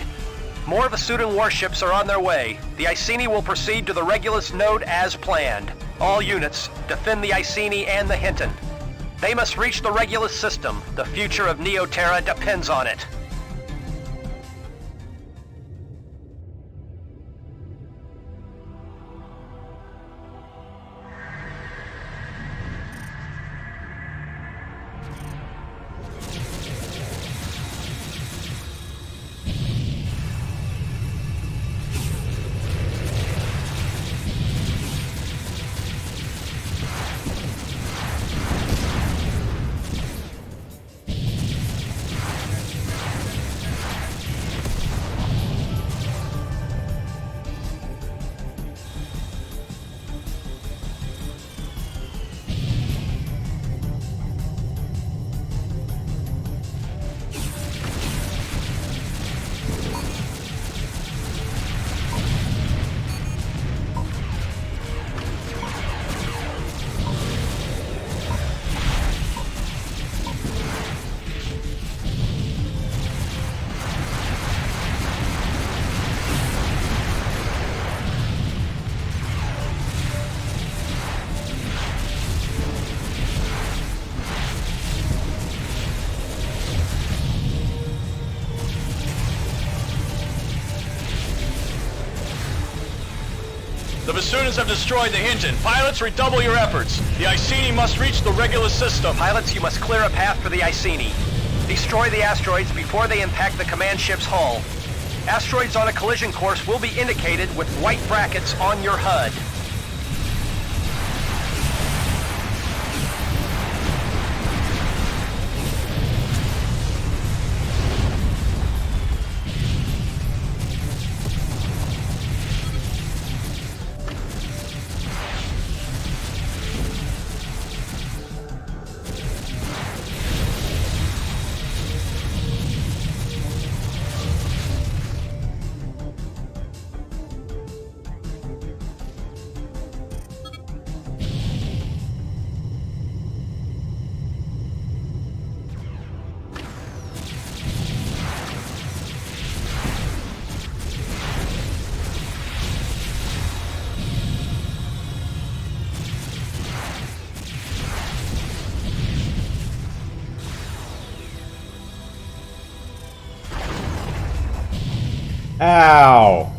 More Vasudan warships are on their way. The Iceni will proceed to the Regulus node as planned. All units, defend the Iceni and the Hinton. They must reach the Regulus system. The future of Neoterra depends on it. The Vasudans have destroyed the Hinton. Pilots, redouble your efforts. The Iceni must reach the Regulus system. Pilots, you must clear a path for the Iceni. Destroy the asteroids before they impact the command ship's hull. Asteroids on a collision course will be indicated with white brackets on your HUD. Ow!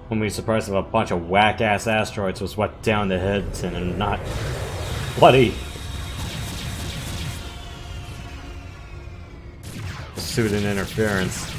Wouldn't be surprised if a bunch of whack-ass asteroids was wet down the heads and not bloody Sudan interference.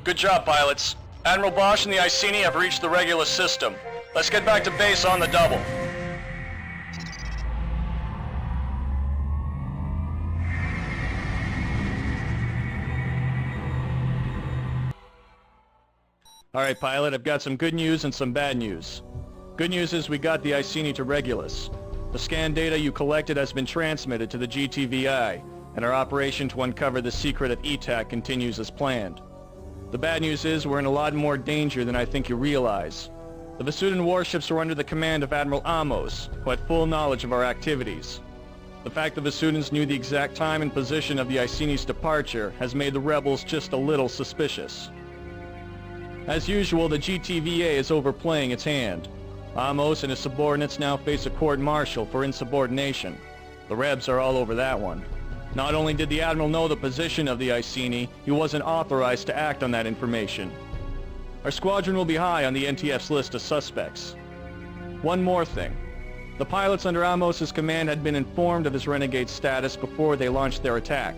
Good job, pilots. Admiral Bosch and the Iceni have reached the Regulus system. Let's get back to base on the double. Alright, pilot, I've got some good news and some bad news. Good news is we got the Iceni to Regulus. The scan data you collected has been transmitted to the GTVI, and our operation to uncover the secret of ETAC continues as planned. The bad news is we're in a lot more danger than I think you realize. The Vasudan warships are under the command of Admiral Amos, who had full knowledge of our activities. The fact the Vasudans knew the exact time and position of the Iceni's departure has made the rebels just a little suspicious. As usual, the GTVA is overplaying its hand. Amos and his subordinates now face a court-martial for insubordination. The Rebs are all over that one. Not only did the Admiral know the position of the Iceni, he wasn't authorized to act on that information. Our squadron will be high on the NTF's list of suspects. One more thing. The pilots under Amos's command had been informed of his renegade status before they launched their attack.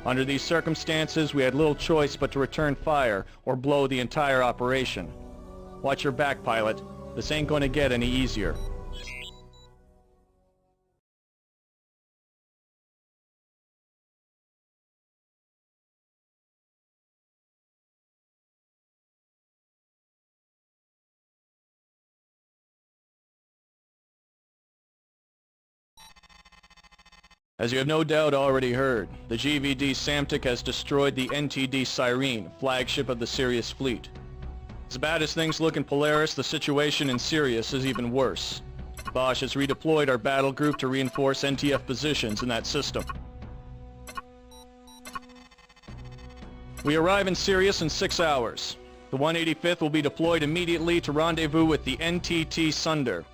Under these circumstances, we had little choice but to return fire or blow the entire operation. Watch your back, pilot. This ain't gonna get any easier. As you have no doubt already heard, the GVD Samtic has destroyed the NTD Cyrene, flagship of the Sirius fleet. As bad as things look in Polaris, the situation in Sirius is even worse. Bosch has redeployed our battle group to reinforce NTF positions in that system. We arrive in Sirius in 6 hours. The 185th will be deployed immediately to rendezvous with the NTT Sunder.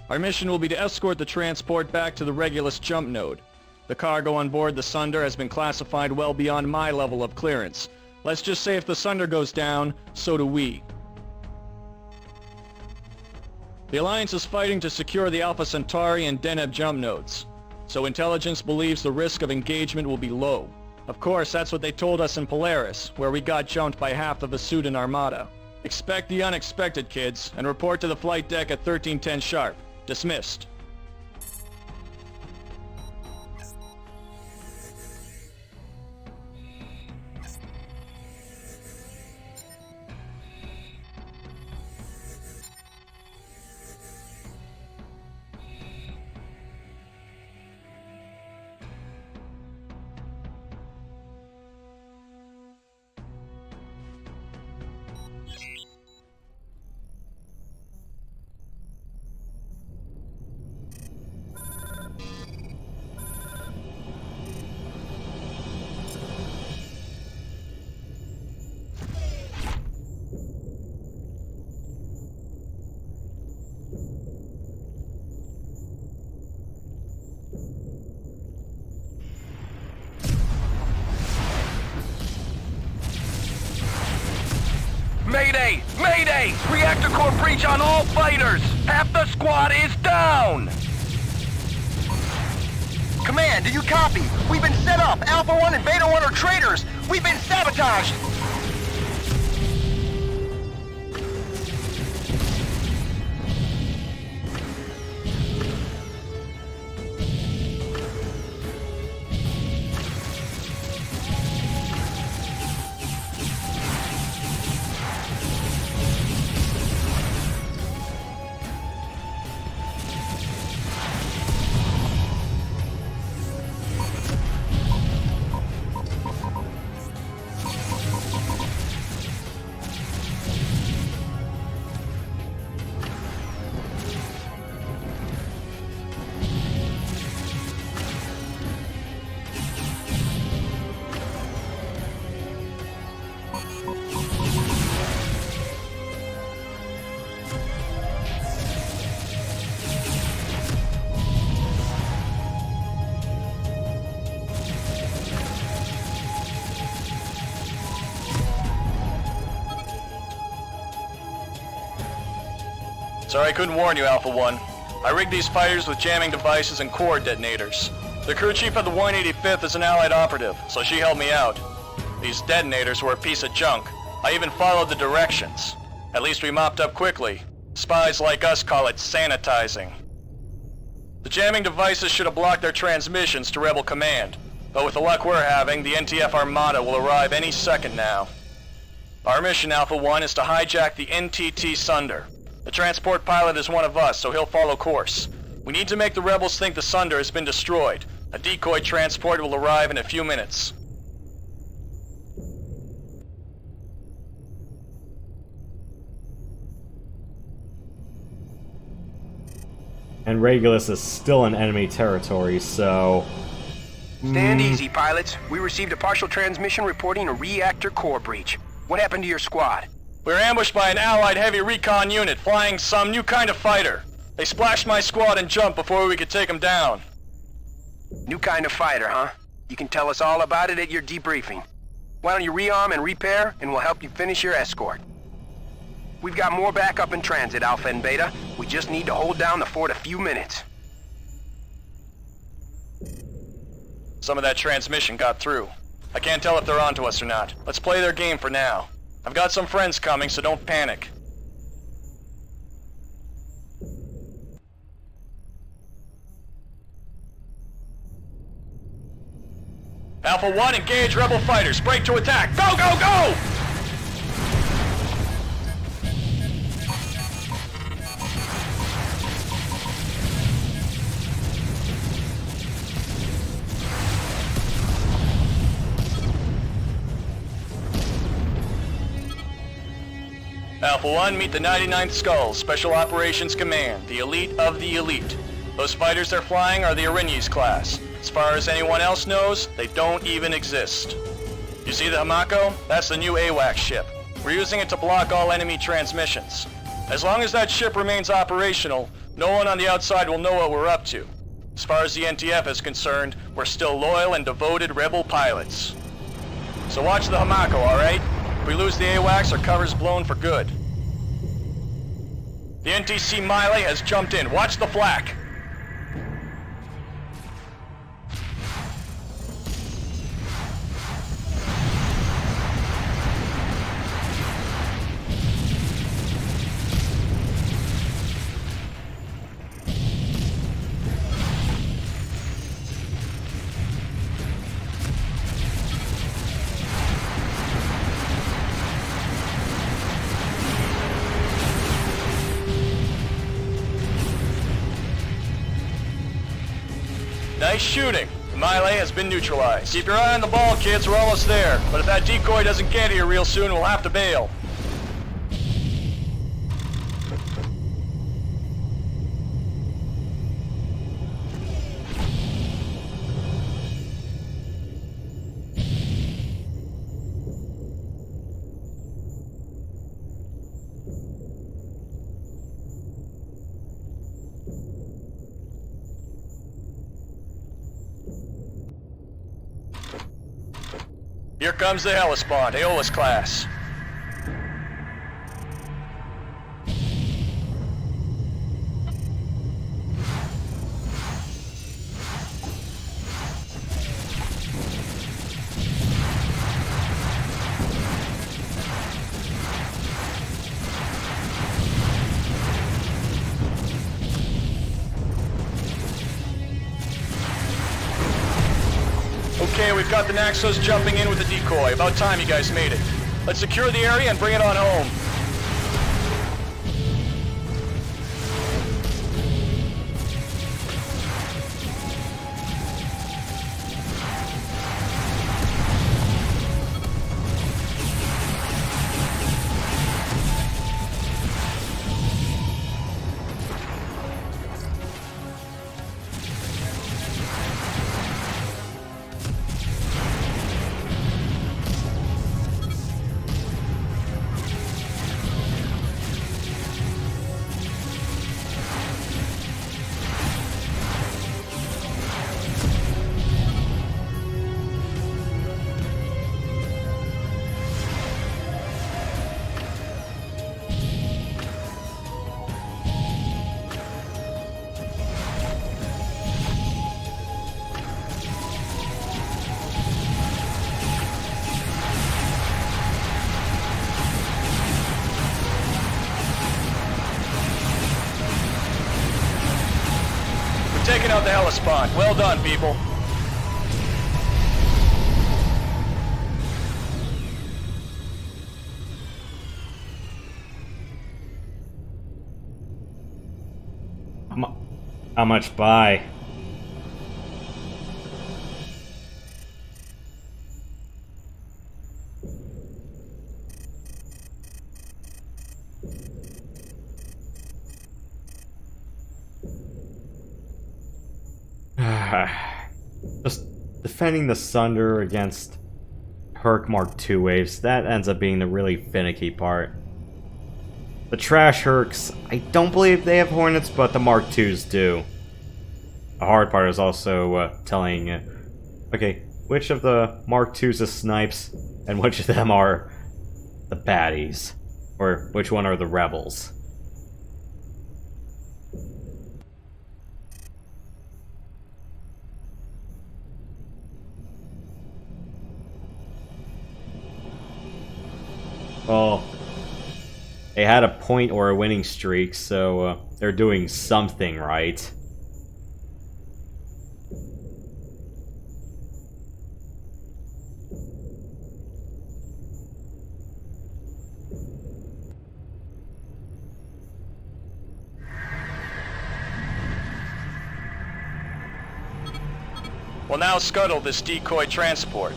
Our mission will be to escort the transport back to the Regulus jump node. The cargo on board the Sunder has been classified well beyond my level of clearance. Let's just say if the Sunder goes down, so do we. The Alliance is fighting to secure the Alpha Centauri and Deneb jump nodes, so intelligence believes the risk of engagement will be low. Of course, that's what they told us in Polaris, where we got jumped by half the Vasudan armada. Expect the unexpected, kids, and report to the flight deck at 1310 sharp. Dismissed. Mayday! Mayday! Reactor core breach on all fighters! Half the squad is down! Command, do you copy? We've been set up. Alpha 1 and Beta 1 are traitors. We've been sabotaged. Sorry I couldn't warn you, Alpha 1. I rigged these fighters with jamming devices and core detonators. The crew chief of the 185th is an Allied operative, so she helped me out. These detonators were a piece of junk. I even followed the directions. At least we mopped up quickly. Spies like us call it sanitizing. The jamming devices should have blocked their transmissions to Rebel Command, but with the luck we're having, the NTF Armada will arrive any second now. Our mission, Alpha 1, is to hijack the NTT Sunder. The transport pilot is one of us, so he'll follow course. We need to make the rebels think the Sunder has been destroyed. A decoy transport will arrive in a few minutes. And Regulus is still in enemy territory, so... Stand easy, pilots. We received a partial transmission reporting a reactor core breach. What happened to your squad? We were ambushed by an Allied heavy recon unit flying some new kind of fighter. They splashed my squad and jumped before we could take them down. New kind of fighter, huh? You can tell us all about it at your debriefing. Why don't you rearm and repair, and we'll help you finish your escort. We've got more backup in transit, Alpha and Beta. We just need to hold down the fort a few minutes. Some of that transmission got through. I can't tell if they're onto us or not. Let's play their game for now. I've got some friends coming, so don't panic. Alpha 1, engage Rebel fighters. Break to attack. Go, go, go! Alpha 1, meet the 99th Skulls, Special Operations Command, the elite of the elite. Those fighters they're flying are the Erinyes class. As far as anyone else knows, they don't even exist. You see the Hamako? That's the new AWACS ship. We're using it to block all enemy transmissions. As long as that ship remains operational, no one on the outside will know what we're up to. As far as the NTF is concerned, we're still loyal and devoted rebel pilots. So watch the Hamako, alright? If we lose the AWACS, our cover's blown for good. The NTC Miley has jumped in. Watch the flak. Nice shooting. The Miley has been neutralized. Keep your eye on the ball, kids. We're almost there. But if that decoy doesn't get here real soon, we'll have to bail. Here comes the Hellespont, Aeolus class. Okay, we've got the Naxos jumping in with the decoy. About time you guys made it. Let's secure the area and bring it on home. Taking out the Hellespont. Well done, people. How much by? Just defending the Sunder against Herc Mark II waves, that ends up being the really finicky part. The trash Hercs, I don't believe they have Hornets, but the Mark IIs do. The hard part is also telling, okay, which of the Mark IIs is snipes, and which of them are the baddies, or which one are the rebels. Well, they had a point or a winning streak, so they're doing something right. We'll now scuttle this decoy transport.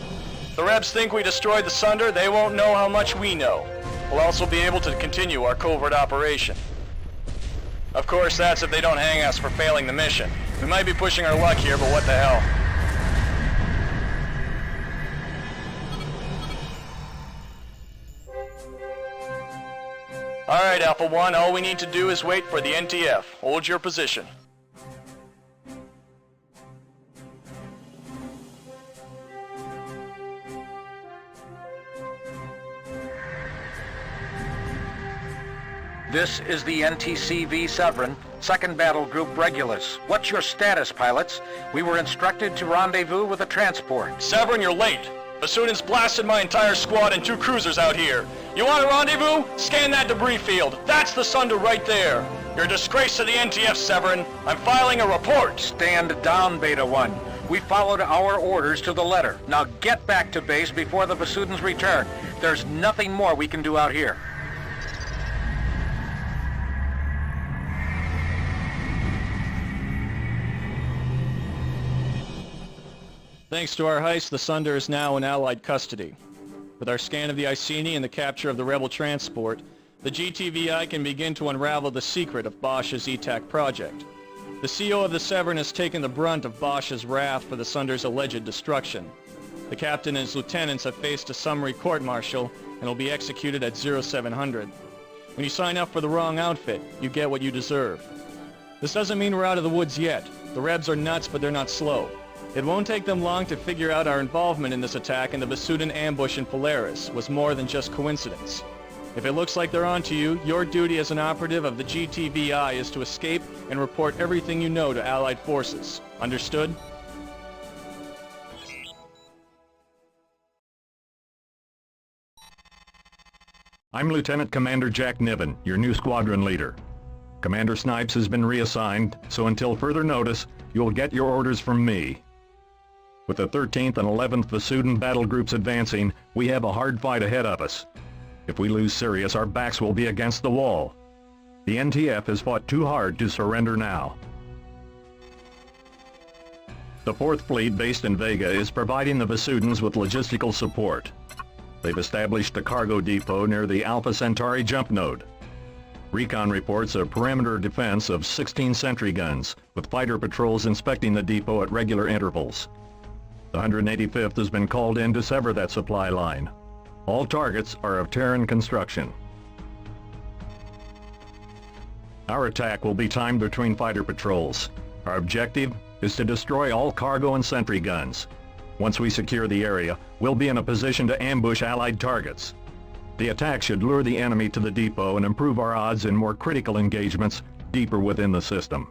If the Rebs think we destroyed the Sunder, they won't know how much we know. We'll also be able to continue our covert operation. Of course, that's if they don't hang us for failing the mission. We might be pushing our luck here, but what the hell. Alright, Alpha 1, all we need to do is wait for the NTF. Hold your position. This is the NTCV Severin, 2nd Battle Group Regulus. What's your status, pilots? We were instructed to rendezvous with a transport. Severin, you're late. Basudin's blasted my entire squad and 2 cruisers out here. You want a rendezvous? Scan that debris field. That's the Sunder right there. You're a disgrace to the NTF, Severin. I'm filing a report. Stand down, Beta 1. We followed our orders to the letter. Now get back to base before the Basudins return. There's nothing more we can do out here. Thanks to our heist, the Sunder is now in Allied custody. With our scan of the Iceni and the capture of the Rebel transport, the GTVI can begin to unravel the secret of Bosch's ETAC project. The CO of the Severin has taken the brunt of Bosch's wrath for the Sunder's alleged destruction. The captain and his lieutenants have faced a summary court-martial and will be executed at 0700. When you sign up for the wrong outfit, you get what you deserve. This doesn't mean we're out of the woods yet. The Rebs are nuts, but they're not slow. It won't take them long to figure out our involvement in this attack, and the Basudin ambush in Polaris was more than just coincidence. If it looks like they're onto you, your duty as an operative of the GTVI is to escape and report everything you know to Allied forces. Understood? I'm Lieutenant Commander Jack Niven, your new squadron leader. Commander Snipes has been reassigned, so until further notice, you'll get your orders from me. With the 13th and 11th FSOpen battle groups advancing, we have a hard fight ahead of us. If we lose Sirius, our backs will be against the wall. The NTF has fought too hard to surrender now. The 4th Fleet, based in Vega, is providing the FSOdens with logistical support. They've established a cargo depot near the Alpha Centauri jump node. Recon reports a perimeter defense of 16 sentry guns, with fighter patrols inspecting the depot at regular intervals. The 185th has been called in to sever that supply line. All targets are of Terran construction. Our attack will be timed between fighter patrols. Our objective is to destroy all cargo and sentry guns. Once we secure the area, we'll be in a position to ambush Allied targets. The attack should lure the enemy to the depot and improve our odds in more critical engagements deeper within the system.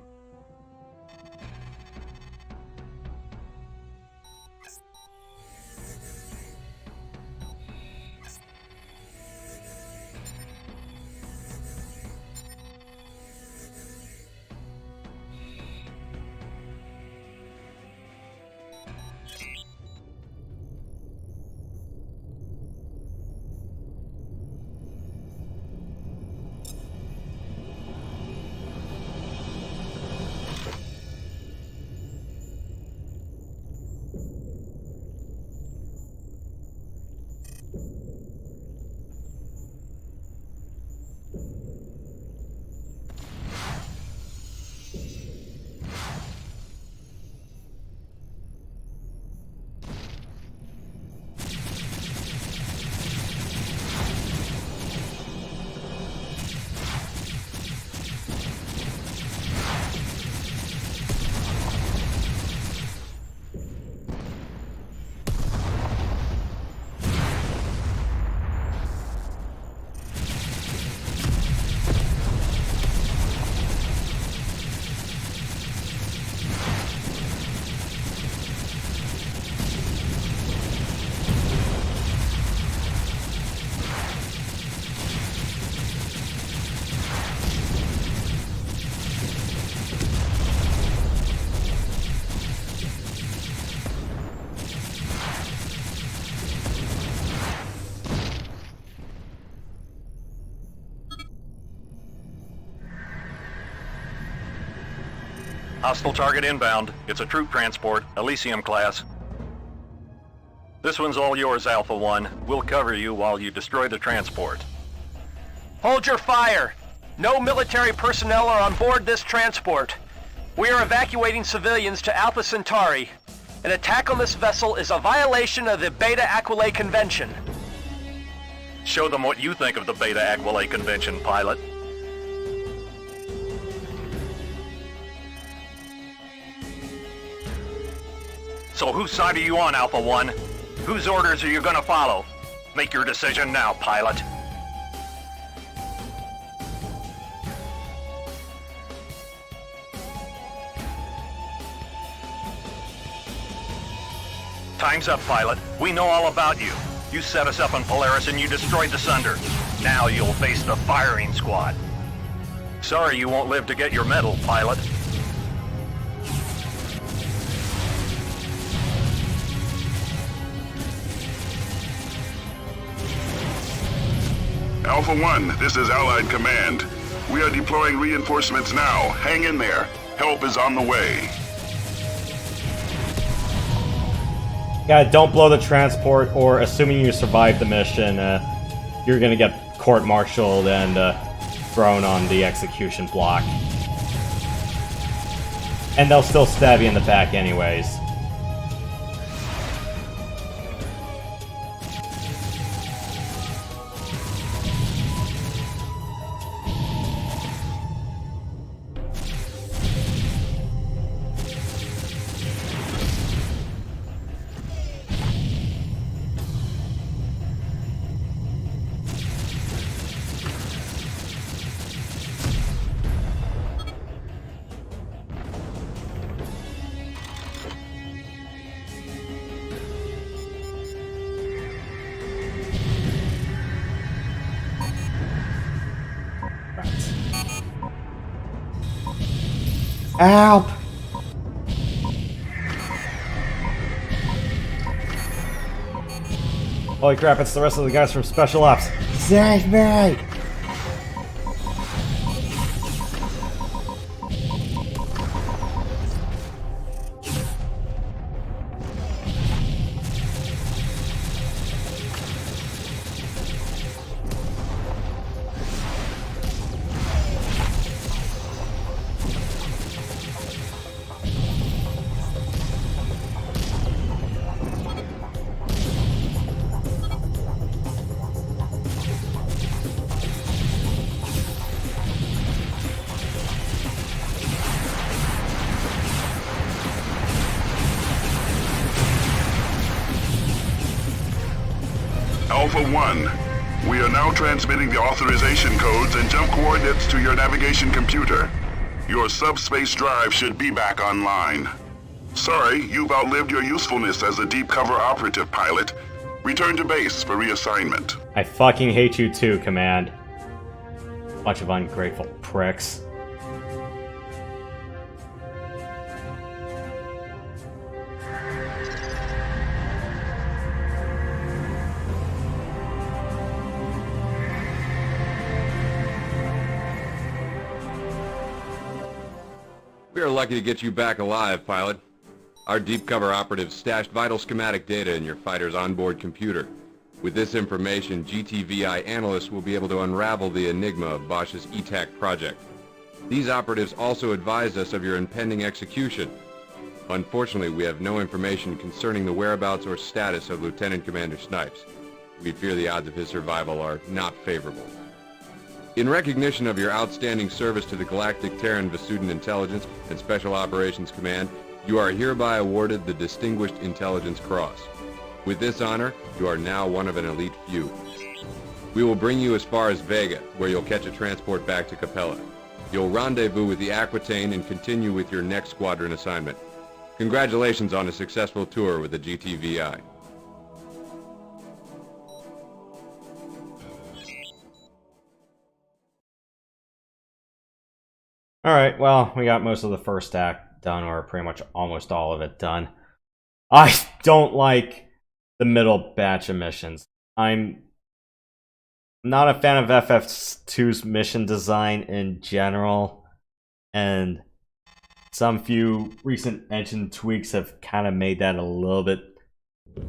Hostile target inbound. It's a troop transport, Elysium class. This one's all yours, Alpha 1. We'll cover you while you destroy the transport. Hold your fire! No military personnel are on board this transport. We are evacuating civilians to Alpha Centauri. An attack on this vessel is a violation of the Beta Aquilae Convention. Show them what you think of the Beta Aquilae Convention, pilot. So whose side are you on, Alpha 1? Whose orders are you gonna follow? Make your decision now, pilot. Time's up, pilot. We know all about you. You set us up on Polaris and you destroyed the Sunder. Now you'll face the firing squad. Sorry you won't live to get your medal, pilot. Alpha 1, this is Allied Command. We are deploying reinforcements now. Hang in there. Help is on the way. Yeah, don't blow the transport, or assuming you survive the mission, you're gonna get court-martialed and thrown on the execution block. And they'll still stab you in the back anyways. Help! Holy crap, it's the rest of the guys from Special Ops. Save me! Alpha 1, we are now transmitting the authorization codes and jump coordinates to your navigation computer. Your subspace drive should be back online. Sorry, you've outlived your usefulness as a deep cover operative pilot. Return to base for reassignment. I fucking hate you too, Command. Bunch of ungrateful pricks. We are lucky to get you back alive, pilot. Our deep cover operatives stashed vital schematic data in your fighter's onboard computer. With this information, GTVI analysts will be able to unravel the enigma of Bosch's ETAC project. These operatives also advised us of your impending execution. Unfortunately, we have no information concerning the whereabouts or status of Lieutenant Commander Snipes. We fear the odds of his survival are not favorable. In recognition of your outstanding service to the Galactic Terran Vasudin Intelligence and Special Operations Command, you are hereby awarded the Distinguished Intelligence Cross. With this honor, you are now one of an elite few. We will bring you as far as Vega, where you'll catch a transport back to Capella. You'll rendezvous with the Aquitaine and continue with your next squadron assignment. Congratulations on a successful tour with the GTVI. Alright, well, we got most of the first act done, or pretty much almost all of it done. I don't like the middle batch of missions. I'm not a fan of FF2's mission design in general, and some few recent engine tweaks have kind of made that a little bit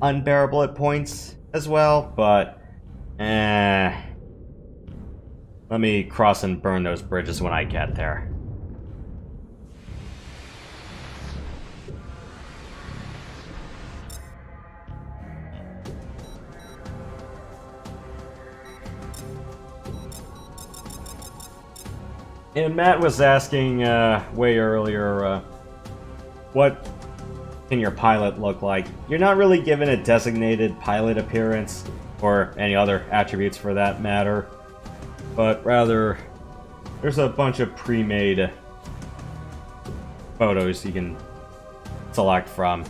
unbearable at points as well, but let me cross and burn those bridges when I get there. And Matt was asking way earlier, what can your pilot look like? You're not really given a designated pilot appearance, or any other attributes for that matter, but rather there's a bunch of pre-made photos you can select from.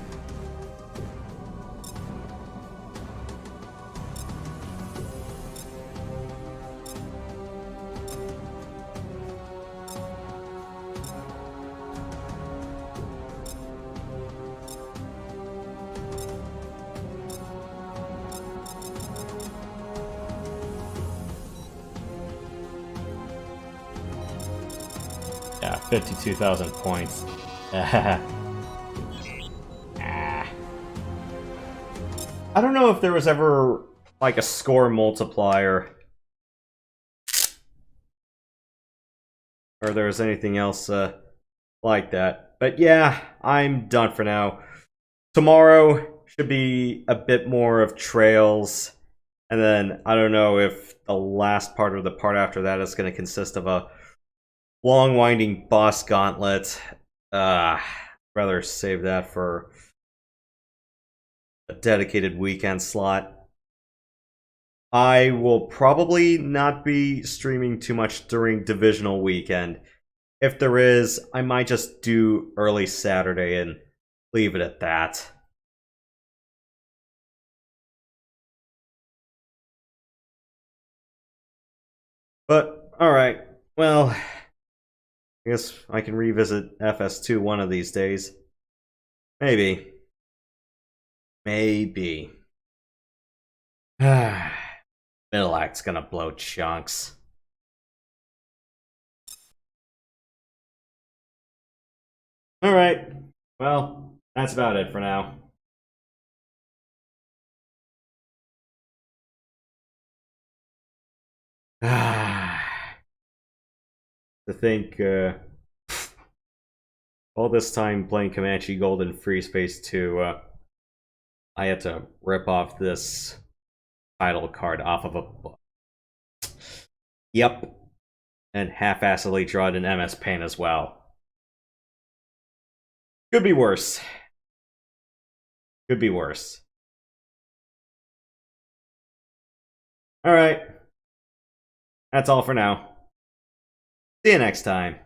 Yeah, 52,000 points. I don't know if there was ever like a score multiplier, or there was anything else like that. But yeah, I'm done for now. Tomorrow should be a bit more of trails, and then I don't know if the last part or the part after that is going to consist of a long winding boss gauntlet. Rather save that for a dedicated weekend slot. I will probably not be streaming too much during divisional weekend. If there is, I might just do early Saturday and leave it at that. But, alright, well, I guess I can revisit FS2 one of these days. Maybe. Maybe. Middle act's gonna blow chunks. Alright, well, that's about it for now. To think, all this time playing Comanche Gold in FreeSpace 2, I had to rip off this title card off of a book. Yep. And half-assedly draw it in MS Paint as well. Could be worse. Could be worse. Alright. That's all for now. See you next time.